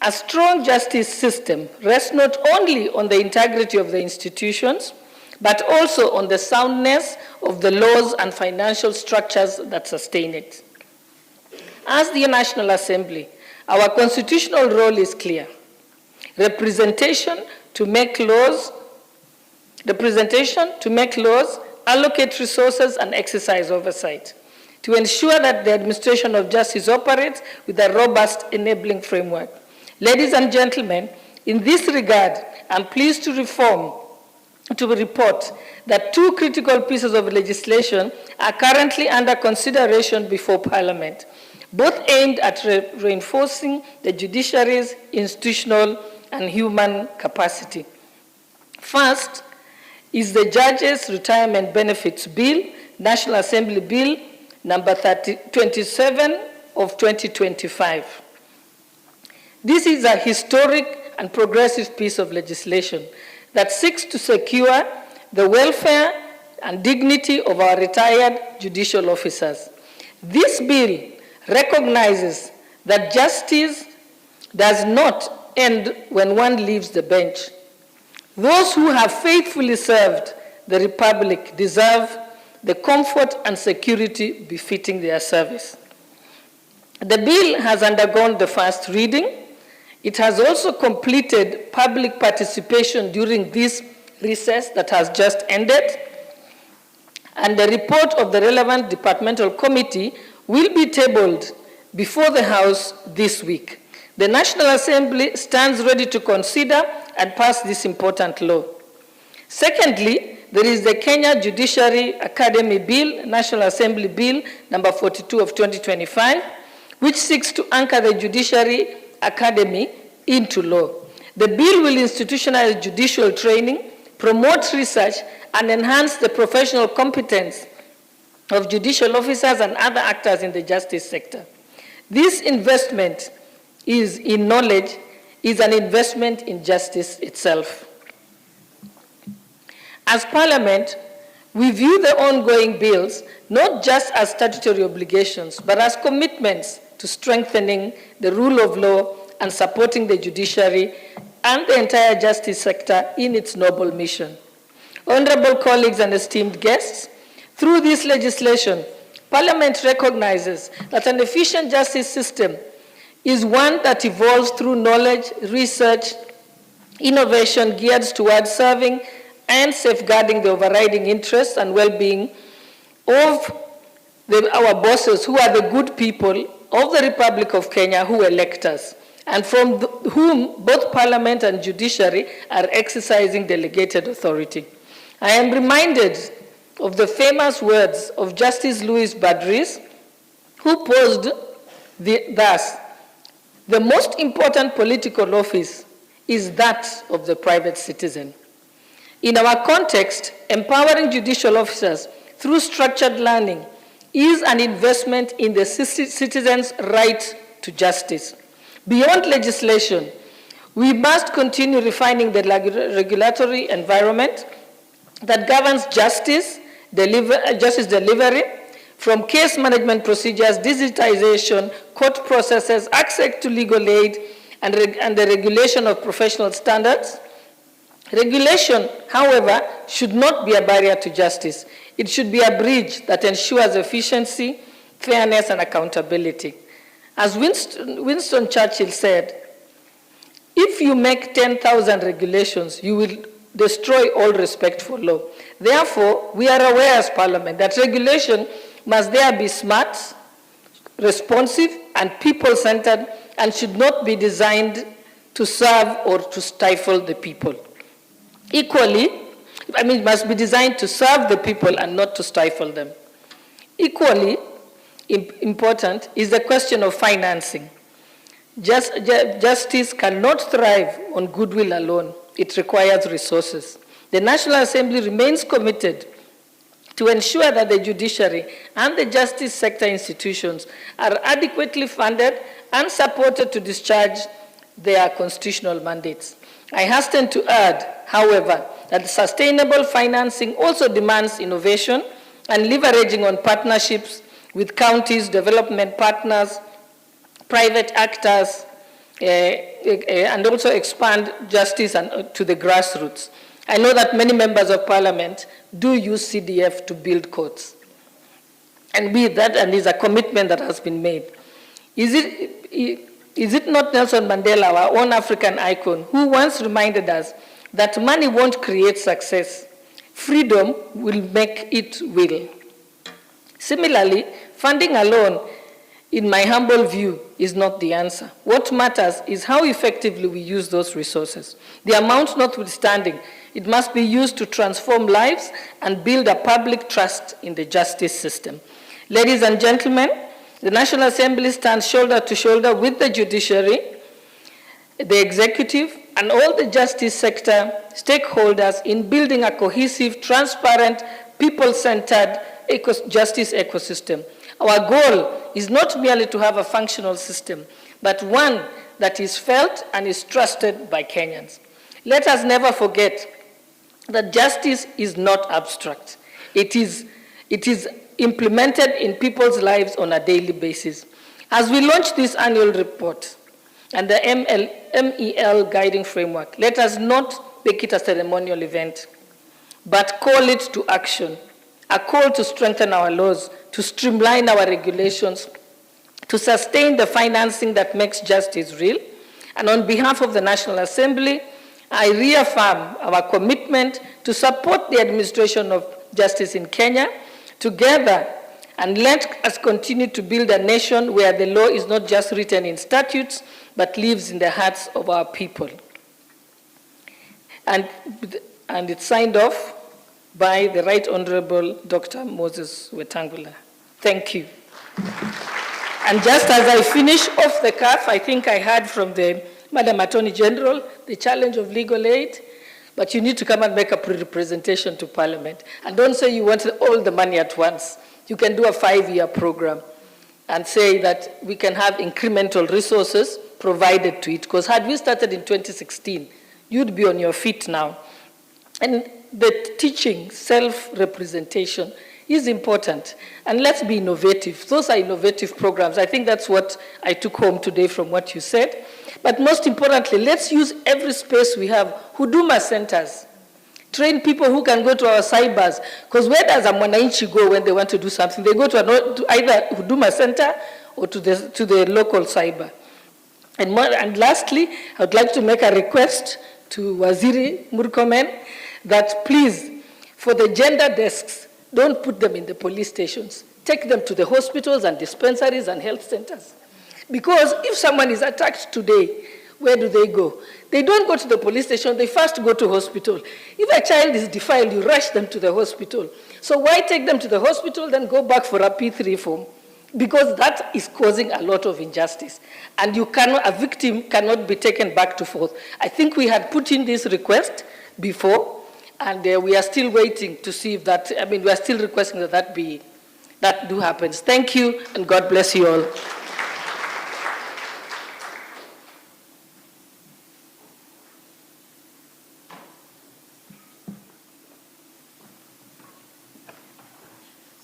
A strong justice system rests not only on the integrity of the institutions, but also on the soundness of the laws and financial structures that sustain it. As the National Assembly, our constitutional role is clear. Representation to make laws, allocate resources, and exercise oversight to ensure that the administration of justice operates with a robust enabling framework. Ladies and gentlemen, in this regard, I'm pleased to report that two critical pieces of legislation are currently under consideration before Parliament, both aimed at reinforcing the judiciary's institutional and human capacity. First is the Judges' Retirement Benefits Bill, National Assembly Bill number 27 of 2025. This is a historic and progressive piece of legislation that seeks to secure the welfare and dignity of our retired judicial officers. This bill recognizes that justice does not end when one leaves the bench. Those who have faithfully served the Republic deserve the comfort and security befitting their service. The bill has undergone the first reading. It has also completed public participation during this recess that has just ended, and the report of the relevant departmental committee will be tabled before the House this week. The National Assembly stands ready to consider and pass this important law. Secondly, there is the Kenya Judiciary Academy Bill, National Assembly Bill number 42 of 2025, which seeks to anchor the Judiciary Academy into law. The bill will institutionalize judicial training, promote research, and enhance the professional competence of judicial officers and other actors in the justice sector. This investment in knowledge is an investment in justice itself. As Parliament, we view the ongoing bills not just as statutory obligations, but as commitments to strengthening the rule of law and supporting the judiciary and the entire justice sector in its noble mission. Honorable colleagues and esteemed guests, through this legislation, Parliament recognizes that an efficient justice system is one that evolves through knowledge, research, innovation geared towards serving and safeguarding the overriding interests and well-being of our bosses, who are the good people of the Republic of Kenya who elect us, and from whom both Parliament and Judiciary are exercising delegated authority. I am reminded of the famous words of Justice Louis Badris, who posed thus: the most important political office is that of the private citizen. In our context, empowering judicial officers through structured learning is an investment in the citizen's right to justice. Beyond legislation, we must continue refining the regulatory environment that governs justice delivery, from case management procedures, digitization, court processes, access to legal aid, and the regulation of professional standards. Regulation, however, should not be a barrier to justice. It should be a bridge that ensures efficiency, fairness, and accountability. As Winston Churchill said, if you make 10,000 regulations, you will destroy all respect for law. Therefore, we are aware as Parliament that regulation must there be smart, responsive, and people-centered, and should not be designed to serve or to stifle the people. Equally, it must be designed to serve the people and not to stifle them. Equally important is the question of financing. Justice cannot thrive on goodwill alone. It requires resources. The National Assembly remains committed to ensure that the judiciary and the justice sector institutions are adequately funded and supported to discharge their constitutional mandates. I hasten to add, however, that sustainable financing also demands innovation and leveraging on partnerships with counties, development partners, private actors, and also expand justice to the grassroots. I know that many members of Parliament do use CDF to build courts. And is a commitment that has been made. Is it not Nelson Mandela, our own African icon, who once reminded us that money won't create success, freedom will make it will. Similarly, funding alone, in my humble view, is not the answer. What matters is how effectively we use those resources. The amount notwithstanding, it must be used to transform lives and build a public trust in the justice system. Ladies and gentlemen, the National Assembly stands shoulder to shoulder with the judiciary, the executive, and all the justice sector stakeholders in building a cohesive, transparent, people-centered justice ecosystem. Our goal is not merely to have a functional system, but one that is felt and is trusted by Kenyans. Let us never forget that justice is not abstract. It is implemented in people's lives on a daily basis. As we launch this annual report and the MEL guiding framework, let us not make it a ceremonial event, but call it to action, a call to strengthen our laws, to streamline our regulations, to sustain the financing that makes justice real. And on behalf of the National Assembly, I reaffirm our commitment to support the administration of justice in Kenya together, and let us continue to build a nation where the law is not just written in statutes, but lives in the hearts of our people. And it's signed off by the Right Honorable Dr. Moses Wetangula. Thank you. And just as I finish off the cuff, I think I heard from the Madam Attorney General the challenge of legal aid, but you need to come and make a pre-representation to Parliament. And don't say you want all the money at once. You can do a 5-year program and say that we can have incremental resources provided to it. Because had we started in 2016, you'd be on your feet now. And the teaching, self-representation is important. And let's be innovative. Those are innovative programs. I think that's what I took home today from what you said. But most importantly, let's use every space we have. Huduma centers. Train people who can go to our cybers. Because where does a mwananchi go when they want to do something? They go to either Huduma center or to the local cyber. And lastly, I would like to make a request to Waziri Murkomen that please, for the gender desks, don't put them in the police stations. Take them to the hospitals and dispensaries and health centers. Because if someone is attacked today, where do they go? They don't go to the police station, they first go to hospital. If a child is defiled, you rush them to the hospital. So why take them to the hospital, then go back for a P3 form? because that is causing a lot of injustice. And a victim cannot be taken back to forth. I think we had put in this request before, and we are still waiting to see if that, we are still requesting that do happen. Thank you, and God bless you all.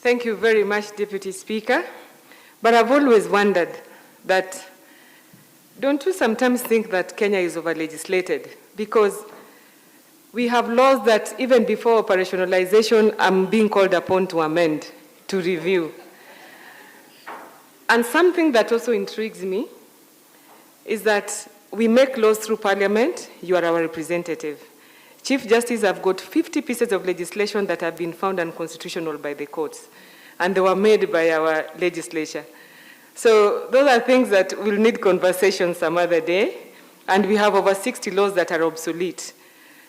Thank you very much, Deputy Speaker. But I've always wondered that, don't you sometimes think that Kenya is over-legislated? Because we have laws that even before operationalization, I'm being called upon to amend, to review. And something that also intrigues me is that we make laws through Parliament. You are our representative. Chief Justice, I've got 50 pieces of legislation that have been found unconstitutional by the courts, and they were made by our legislature. So those are things that will need conversation some other day, and we have over 60 laws that are obsolete.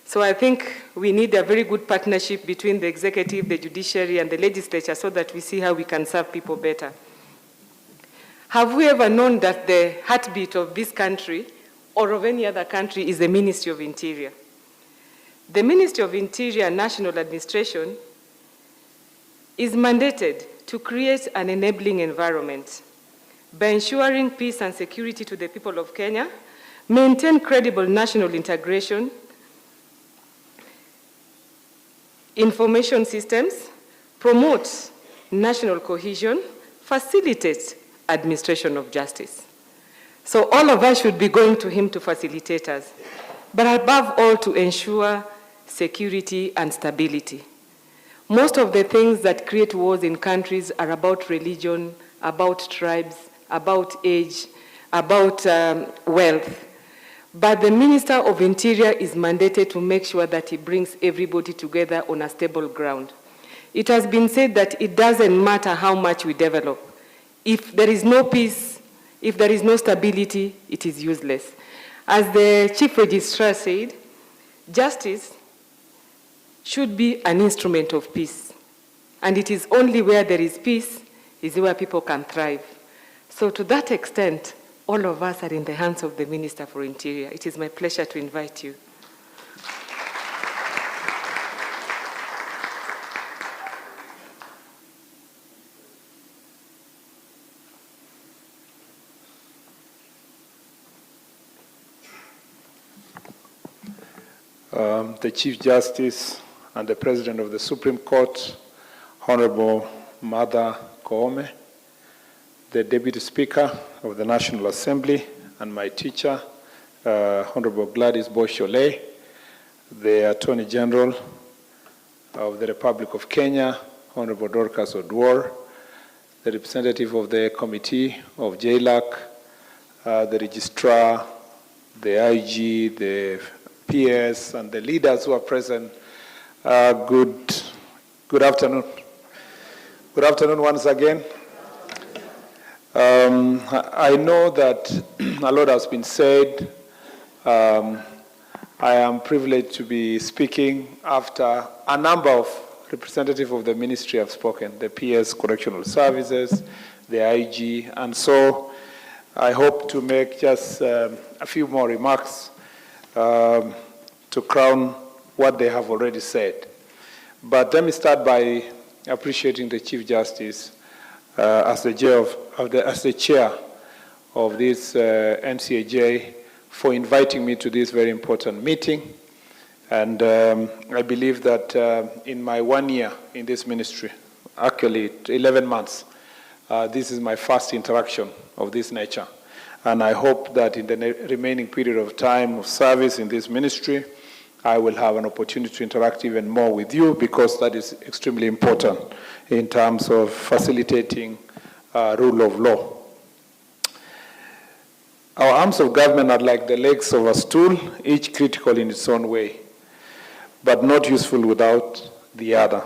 So I think we need a very good partnership between the executive, the judiciary, and the legislature so that we see how we can serve people better. Have we ever known that the heartbeat of this country or of any other country is the Ministry of Interior? The Ministry of Interior and National Administration is mandated to create an enabling environment by ensuring peace and security to the people of Kenya, maintain credible national integration, information systems, promote national cohesion, facilitate administration of justice. So all of us should be going to him to facilitate us, but above all to ensure security and stability. Most of the things that create wars in countries are about religion, about tribes, about age, about wealth. But the Minister of Interior is mandated to make sure that he brings everybody together on a stable ground. It has been said that it doesn't matter how much we develop. If there is no peace, if there is no stability, it is useless. As the Chief Registrar said, justice should be an instrument of peace. And it is only where there is peace is where people can thrive. So to that extent, all of us are in the hands of the Minister for Interior. It is my pleasure to invite you. The Chief Justice and the President of the Supreme Court, Honorable Martha Koome, the Deputy Speaker of the National Assembly, and my teacher, Honorable Gladys Boshole, the Attorney General of the Republic of Kenya, Honorable Dorcas Oduor, the representative of the Committee of JLAC, the Registrar, the IG, the PS, and the leaders who are present. Good afternoon. Good afternoon once again. I know that a lot has been said. I am privileged to be speaking after a number of representatives of the ministry have spoken, the PS, Correctional Services, the IG, and so I hope to make just a few more remarks to crown what they have already said. But let me start by appreciating the Chief Justice as the chair of this NCAJ for inviting me to this very important meeting. And I believe that in my 1 year in this ministry, actually 11 months, this is my first interaction of this nature. And I hope that in the remaining period of time of service in this ministry, I will have an opportunity to interact even more with you, because that is extremely important in terms of facilitating rule of law. Our arms of government are like the legs of a stool, each critical in its own way, but not useful without the other.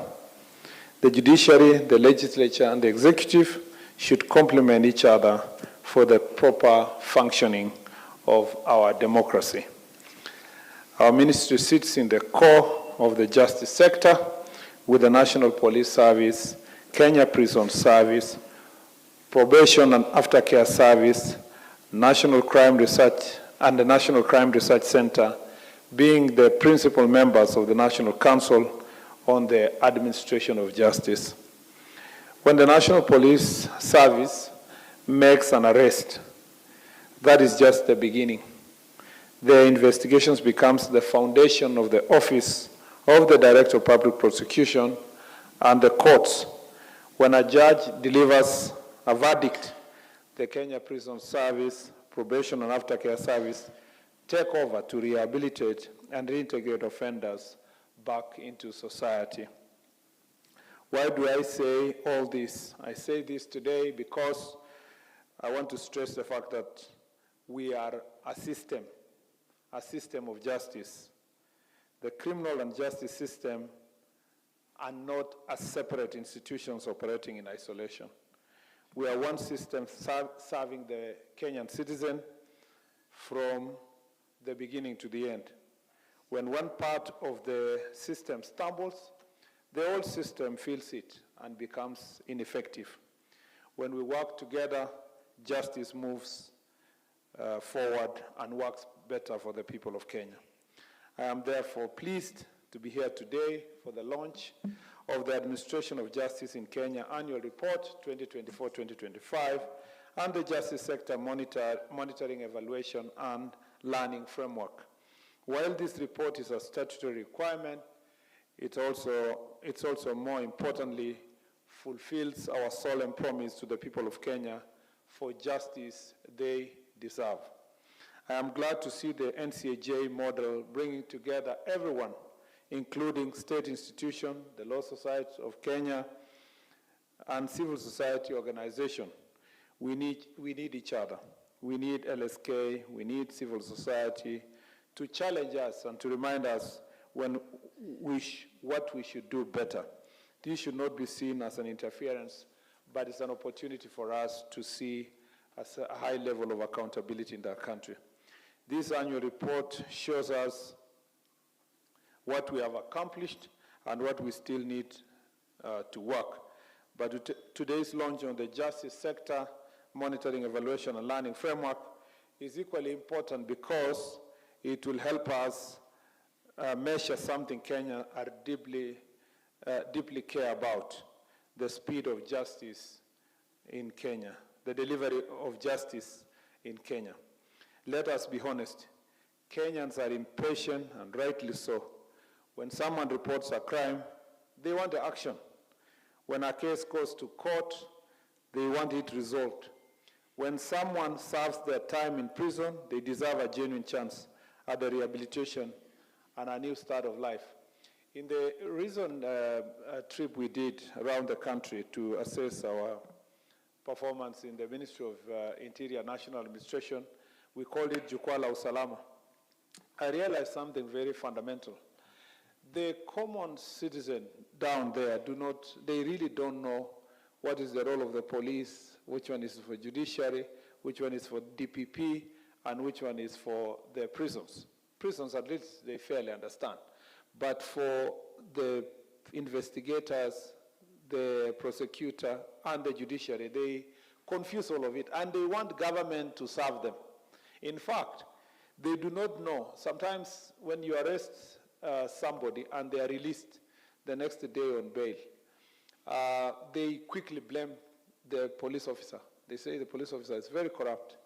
The judiciary, the legislature, and the executive should complement each other for the proper functioning of our democracy. Our ministry sits in the core of the justice sector with the National Police Service, Kenya Prison Service, Probation and Aftercare Service, National Crime Research, and the National Crime Research Center being the principal members of the National Council on the Administration of Justice. When the National Police Service makes an arrest, that is just the beginning. The investigations becomes the foundation of the Office of the Director of Public Prosecution and the courts. When a judge delivers a verdict, the Kenya Prison Service, Probation and Aftercare Service take over to rehabilitate and reintegrate offenders back into society. Why do I say all this? I say this today because I want to stress the fact that we are a system of justice. The criminal and justice system are not as separate institutions operating in isolation. We are one system serving the Kenyan citizen from the beginning to the end. When one part of the system stumbles, the whole system feels it and becomes ineffective. When we work together, justice moves forward and works better for the people of Kenya. I am therefore pleased to be here today for the launch of the Administration of Justice in Kenya Annual Report 2024-2025 and the Justice Sector Monitoring, Evaluation and Learning Framework. While this report is a statutory requirement, it also more importantly fulfills our solemn promise to the people of Kenya for justice they deserve. I am glad to see the NCAJ model bringing together everyone, including state institutions, the Law Society of Kenya, and civil society organizations. We need each other. We need LSK, we need civil society to challenge us and to remind us what we should do better. This should not be seen as an interference, but it's an opportunity for us to see as a high level of accountability in our country. This annual report shows us what we have accomplished and what we still need to work. But today's launch on the Justice Sector Monitoring, Evaluation and Learning Framework is equally important because it will help us measure something Kenya are deeply care about, the speed of justice in Kenya, the delivery of justice in Kenya. Let us be honest, Kenyans are impatient, and rightly so. When someone reports a crime, they want the action. When a case goes to court, they want it resolved. When someone serves their time in prison, they deserve a genuine chance at the rehabilitation and a new start of life. In the recent trip we did around the country to assess our performance in the Ministry of Interior National Administration, we called it Jukwaa la Usalama. I realized something very fundamental. The common citizen down there they really don't know what is the role of the police, which one is for judiciary, which one is for DPP, and which one is for the prisons. Prisons, at least, they fairly understand. But for the investigators, the prosecutor, and the judiciary, they confuse all of it, and they want government to serve them. In fact, they do not know. Sometimes when you arrest somebody and they are released the next day on bail, they quickly blame the police officer. They say the police officer is very corrupt.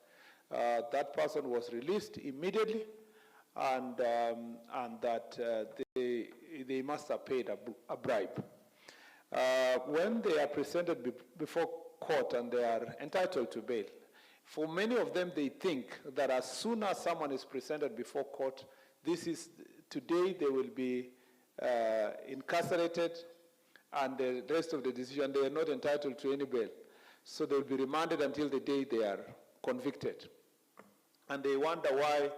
That person was released immediately, and that they must have paid a bribe. When they are presented before court and they are entitled to bail, for many of them, they think that as soon as someone is presented before court, today they will be incarcerated, and the rest of the decision, they are not entitled to any bail. So they will be remanded until the day they are convicted. And they wonder why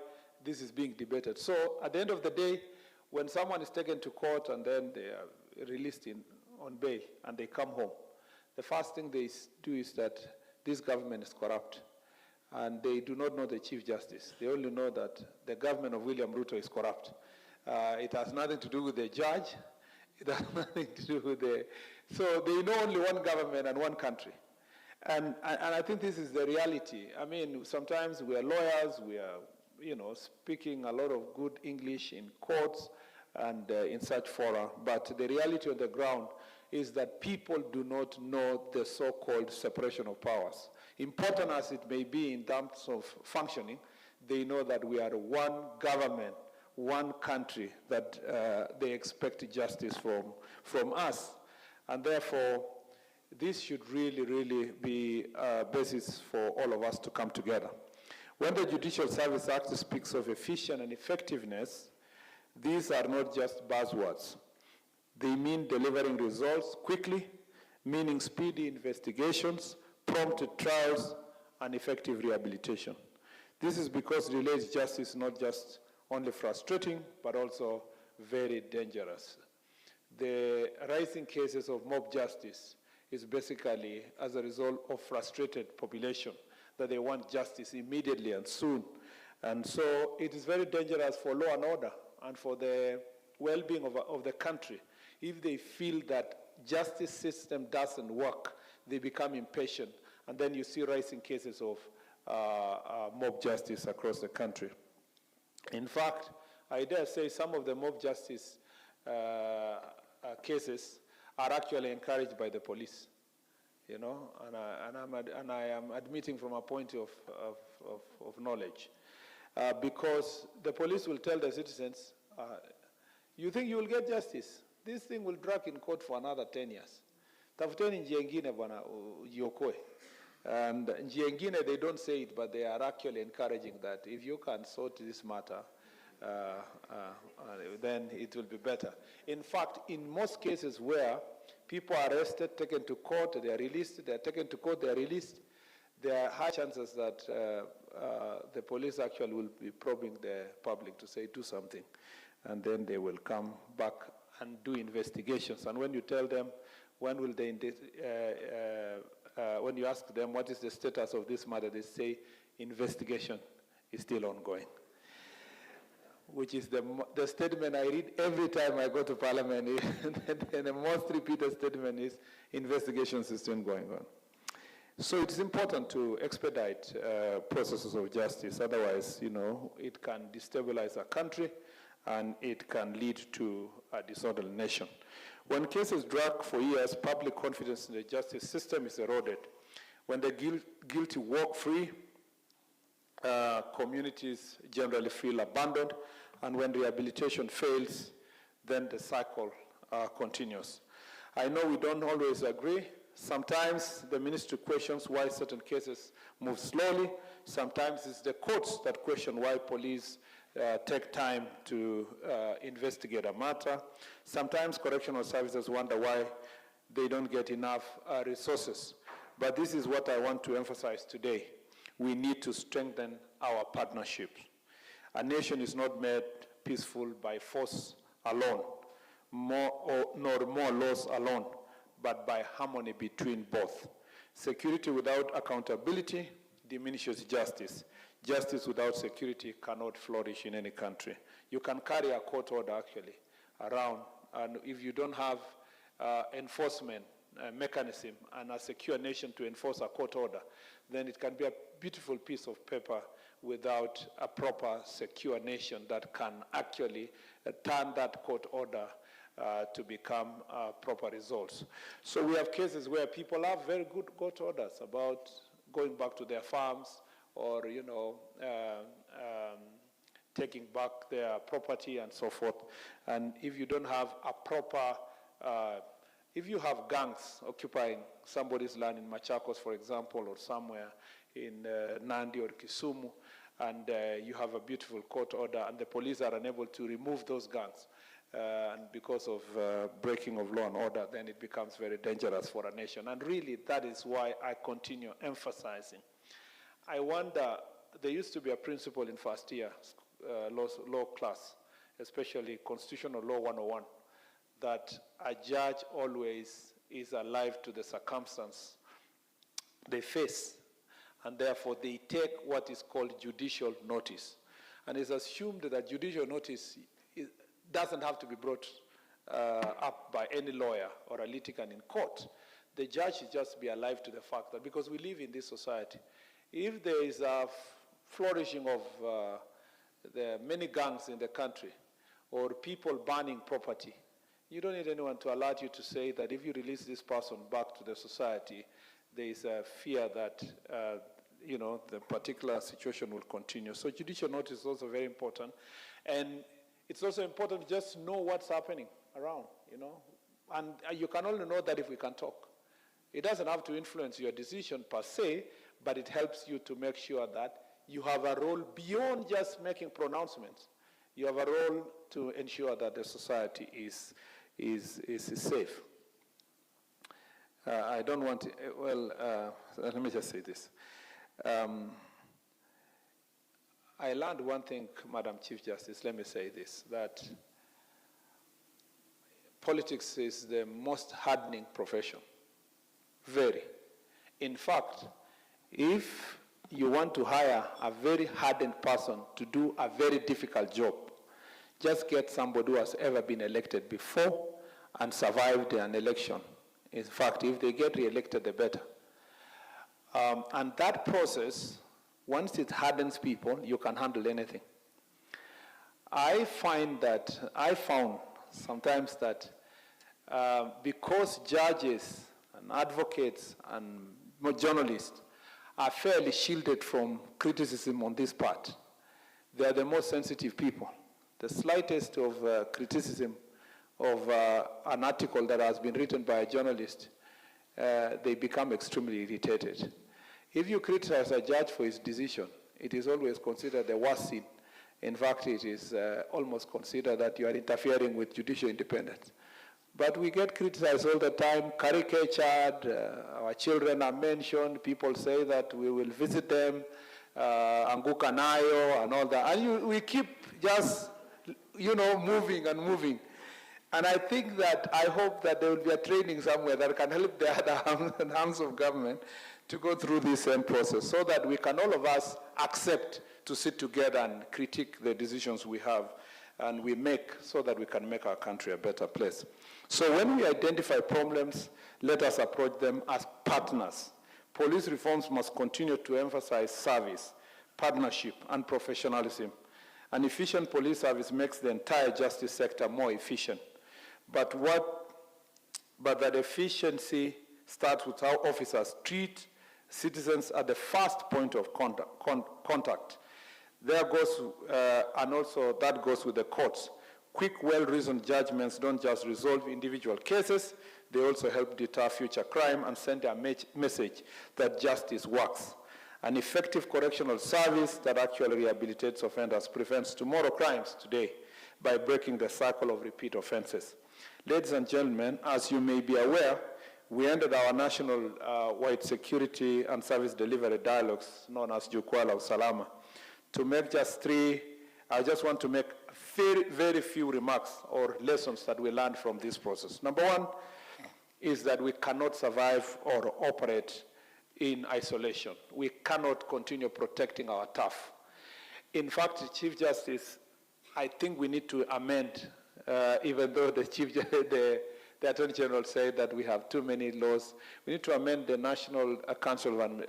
this is being debated. So at the end of the day, when someone is taken to court and then they are released on bail and they come home, the first thing they do is that this government is corrupt. And they do not know the Chief Justice. They only know that the government of William Ruto is corrupt. It has nothing to do with the judge. It has nothing to do with so they know only one government and one country. And I think this is the reality. I mean, sometimes we are lawyers, we are, speaking a lot of good English in courts and in such fora, but the reality on the ground is that people do not know the so-called separation of powers. Important as it may be in terms of functioning, they know that we are one government, one country, that they expect justice from us. And therefore, this should really, really be a basis for all of us to come together. When the Judicial Service Act speaks of efficiency and effectiveness, these are not just buzzwords. They mean delivering results quickly, meaning speedy investigations, prompt trials, and effective rehabilitation. This is because delayed justice is not just only frustrating, but also very dangerous. The rising cases of mob justice is basically as a result of frustrated population, that they want justice immediately and soon. And so it is very dangerous for law and order and for the well-being of the country. If they feel that justice system doesn't work, they become impatient. And then you see rising cases of mob justice across the country. In fact, I dare say some of the mob justice cases are actually encouraged by the police, and I am admitting from a point of knowledge, because the police will tell the citizens, you think you will get justice? This thing will drag in court for another 10 years. Tafuteni njia ingine bwana jiokoe. And njia ingine, they don't say it, but they are actually encouraging that if you can sort this matter, then it will be better. In fact, in most cases where people are arrested, taken to court, they are released, they are taken to court, they are released, there are high chances that the police actually will be probing the public to say, do something. And then they will come back and do investigations. And when you tell them, when will they, when you ask them what is the status of this matter, they say investigation is still ongoing, which is the statement I read every time I go to Parliament. And the most repeated statement is investigations is still going on. So it is important to expedite processes of justice. Otherwise, it can destabilize a country and it can lead to a disorderly nation. When cases drag for years, public confidence in the justice system is eroded. When the guilty walk free, communities generally feel abandoned, and when rehabilitation fails, then the cycle continues. I know we don't always agree. Sometimes the ministry questions why certain cases move slowly. Sometimes it's the courts that question why police take time to investigate a matter. Sometimes correctional services wonder why they don't get enough resources. But this is what I want to emphasize today. We need to strengthen our partnerships. A nation is not made peaceful by force alone, nor more laws alone, but by harmony between both. Security without accountability diminishes justice. Justice without security cannot flourish in any country. You can carry a court order actually around, and if you don't have enforcement mechanism and a secure nation to enforce a court order, then it can be a beautiful piece of paper without a proper secure nation that can actually turn that court order to become proper results. So we have cases where people have very good court orders about going back to their farms or, taking back their property and so forth. And if you don't have a proper, if you have gangs occupying somebody's land in Machakos, for example, or somewhere in Nandi or Kisumu, and you have a beautiful court order and the police are unable to remove those gangs, and because of breaking of law and order, then it becomes very dangerous for a nation. And really, that is why I continue emphasizing. I wonder, there used to be a principle in first year law class, especially Constitutional Law 101, that a judge always is alive to the circumstance they face, and therefore they take what is called judicial notice. And it's assumed that judicial notice doesn't have to be brought up by any lawyer or a litigant in court, the judge should just be alive to the fact that, because we live in this society, if there is a flourishing of the many gangs in the country or people burning property, you don't need anyone to alert you to say that if you release this person back to the society, there is a fear that the particular situation will continue. So judicial notice is also very important. And it's also important to just know what's happening around, And you can only know that if we can talk. It doesn't have to influence your decision per se, but it helps you to make sure that you have a role beyond just making pronouncements. You have a role to ensure that the society is safe. I don't want to, let me just say this. I learned one thing, Madam Chief Justice, let me say this, that politics is the most hardening profession. Very. In fact, if you want to hire a very hardened person to do a very difficult job, just get somebody who has ever been elected before and survived an election. In fact, if they get re-elected, the better. And that process, once it hardens people, you can handle anything. I found sometimes that because judges and advocates and journalists are fairly shielded from criticism on this part, they are the most sensitive people. The slightest of criticism of an article that has been written by a journalist, they become extremely irritated. If you criticize a judge for his decision, it is always considered the worst sin. In fact, it is almost considered that you are interfering with judicial independence. But we get criticized all the time, caricatured, our children are mentioned, people say that we will visit them, Anguka Nayo and all that. And we keep just, moving and moving. And I think that, I hope that there will be a training somewhere that can help the other arms of government to go through this same process so that we can all of us accept to sit together and critique the decisions we have and we make so that we can make our country a better place. So when we identify problems, let us approach them as partners. Police reforms must continue to emphasize service, partnership, and professionalism. An efficient police service makes the entire justice sector more efficient. But that efficiency starts with how officers treat citizens at the first point of contact. There goes, and also that goes with the courts. Quick, well-reasoned judgments don't just resolve individual cases, they also help deter future crime and send a message that justice works. An effective correctional service that actually rehabilitates offenders prevents tomorrow crimes today by breaking the cycle of repeat offenses. Ladies and gentlemen, as you may be aware, we ended our national wide security and service delivery dialogues known as Jukwaa la Usalama. To make just three, I just want to make very, very few remarks or lessons that we learned from this process. Number one is that we cannot survive or operate in isolation. We cannot continue protecting our turf. In fact, Chief Justice, I think we need to amend, even though the Attorney General said that we have too many laws, we need to amend the National Council of,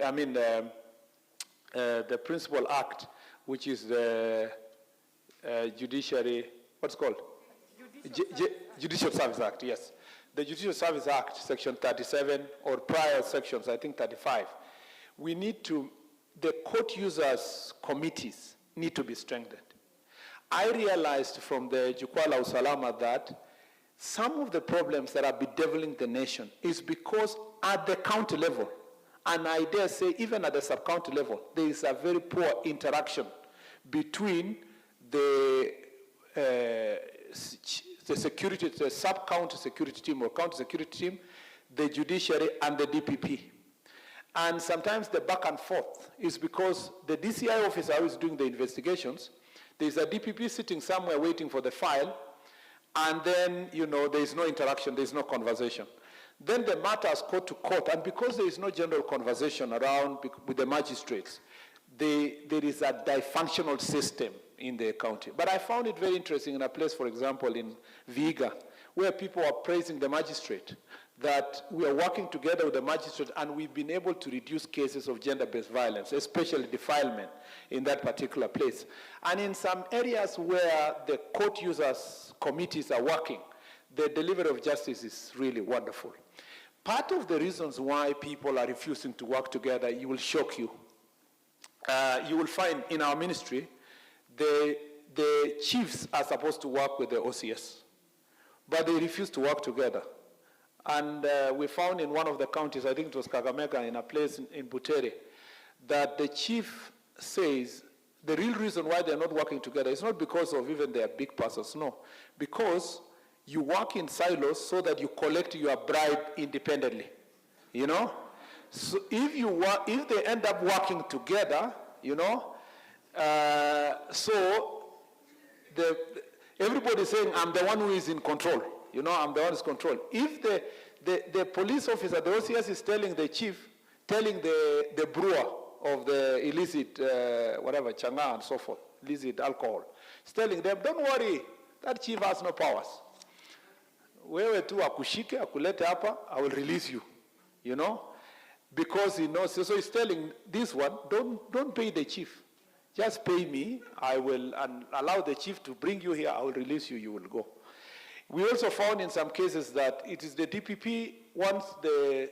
the Principal Act, which is the Judiciary, what's it called? Judicial Service Act, yes. The Judicial Service Act, Section 37, or prior sections, I think 35. We need to, the court users committees need to be strengthened. I realized from the Jukwaa la Usalama that some of the problems that are bedeviling the nation is because at the county level, and I dare say even at the sub-county level, there is a very poor interaction between the security, the sub-county security team or county security team, the judiciary, and the DPP. And sometimes the back and forth is because the DCI officer who is doing the investigations, there's a DPP sitting somewhere waiting for the file, and then, there is no interaction, there is no conversation. Then the matters go to court, and because there is no general conversation around with the magistrates, there is a dysfunctional system in the county. But I found it very interesting in a place, for example, in Vihiga, where people are praising the magistrate, that we are working together with the magistrate, and we've been able to reduce cases of gender-based violence, especially defilement in that particular place. And in some areas where the court users committees are working, the delivery of justice is really wonderful. Part of the reasons why people are refusing to work together, you will shock you. You will find in our ministry, the chiefs are supposed to work with the OCS, but they refuse to work together. And we found in one of the counties, I think it was Kakamega, in a place in Butere, that the chief says the real reason why they're not working together is not because of even their big persons, no. Because you work in silos so that you collect your bribe independently, you know? So if they end up working together, you know, so everybody's saying, I'm the one who is in control. You know, I'm the one who's control. If the police officer, the OCS is telling the chief, telling the brewer of the illicit, whatever, changa and so forth, illicit alcohol, he's telling them, don't worry, that chief has no powers. Wewe tu akushike, akulete hapa, I will release you, you know? Because he knows, so he's telling this one, don't pay the chief. Just pay me, I will, and allow the chief to bring you here, I will release you, you will go. We also found in some cases that it is the DPP wants the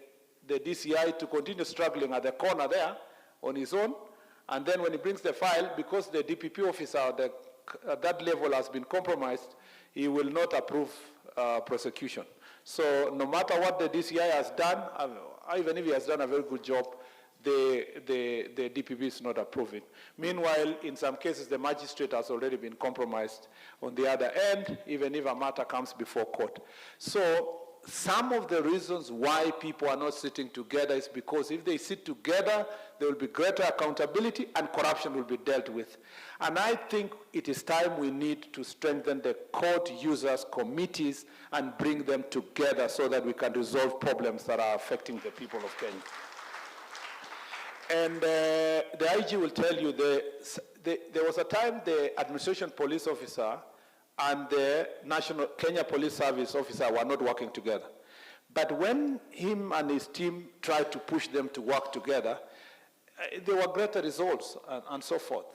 DCI to continue struggling at the corner there on his own, and then when he brings the file, because the DPP officer at that level has been compromised, he will not approve prosecution. So no matter what the DCI has done, even if he has done a very good job, the DPP is not approving. Meanwhile, in some cases, the magistrate has already been compromised on the other end, even if a matter comes before court. So some of the reasons why people are not sitting together is because if they sit together, there will be greater accountability and corruption will be dealt with. And I think it is time we need to strengthen the court users committees and bring them together so that we can resolve problems that are affecting the people of Kenya. And the IG will tell you, there was a time the administration police officer and the National Kenya Police Service officer were not working together. But when him and his team tried to push them to work together, there were greater results and so forth.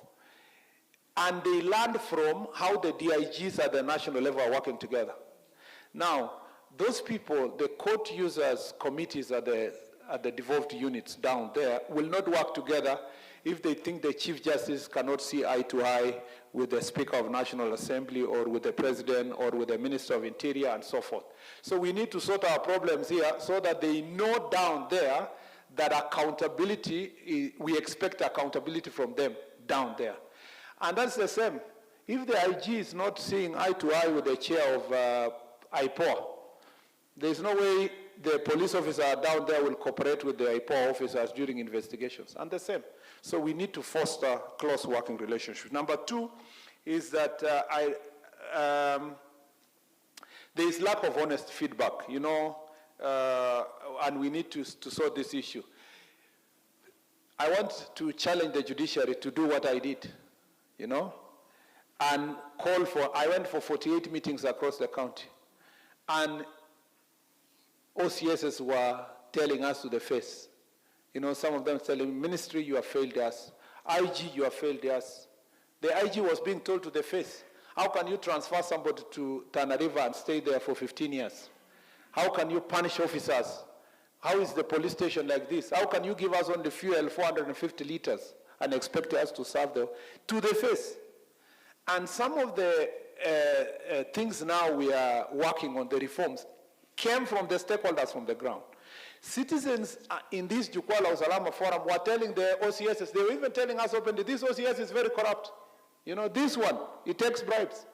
And they learned from how the DIGs at the national level are working together. Now, those people, the court users committees at the devolved units down there will not work together if they think the Chief Justice cannot see eye to eye with the Speaker of National Assembly or with the President or with the Minister of Interior and so forth. So we need to sort our problems here so that they know down there that accountability, we expect accountability from them down there. And that's the same. If the IG is not seeing eye to eye with the chair of IPOA, there's no way the police officer down there will cooperate with the IPOA officers during investigations, and the same. So we need to foster close working relationships. Number two is that there is lack of honest feedback, you know, and we need to sort this issue. I want to challenge the judiciary to do what I did, you know, and call for, I went for 48 meetings across the county, and OCSs were telling us to the face. You know, some of them telling, Ministry, you have failed us. IG, you have failed us. The IG was being told to the face, how can you transfer somebody to Tana River and stay there for 15 years? How can you punish officers? How is the police station like this? How can you give us only fuel, 450 liters, and expect us to serve them? To the face. And some of the things now we are working on, the reforms, came from the stakeholders from the ground. Citizens in this Jukwaa Uzalendo forum were telling the OCSs, they were even telling us openly, this OCS is very corrupt. You know, this one, it takes bribes.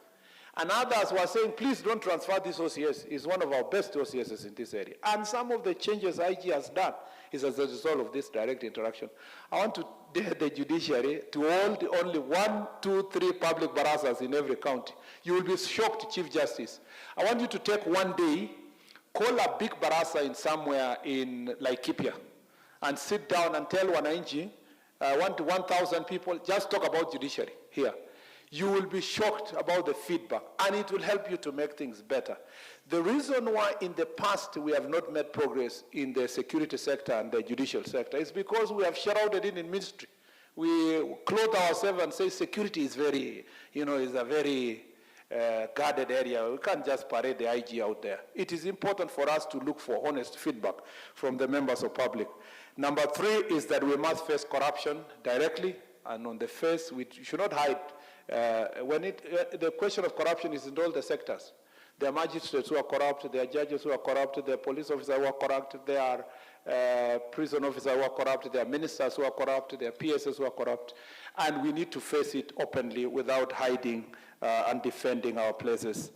And others were saying, please don't transfer this OCS. It's one of our best OCSs in this area. And some of the changes IG has done is as a result of this direct interaction. I want to dare the judiciary to hold only 1, 2, 3 public barazas in every county. You will be shocked, Chief Justice. I want you to take one day, call a big baraza in somewhere in Laikipia and sit down and tell Wananchi, 1,000 people, just talk about judiciary here. you will be shocked about the feedback, and it will help you to make things better. The reason why in the past we have not made progress in the security sector and the judicial sector is because we have shrouded it in ministry. We clothe ourselves and say security is very, is a very guarded area. We can't just parade the IG out there. It is important for us to look for honest feedback from the members of public. Number 3 is that we must face corruption directly and on the face. We should not hide. The question of corruption is in all the sectors. There are magistrates who are corrupt, there are judges who are corrupt, there are police officers who are corrupt, there are prison officers who are corrupt, there are ministers who are corrupt, there are PSs who are corrupt, and we need to face it openly without hiding and defending our places.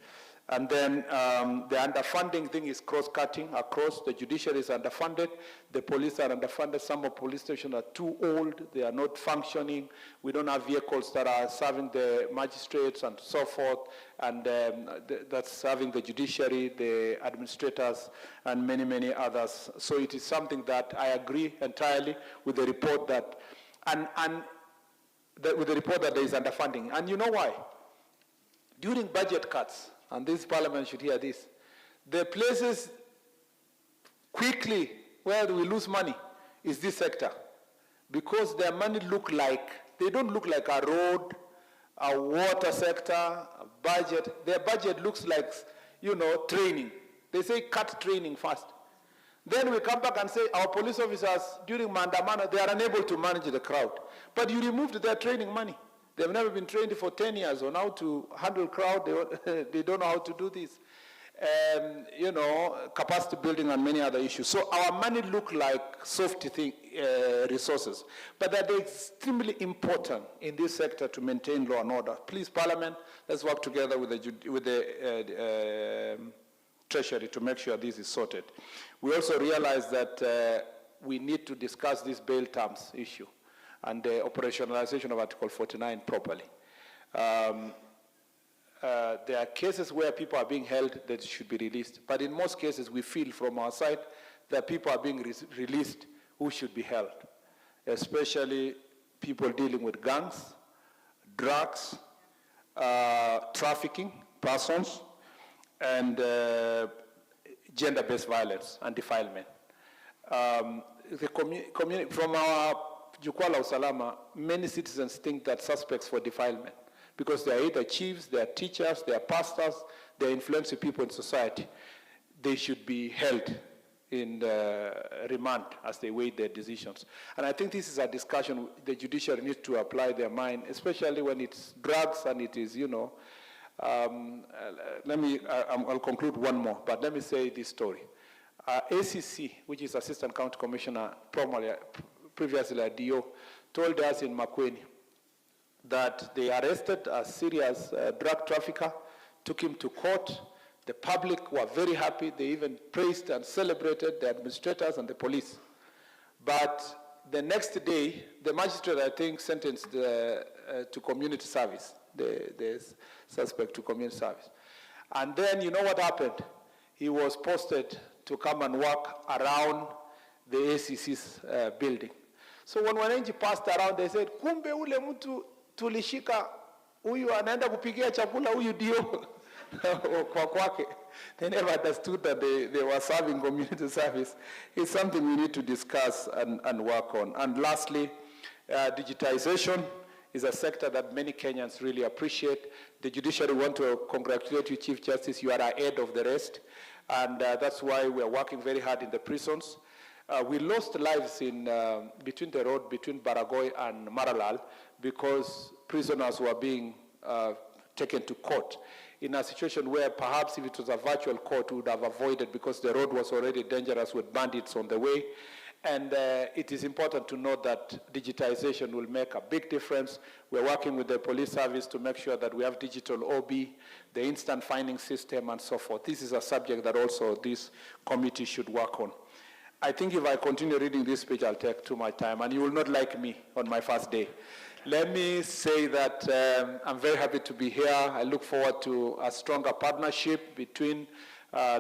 And then the underfunding thing is cross-cutting across. The judiciary is underfunded. The police are underfunded. Some of police stations are too old. They are not functioning. We don't have vehicles that are serving the magistrates and so forth. And that's serving the judiciary, the administrators, and many, many others. So it is something that I agree entirely with the report that, with the report that there is underfunding. And you know why? During budget cuts, and this parliament should hear this, the places quickly where we lose money is this sector, because their money they don't look like a road, a water sector, a budget. Their budget looks like, training. They say cut training first. Then we come back and say our police officers during Mandamana, they are unable to manage the crowd. But you removed their training money. They've never been trained for 10 years on how to handle crowd. They don't know how to do this. Capacity building and many other issues. So our money look like soft resources, but that they're extremely important in this sector to maintain law and order. Please, Parliament, let's work together with the Treasury to make sure this is sorted. We also realize that we need to discuss this bail terms issue and the operationalization of Article 49 properly. There are cases where people are being held that should be released, but in most cases we feel from our side that people are being released who should be held, especially people dealing with gangs, drugs, trafficking, persons, and gender-based violence and defilement. From our Jukwaa la Usalama, many citizens think that suspects for defilement, because they are either chiefs, they are teachers, they are pastors, they are influential people in society. They should be held in remand as they weigh their decisions. And I think this is a discussion the judiciary needs to apply their mind, especially when it's drugs and it is, I'll conclude one more, but let me say this story. ACC, which is Assistant County Commissioner, previously a DO, told us in Murkomen that they arrested a serious drug trafficker, took him to court. The public were very happy. They even praised and celebrated the administrators and the police. But the next day, the magistrate, I think, sentenced to community service, the suspect to community service. And then, you know what happened? He was posted to come and work around the ACC's building. So when wananchi passed around, they said, kumbe ule mtu tulishika, huyu anaenda kupigia chakula huyu dio kwa kwake. They never understood that they were serving community service. It's something we need to discuss and work on. And lastly, digitization is a sector that many Kenyans really appreciate. The judiciary want to congratulate you, Chief Justice. You are ahead of the rest. And that's why we are working very hard in the prisons. We lost lives in between the road between Baragoi and Maralal because prisoners were being taken to court in a situation where perhaps if it was a virtual court, we would have avoided because the road was already dangerous with bandits on the way. And it is important to note that digitization will make a big difference. We're working with the police service to make sure that we have digital OB, the instant finding system, and so forth. This is a subject that also this committee should work on. I think if I continue reading this page, I'll take too much time, and you will not like me on my first day. Let me say that I'm very happy to be here. I look forward to a stronger partnership between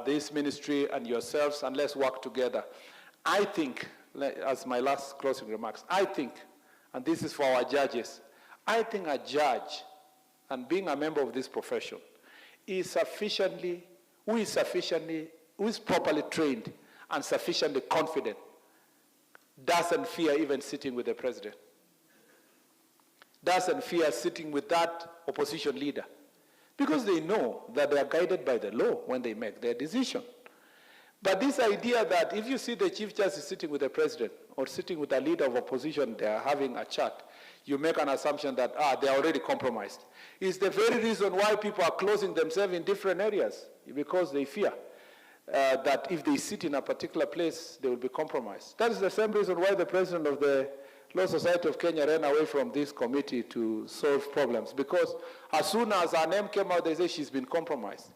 this ministry and yourselves, and let's work together. I think, as my last closing remarks, I think, and this is for our judges, I think a judge and being a member of this profession is who is properly trained and sufficiently confident, doesn't fear even sitting with the president, doesn't fear sitting with that opposition leader, because they know that they are guided by the law when they make their decision. But this idea that if you see the Chief Justice sitting with the president or sitting with a leader of opposition, they are having a chat, you make an assumption that, they are already compromised. It's the very reason why people are closing themselves in different areas, because they fear that if they sit in a particular place, they will be compromised. That is the same reason why the president of the Law Society of Kenya ran away from this committee to solve problems, because as soon as her name came out, they say she's been compromised.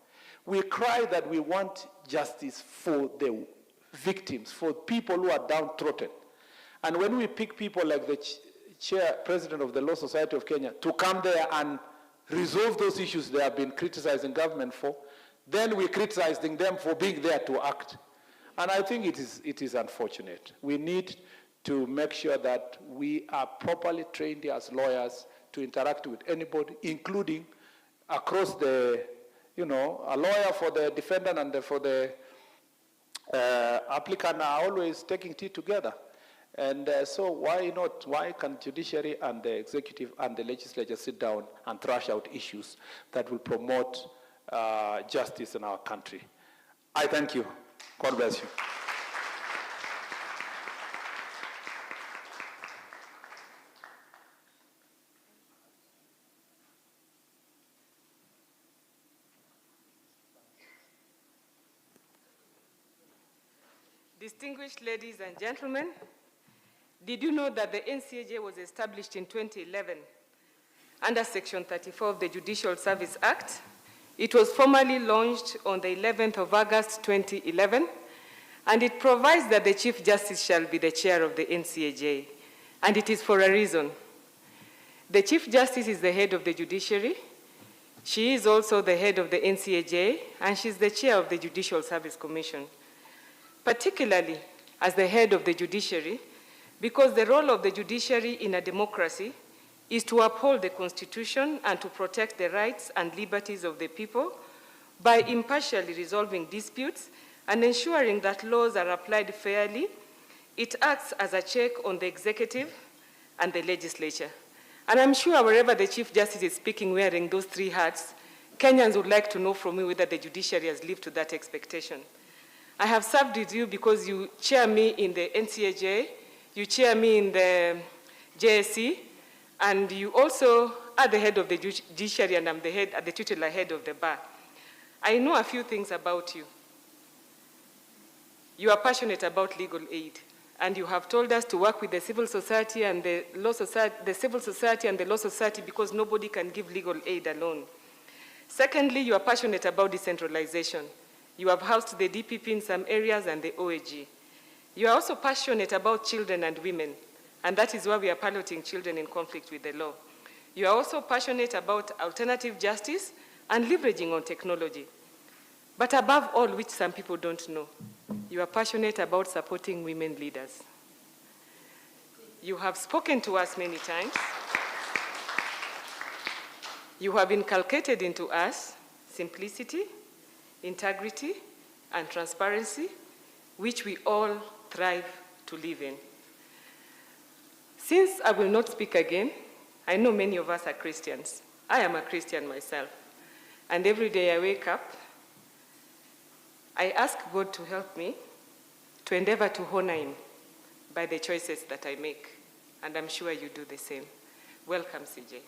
We cry that we want justice for the victims, for people who are downtrodden. And when we pick people like the president of the Law Society of Kenya to come there and resolve those issues they have been criticizing government for, then we're criticizing them for being there to act. And I think it is unfortunate. We need to make sure that we are properly trained as lawyers to interact with anybody, including across the, a lawyer for the defendant and for the applicant are always taking tea together. And so why not? Why can judiciary and the executive and the legislature sit down and thrash out issues that will promote justice in our country? I thank you. God bless you. Distinguished ladies and gentlemen, did you know that the NCAJ was established in 2011 under Section 34 of the Judicial Service Act? It was formally launched on the 11th of August 2011, and it provides that the Chief Justice shall be the chair of the NCAJ, and it is for a reason. The Chief Justice is the head of the judiciary. She is also the head of the NCAJ, and she's the chair of the Judicial Service Commission. Particularly as the head of the judiciary, because the role of the judiciary in a democracy is to uphold the Constitution and to protect the rights and liberties of the people by impartially resolving disputes and ensuring that laws are applied fairly. It acts as a check on the executive and the legislature. And I'm sure wherever the Chief Justice is speaking wearing those three hats, Kenyans would like to know from me whether the judiciary has lived to that expectation. I have served with you because you chair me in the NCAJ, you chair me in the JSC, and you also are the head of the judiciary, and I'm the titular head of the bar. I know a few things about you. You are passionate about legal aid, and you have told us to work with the civil society and the law society, the civil society and the law society, because nobody can give legal aid alone. Secondly, you are passionate about decentralization. You have housed the DPP in some areas and the OAG. You are also passionate about children and women, and that is why we are piloting children in conflict with the law. You are also passionate about alternative justice and leveraging on technology. But above all, which some people don't know, you are passionate about supporting women leaders. You have spoken to us many times. You have inculcated into us simplicity, integrity, and transparency, which we all thrive to live in. Since I will not speak again, I know many of us are Christians. I am a Christian myself. And every day I wake up, I ask God to help me to endeavor to honor him by the choices that I make. And I'm sure you do the same. Welcome, CJ.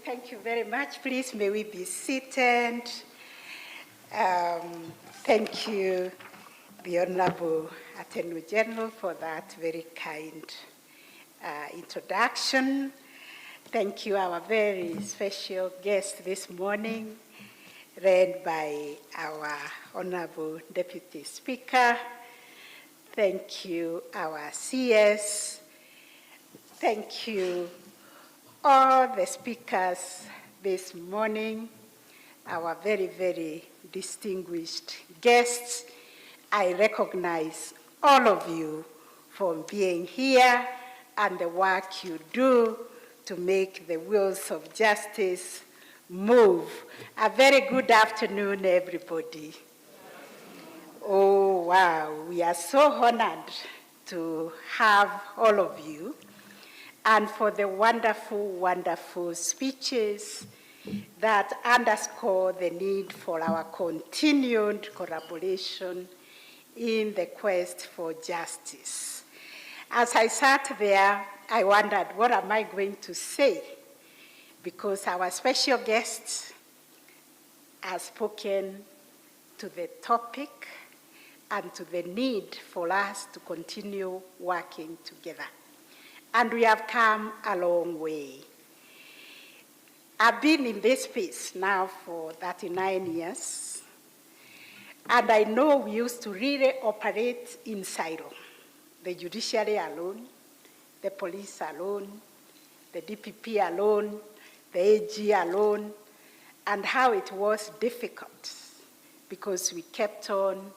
Thank you very much. Please, may we be seated. Thank you, the Honorable Attorney General, for that very kind introduction. Thank you, our very special guest this morning, read by our Honorable Deputy Speaker. Thank you, our CS. Thank you, all the speakers this morning, our very, very distinguished guests. I recognize all of you for being here and the work you do to make the wheels of justice move. A very good afternoon, everybody. Oh, wow, we are so honored to have all of you and for the wonderful, wonderful speeches that underscore the need for our continued collaboration in the quest for justice. As I sat there, I wondered, what am I going to say? Because our special guests have spoken to the topic and to the need for us to continue working together. And we have come a long way. I've been in this space now for 39 years, and I know we used to really operate in silo. The judiciary alone, the police alone, the DPP alone, the AG alone, and how it was difficult because we kept on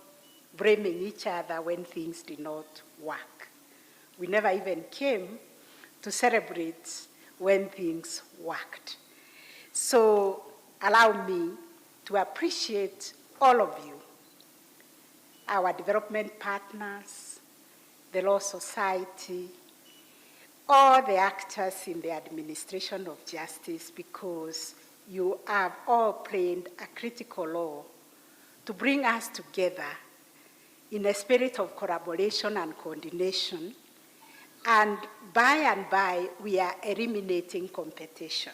blaming each other when things did not work. We never even came to celebrate when things worked. So allow me to appreciate all of you, our development partners, the Law Society, all the actors in the administration of justice, because you have all played a critical role to bring us together in a spirit of collaboration and coordination, and by, we are eliminating competition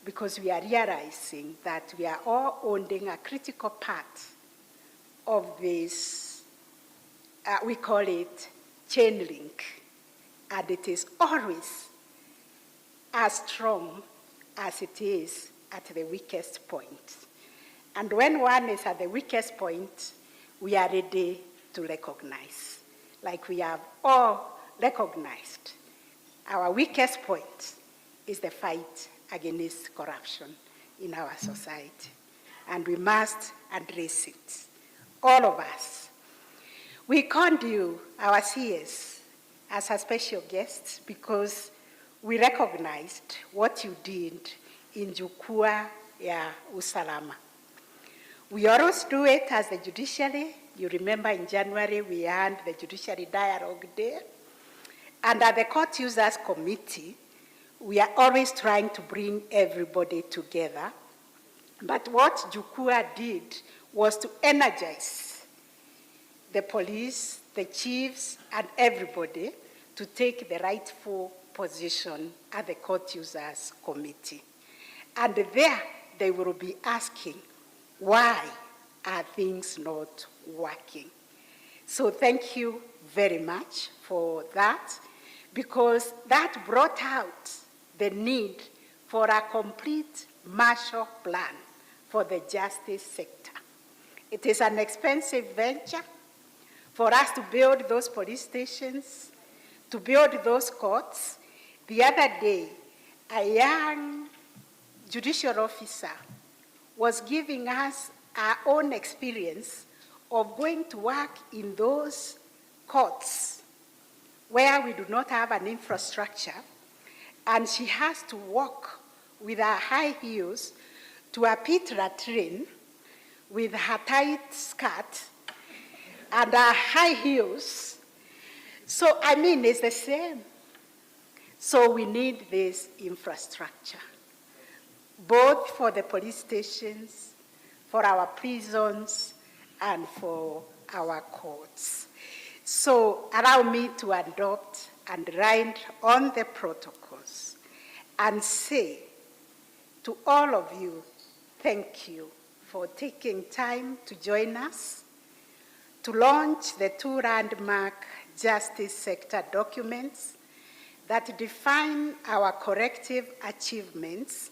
because we are realizing that we are all owning a critical part of this, we call it chain link, and it is always as strong as it is at the weakest point. And when one is at the weakest point, we are ready to recognize, like we have all recognized. Our weakest point is the fight against corruption in our society, and we must address it, all of us. We called you, our CS, as a special guest because we recognized what you did in Jukwaa ya Usalama. We always do it as the judiciary. You remember in January we had the Judiciary Dialogue Day. And at the Court Users Committee, we are always trying to bring everybody together. But what Jukwaa did was to energize the police, the chiefs, and everybody to take the rightful position at the Court Users Committee. And there they will be asking, why are things not working? So thank you very much for that, because that brought out the need for a complete Marshall Plan for the justice sector. It is an expensive venture for us to build those police stations, to build those courts. The other day, a young judicial officer was giving us our own experience of going to work in those courts where we do not have an infrastructure, and she has to walk with her high heels to a pit latrine with her tight skirt and her high heels. So, I mean, it's the same. So we need this infrastructure, both for the police stations, for our prisons, and for our courts. So allow me to adopt and write on the protocols and say to all of you, thank you for taking time to join us to launch the 2 landmark justice sector documents that define our collective achievements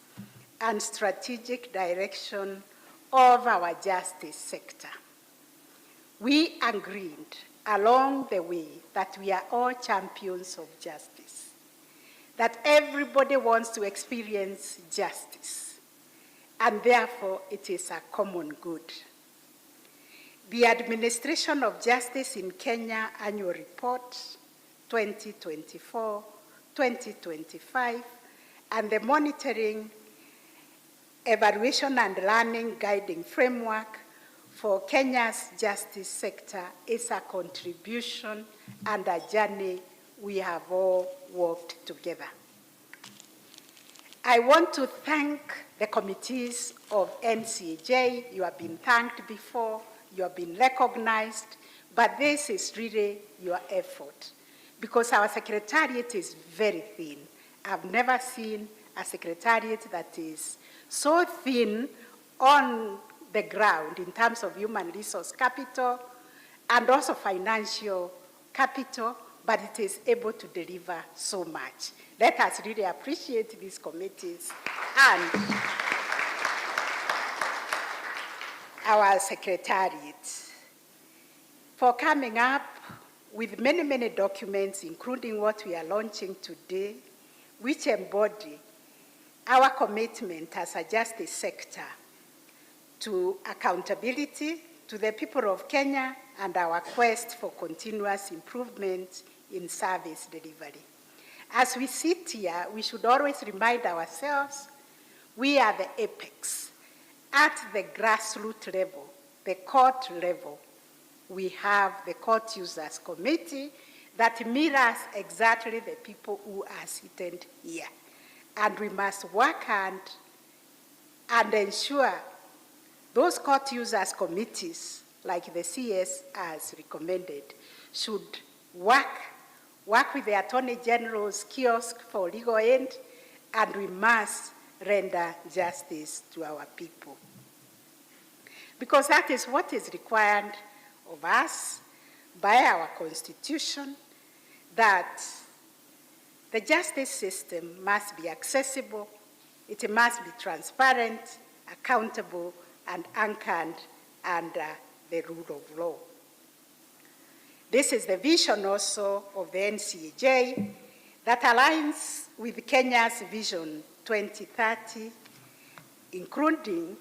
and strategic direction of our justice sector. We agreed along the way that we are all champions of justice, that everybody wants to experience justice, and therefore it is a common good. The Administration of Justice in Kenya Annual Report 2024-2025 and the Monitoring, Evaluation and Learning Guiding Framework for Kenya's justice sector is a contribution and a journey we have all walked together. I want to thank the committees of NCAJ. You have been thanked before, you have been recognized, but this is really your effort because our secretariat is very thin. I've never seen a secretariat that is so thin on the ground in terms of human resource capital and also financial capital, but it is able to deliver so much. Let us really appreciate these committees and our secretariat for coming up with many, many documents, including what we are launching today, which embody our commitment as a justice sector to accountability to the people of Kenya and our quest for continuous improvement in service delivery. As we sit here, we should always remind ourselves we are the apex. At the grassroots level, the court level, we have the Court Users Committee that mirrors exactly the people who are seated here. And we must work hand and ensure those court users committees, like the CS has recommended, should work with the Attorney General's kiosk for legal aid, and we must render justice to our people. Because that is what is required of us by our Constitution, that the justice system must be accessible, it must be transparent, accountable, and anchored under the rule of law. This is the vision also of the NCAJ that aligns with Kenya's Vision 2030, including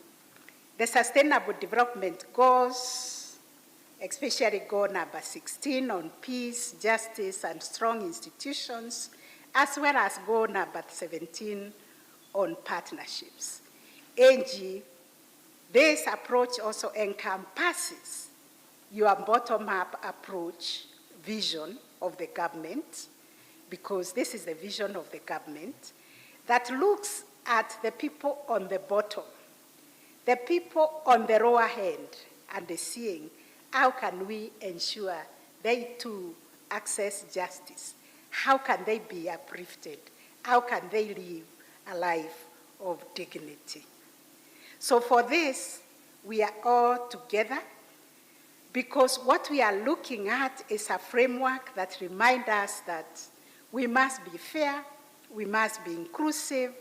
the Sustainable Development Goals, especially goal number 16 on peace, justice, and strong institutions, as well as goal number 17 on partnerships. AG, this approach also encompasses your bottom-up approach vision of the government, because this is the vision of the government that looks at the people on the bottom, the people on the lower hand, and seeing how can we ensure they too access justice? How can they be uplifted? How can they live a life of dignity? So for this, we are all together, because what we are looking at is a framework that reminds us that we must be fair, we must be inclusive,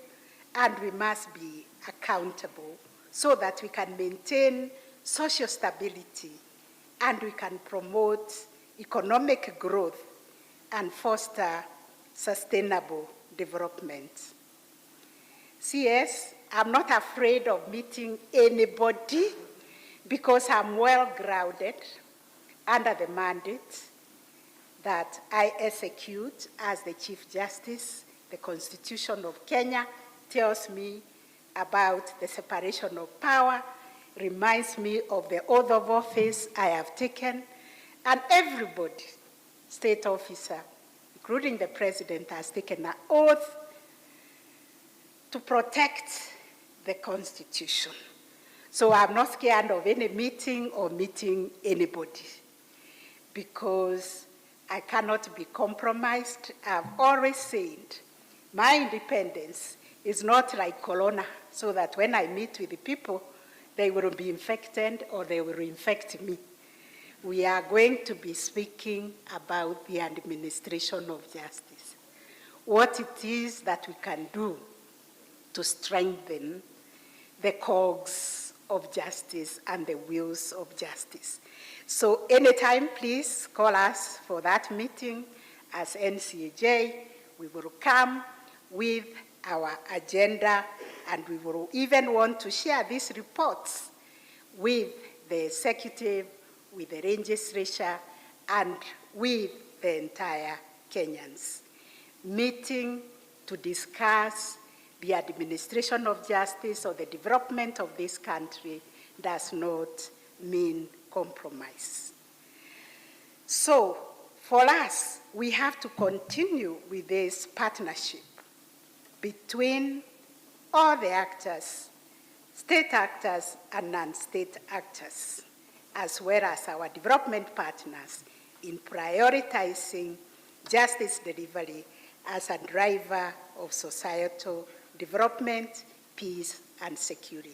and we must be accountable so that we can maintain social stability and we can promote economic growth and foster sustainable development. CS, I'm not afraid of meeting anybody because I'm well-grounded under the mandate that I execute as the Chief Justice. The Constitution of Kenya tells me about the separation of power, reminds me of the oath of office I have taken, and everybody, state officer, including the president, has taken an oath to protect the Constitution. So I'm not scared of any meeting or meeting anybody, because I cannot be compromised. I've always said my independence is not like corona, so that when I meet with the people, they will be infected or they will infect me. We are going to be speaking about the administration of justice, what it is that we can do to strengthen the cogs of justice and the wheels of justice. So anytime, please call us for that meeting as NCAJ. We will come with our agenda, and we will even want to share these reports with the executive, with the legislature, and with the entire Kenyans. Meeting to discuss the administration of justice or the development of this country does not mean compromise. So for us, we have to continue with this partnership between all the actors, state actors and non-state actors, as well as our development partners in prioritizing justice delivery as a driver of societal development, peace, and security.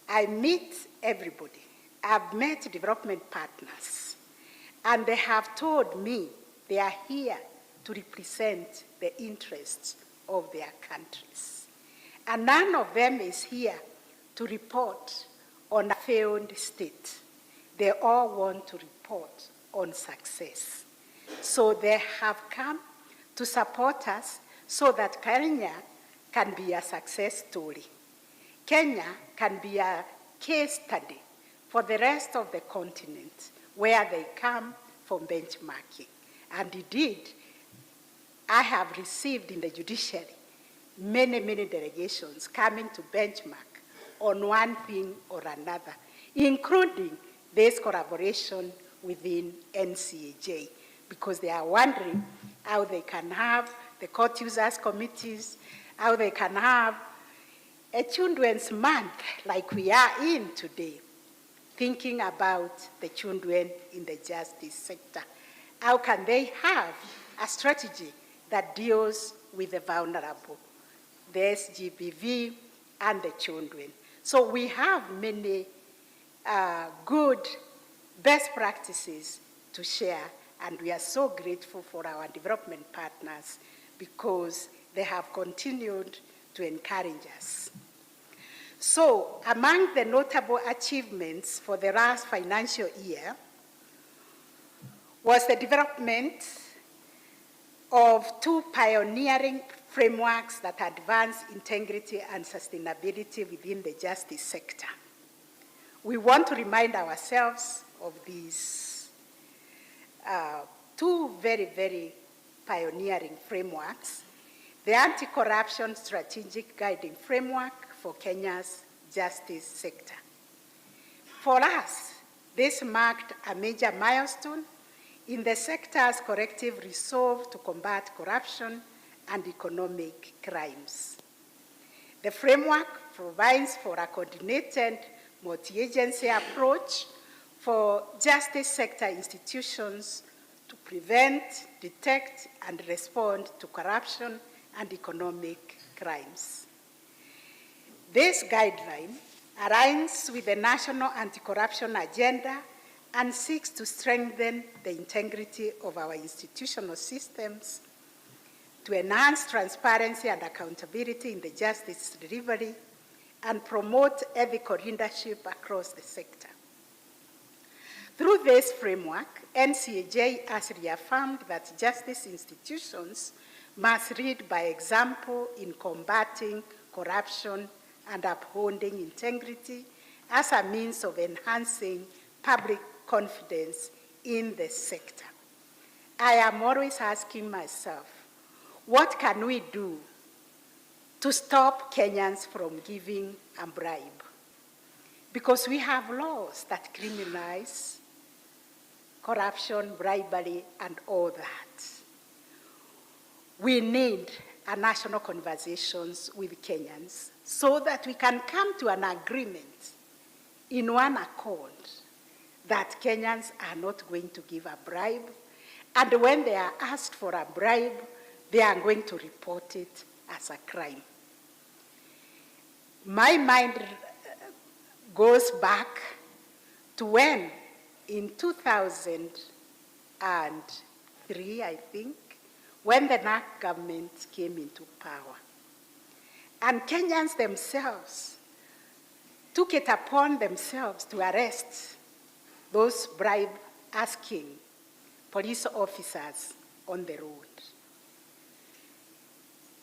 I meet everybody. I've met development partners, and they have told me they are here to represent the interests of their countries. And none of them is here to report on a failed state. They all want to report on success. So they have come to support us so that Kenya can be a success story. Kenya can be a case study for the rest of the continent where they come for benchmarking. And indeed, I have received in the judiciary many, many delegations coming to benchmark on one thing or another, including this collaboration within NCAJ, because they are wondering how they can have the court users committees, how they can have a children's month like we are in today, thinking about the children in the justice sector. How can they have a strategy that deals with the vulnerable, the SGBV and the children? So we have many good best practices to share, and we are so grateful for our development partners because they have continued to encourage us. So among the notable achievements for the last financial year was the development of 2 pioneering frameworks that advance integrity and sustainability within the justice sector. We want to remind ourselves of these 2 very, very pioneering frameworks: the Anti-Corruption Strategic Guiding Framework for Kenya's justice sector. For us, this marked a major milestone in the sector's collective resolve to combat corruption and economic crimes. The framework provides for a coordinated multi-agency approach for justice sector institutions to prevent, detect, and respond to corruption and economic crimes. This guideline aligns with the National Anti-Corruption Agenda and seeks to strengthen the integrity of our institutional systems, to enhance transparency and accountability in the justice delivery, and promote ethical leadership across the sector. Through this framework, NCAJ has reaffirmed that justice institutions must lead by example in combating corruption and upholding integrity as a means of enhancing public confidence in the sector. I am always asking myself, what can we do to stop Kenyans from giving a bribe? Because we have laws that criminalize corruption, bribery, and all that. We need a national conversations with Kenyans so that we can come to an agreement in one accord that Kenyans are not going to give a bribe, and when they are asked for a bribe, they are going to report it as a crime. My mind goes back to when, in 2003, I think, when the NAC government came into power. And Kenyans themselves took it upon themselves to arrest those bribe-asking police officers on the road.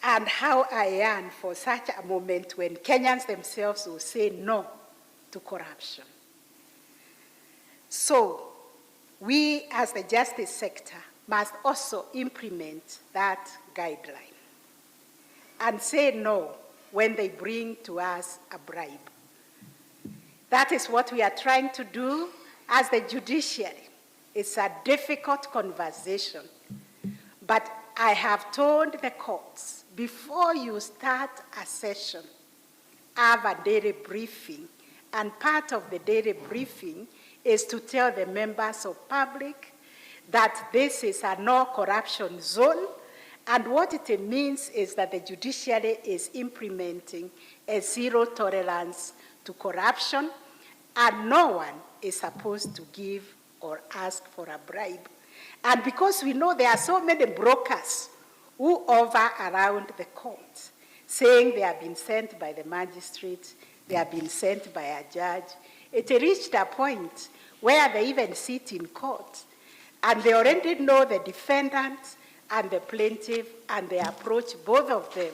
And how I yearn for such a moment when Kenyans themselves will say no to corruption. So we as the justice sector must also implement that guideline and say no when they bring to us a bribe. That is what we are trying to do as the judiciary. It's a difficult conversation, but I have told the courts, before you start a session, have a daily briefing, and part of the daily briefing is to tell the members of public that this is a no corruption zone, and what it means is that the judiciary is implementing a zero tolerance to corruption, and no one is supposed to give or ask for a bribe. And because we know there are so many brokers who hover around the court, saying they have been sent by the magistrate, they have been sent by a judge, it reached a point where they even sit in court, and they already know the defendant and the plaintiff, and they approach both of them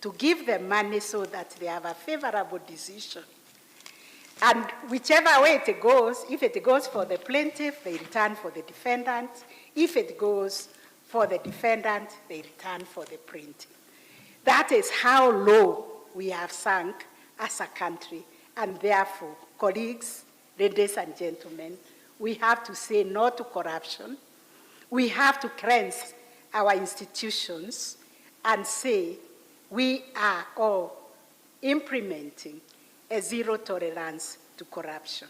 to give them money so that they have a favorable decision. And whichever way it goes, if it goes for the plaintiff, they return for the defendant. If it goes for the defendant, they return for the plaintiff. That is how low we have sunk as a country. And therefore, colleagues, ladies and gentlemen, we have to say no to corruption. We have to cleanse our institutions and say we are all implementing a zero tolerance to corruption.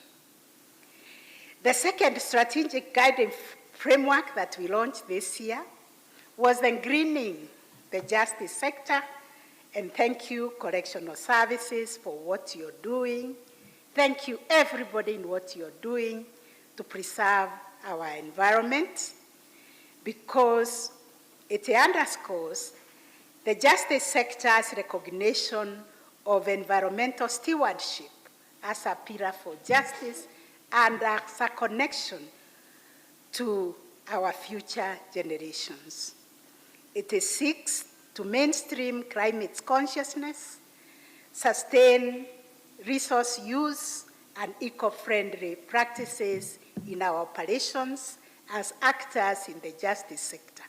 The second strategic guiding framework that we launched this year was the greening the justice sector, and thank you, Correctional Services, for what you're doing. Thank you, everybody, in what you're doing to preserve our environment, because it underscores the justice sector's recognition of environmental stewardship as a pillar for justice and as a connection to our future generations. It seeks to mainstream climate consciousness, sustain resource use and eco-friendly practices in our operations as actors in the justice sector.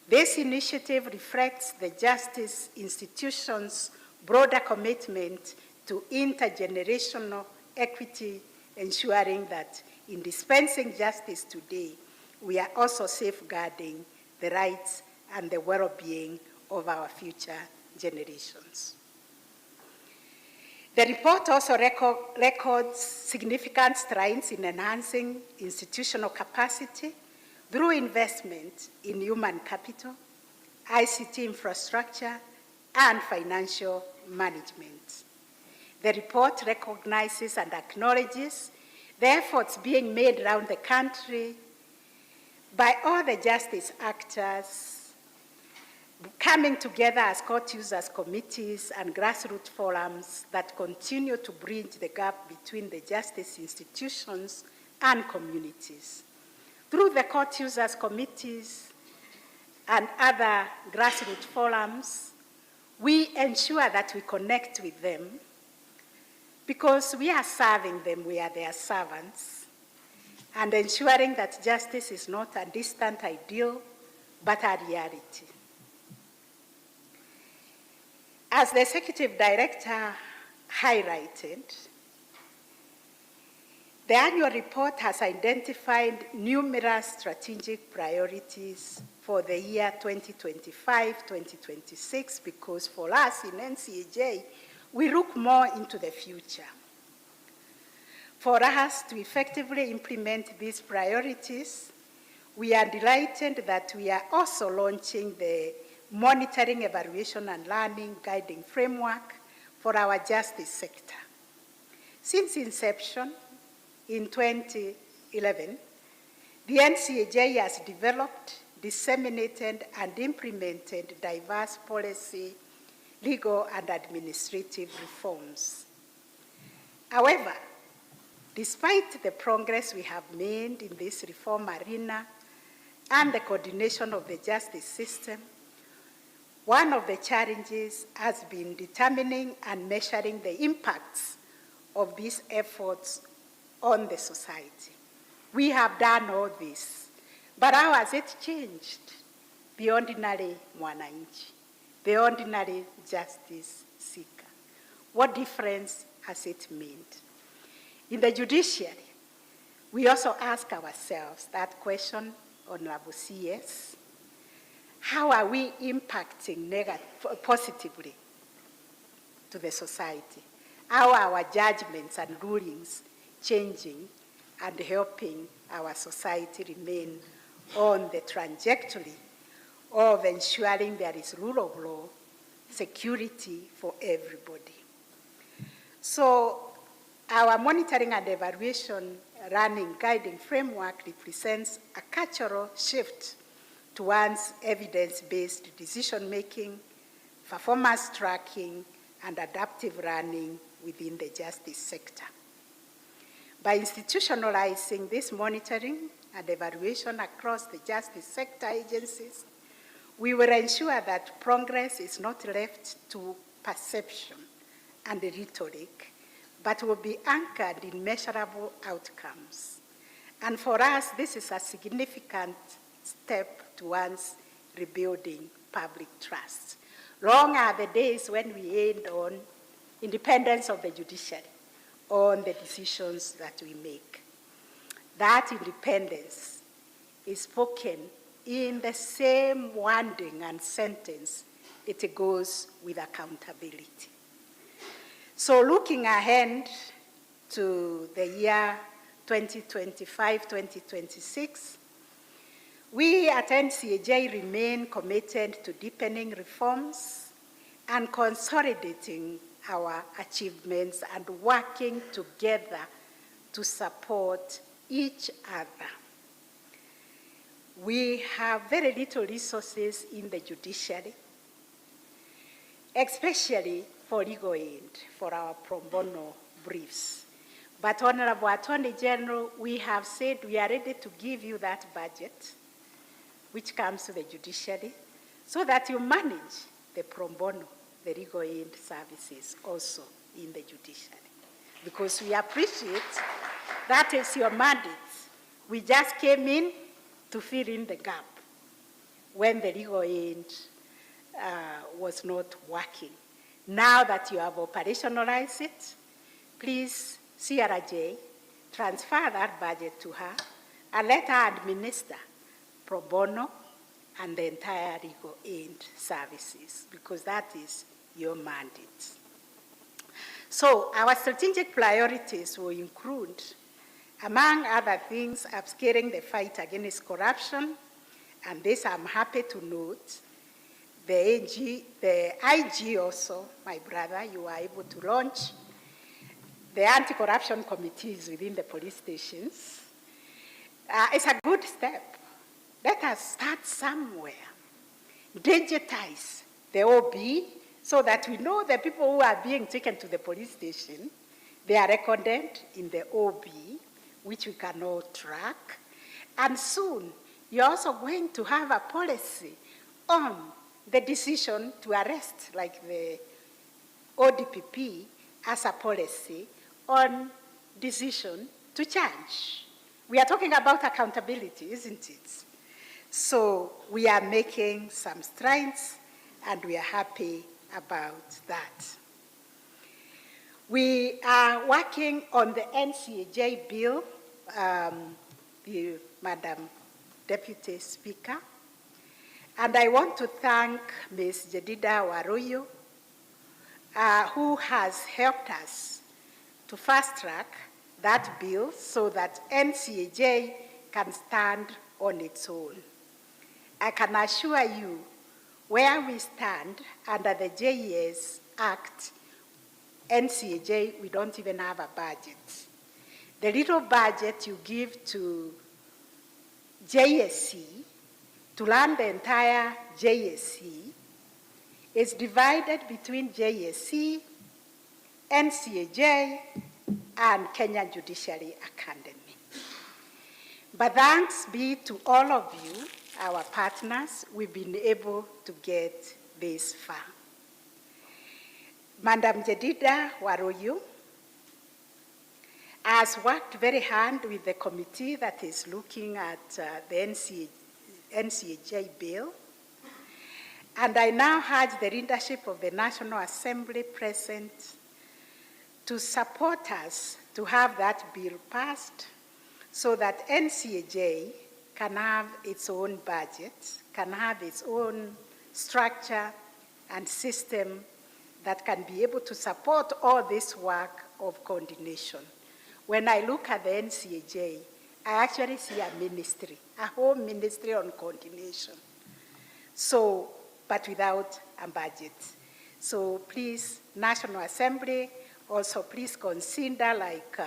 This initiative reflects the justice institution's broader commitment to intergenerational equity, ensuring that in dispensing justice today, we are also safeguarding the rights and the well-being of our future generations. The report also records significant strides in enhancing institutional capacity through investment in human capital, ICT infrastructure, and financial management. The report recognizes and acknowledges the efforts being made around the country by all the justice actors coming together as court users committees and grassroots forums that continue to bridge the gap between the justice institutions and communities. Through the court users committees and other grassroots forums, we ensure that we connect with them because we are serving them, we are their servants, and ensuring that justice is not a distant ideal, but a reality. As the Executive Director highlighted, the annual report has identified numerous strategic priorities for the year 2025-2026, because for us in NCAJ, we look more into the future. For us to effectively implement these priorities, we are delighted that we are also launching the Monitoring, Evaluation, and Learning Guiding Framework for our justice sector. Since inception in 2011, the NCAJ has developed, disseminated, and implemented diverse policy, legal, and administrative reforms. However, despite the progress we have made in this reform arena and the coordination of the justice system, one of the challenges has been determining and measuring the impacts of these efforts on the society. We have done all this, but how has it changed the ordinary mwananchi, the ordinary justice seeker? What difference has it made? In the judiciary, we also ask ourselves that question, Honorable CS. How are we impacting positively to the society? How are our judgments and rulings changing and helping our society remain on the trajectory of ensuring there is rule of law, security for everybody? So our monitoring and evaluation running guiding framework represents a cultural shift towards evidence-based decision-making, performance tracking, and adaptive running within the justice sector. By institutionalizing this monitoring and evaluation across the justice sector agencies, we will ensure that progress is not left to perception and rhetoric, but will be anchored in measurable outcomes. And for us, this is a significant step towards rebuilding public trust. Long are the days when we end on independence of the judiciary on the decisions that we make. That independence is spoken in the same wording and sentence. It goes with accountability. So looking ahead to the year 2025-2026, we at NCAJ remain committed to deepening reforms and consolidating our achievements and working together to support each other. We have very little resources in the judiciary, especially for legal aid, for our pro bono briefs. But Honorable Attorney General, we have said we are ready to give you that budget which comes to the judiciary so that you manage the pro bono, the legal aid services also in the judiciary. Because we appreciate that is your mandate. We just came in to fill in the gap when the legal aid was not working. Now that you have operationalized it, please, CRJ, transfer that budget to her and let her administer pro bono and the entire legal aid services, because that is your mandate. So our strategic priorities will include, among other things, upscaling the fight against corruption, and this I'm happy to note. The IG also, my brother, you are able to launch the anti-corruption committees within the police stations. It's a good step. Let us start somewhere. Digitize the OB so that we know the people who are being taken to the police station, they are recorded in the OB, which we can all track. And soon, you're also going to have a policy on the decision to arrest, like the ODPP, as a policy on decision to charge. We are talking about accountability, isn't it? So we are making some strides, and we are happy about that. We are working on the NCAJ bill, Madam Deputy Speaker, and I want to thank Ms. Jedida Waruyu, who has helped us to fast-track that bill so that NCAJ can stand on its own. I can assure you, where we stand under the JES Act, NCAJ, we don't even have a budget. The little budget you give to JSC to run the entire JSC is divided between JSC, NCAJ, and Kenya Judiciary Academy. But thanks be to all of you, our partners, we've been able to get this far. Madam Jedida Waroyu has worked very hard with the committee that is looking at the NCAJ bill. And I now urge the leadership of the National Assembly present to support us to have that bill passed so that NCAJ can have its own budget, can have its own structure and system that can be able to support all this work of coordination. When I look at the NCAJ, I actually see a ministry, a whole ministry on coordination. So, but without a budget. So please, National Assembly, also please consider, like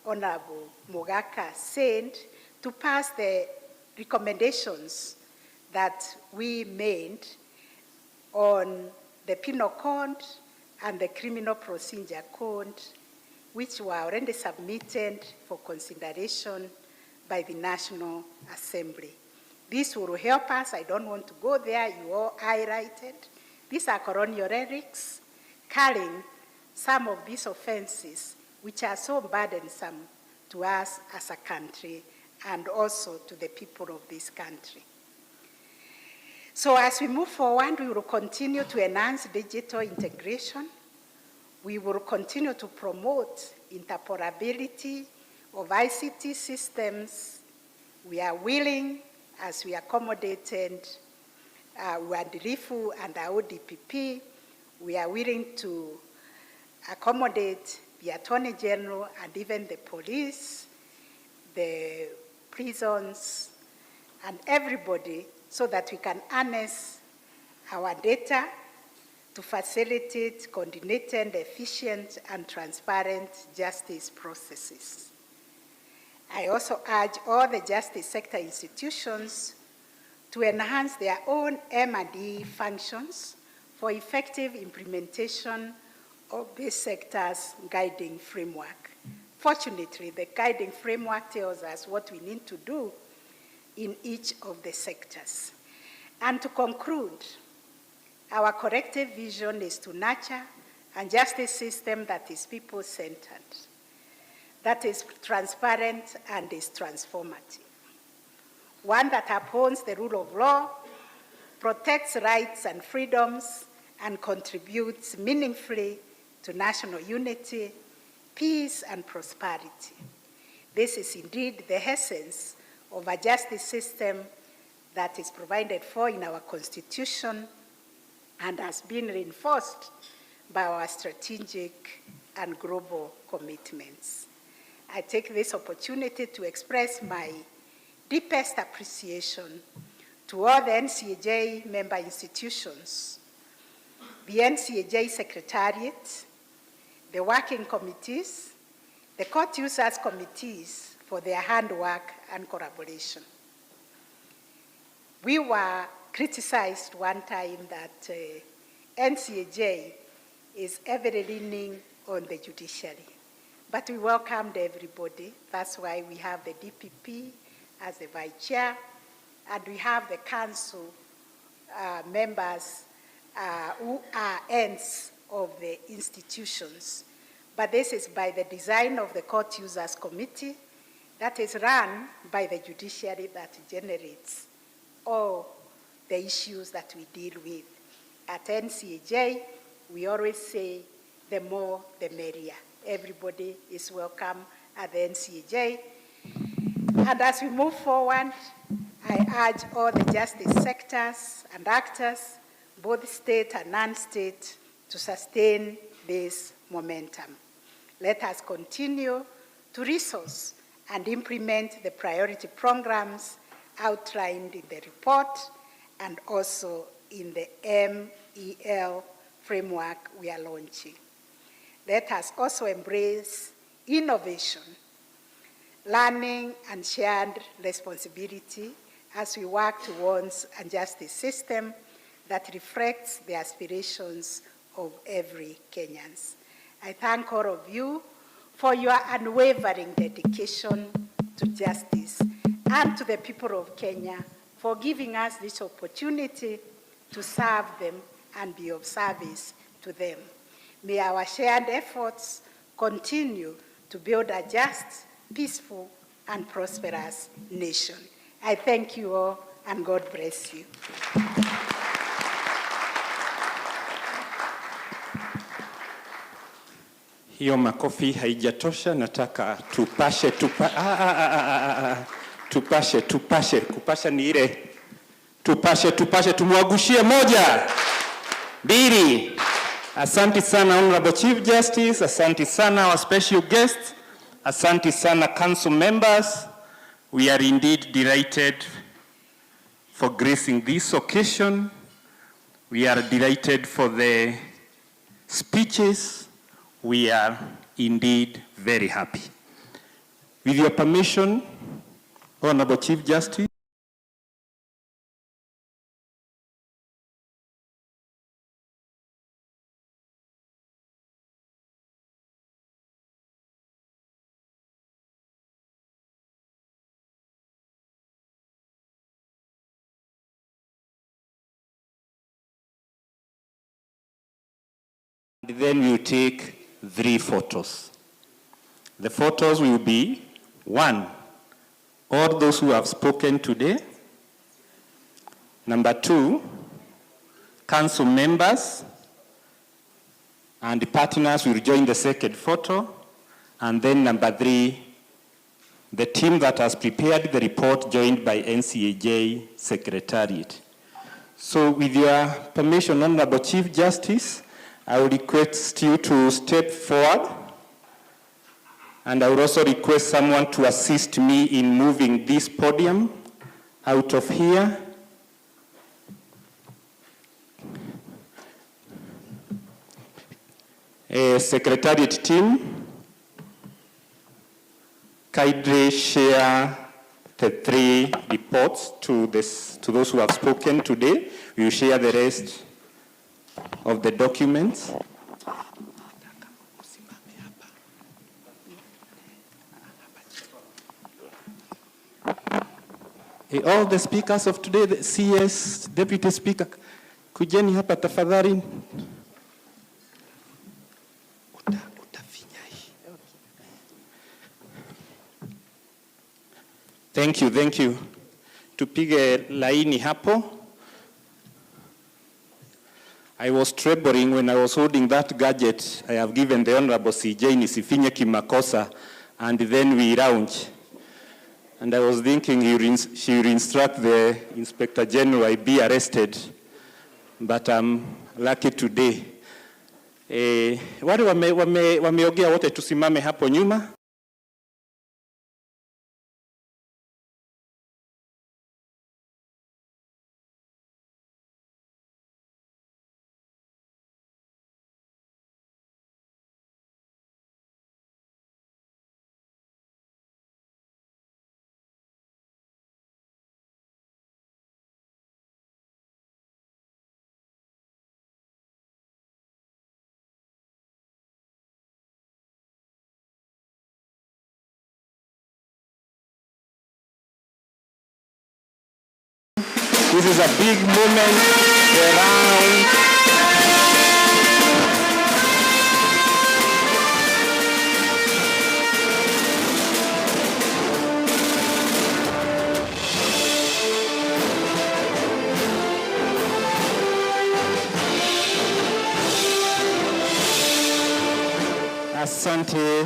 Honorable Mogaka said, to pass the recommendations that we made on the Penal Code and the Criminal Procedure Code, which were already submitted for consideration by the National Assembly. This will help us. I don't want to go there. You all highlighted. These are colonial relics carrying some of these offenses which are so burdensome to us as a country and also to the people of this country. So as we move forward, we will continue to enhance digital integration. We will continue to promote interoperability of ICT systems. We are willing, as we accommodated Uadilifu and our ODPP, we are willing to accommodate the Attorney General and even the police, the prisons, and everybody so that we can harness our data to facilitate coordinated, efficient, and transparent justice processes. I also urge all the justice sector institutions to enhance their own M&E functions for effective implementation of this sector's guiding framework. Fortunately, the guiding framework tells us what we need to do in each of the sectors. And to conclude, our collective vision is to nurture a justice system that is people-centered, that is transparent and is transformative. One that upholds the rule of law, protects rights and freedoms, and contributes meaningfully to national unity, peace, and prosperity. This is indeed the essence of a justice system that is provided for in our Constitution and has been reinforced by our strategic and global commitments. I take this opportunity to express my deepest appreciation to all the NCAJ member institutions, the NCAJ Secretariat, the working committees, the court users committees for their handwork and collaboration. We were criticized one time that NCAJ is heavily leaning on the judiciary, but we welcomed everybody. That's why we have the DPP as the vice chair, and we have the council members who are ends of the institutions. But this is by the design of the Court Users Committee that is run by the judiciary that generates all the issues that we deal with. At NCAJ, we always say the more the merrier. Everybody is welcome at the NCAJ. And as we move forward, I urge all the justice sectors and actors, both state and non-state, to sustain this momentum. Let us continue to resource and implement the priority programs outlined in the report and also in the MEL framework we are launching. Let us also embrace innovation, learning, and shared responsibility as we work towards a justice system that reflects the aspirations of every Kenyan. I thank all of you for your unwavering dedication to justice, and to the people of Kenya for giving us this opportunity to serve them and be of service to them. May our shared efforts continue to build a just, peaceful, and prosperous nation. I thank you all, and God bless you. Hiyo makofi haijatosha, nataka tupashe, kupasha ni ile, tupashe, tumwagushie moja, mbili. Asante sana Honorable Chief Justice, asante sana our special guests, asante sana council members. We are indeed delighted for gracing this occasion. We are delighted for the speeches. We are indeed very happy. With your permission, Honorable Chief Justice, and then we'll take 3 photos. The photos will be, 1, all those who have spoken today. Number 2, council members and partners will join the second photo. And then number 3, the team that has prepared the report joined by NCAJ Secretariat. So with your permission, Honorable Chief Justice, I will request you to step forward, and I will also request someone to assist me in moving this podium out of here. Secretariat team, kindly share the 3 reports to those who have spoken today. We will share the rest of the documents. All the speakers of today, the CS, Deputy Speaker, kujeni hapa tafadhali. Thank you. Tupige laini hapo. I was trembling when I was holding that gadget. I have given the Honorable CJ nisifinye kimakosa, and then we launch. And I was thinking she will instruct the Inspector General I be arrested, but I'm lucky today. Wale wameongea wote tusimame hapo nyuma. This is a big moment around.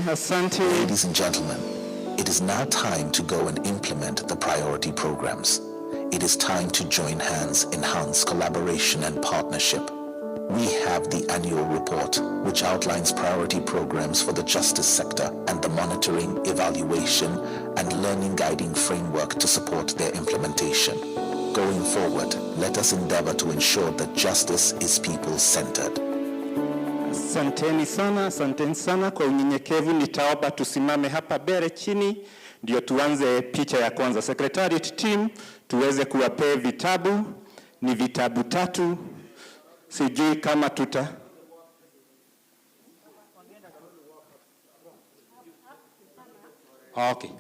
Asante. Ladies and gentlemen, it is now time to go and implement the priority programs. It is time to join hands, enhance collaboration and partnership. We have the annual report, which outlines priority programs for the justice sector and the monitoring, evaluation, and learning guiding framework to support their implementation. Going forward, let us endeavor to ensure that justice is people-centered. Asanteni sana kwa unyenyekevu. Nitaomba tusimame hapa mbele chini ndio tuanze picha ya kwanza. Secretariat team tuweze kuwapea vitabu, ni vitabu 3. Sijui kama Okay.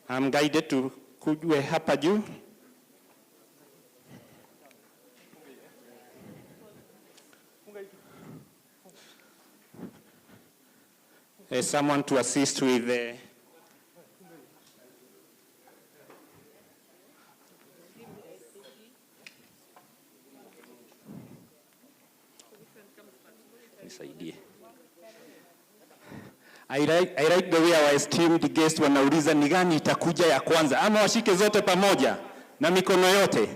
I'm guided to kujue hapa juu. Someone to assist with the nisaidie. I like the way our esteemed guest wanauliza ni gani itakuja ya kwanza, ama washike zote pamoja na mikono yote.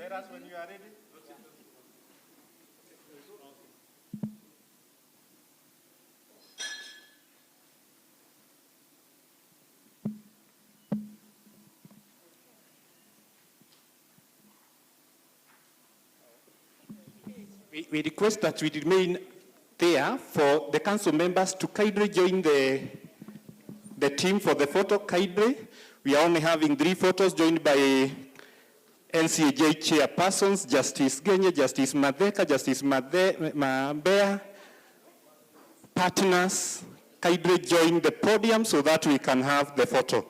Tell us when you are ready. We request that we remain there for the council members to kindly join the team for the photo. Kindly, we are only having 3 photos joined by NCAJ chairpersons, Justice Genye, Justice Madeka, Justice Mabea, partners. Kindly join the podium so that we can have the photo.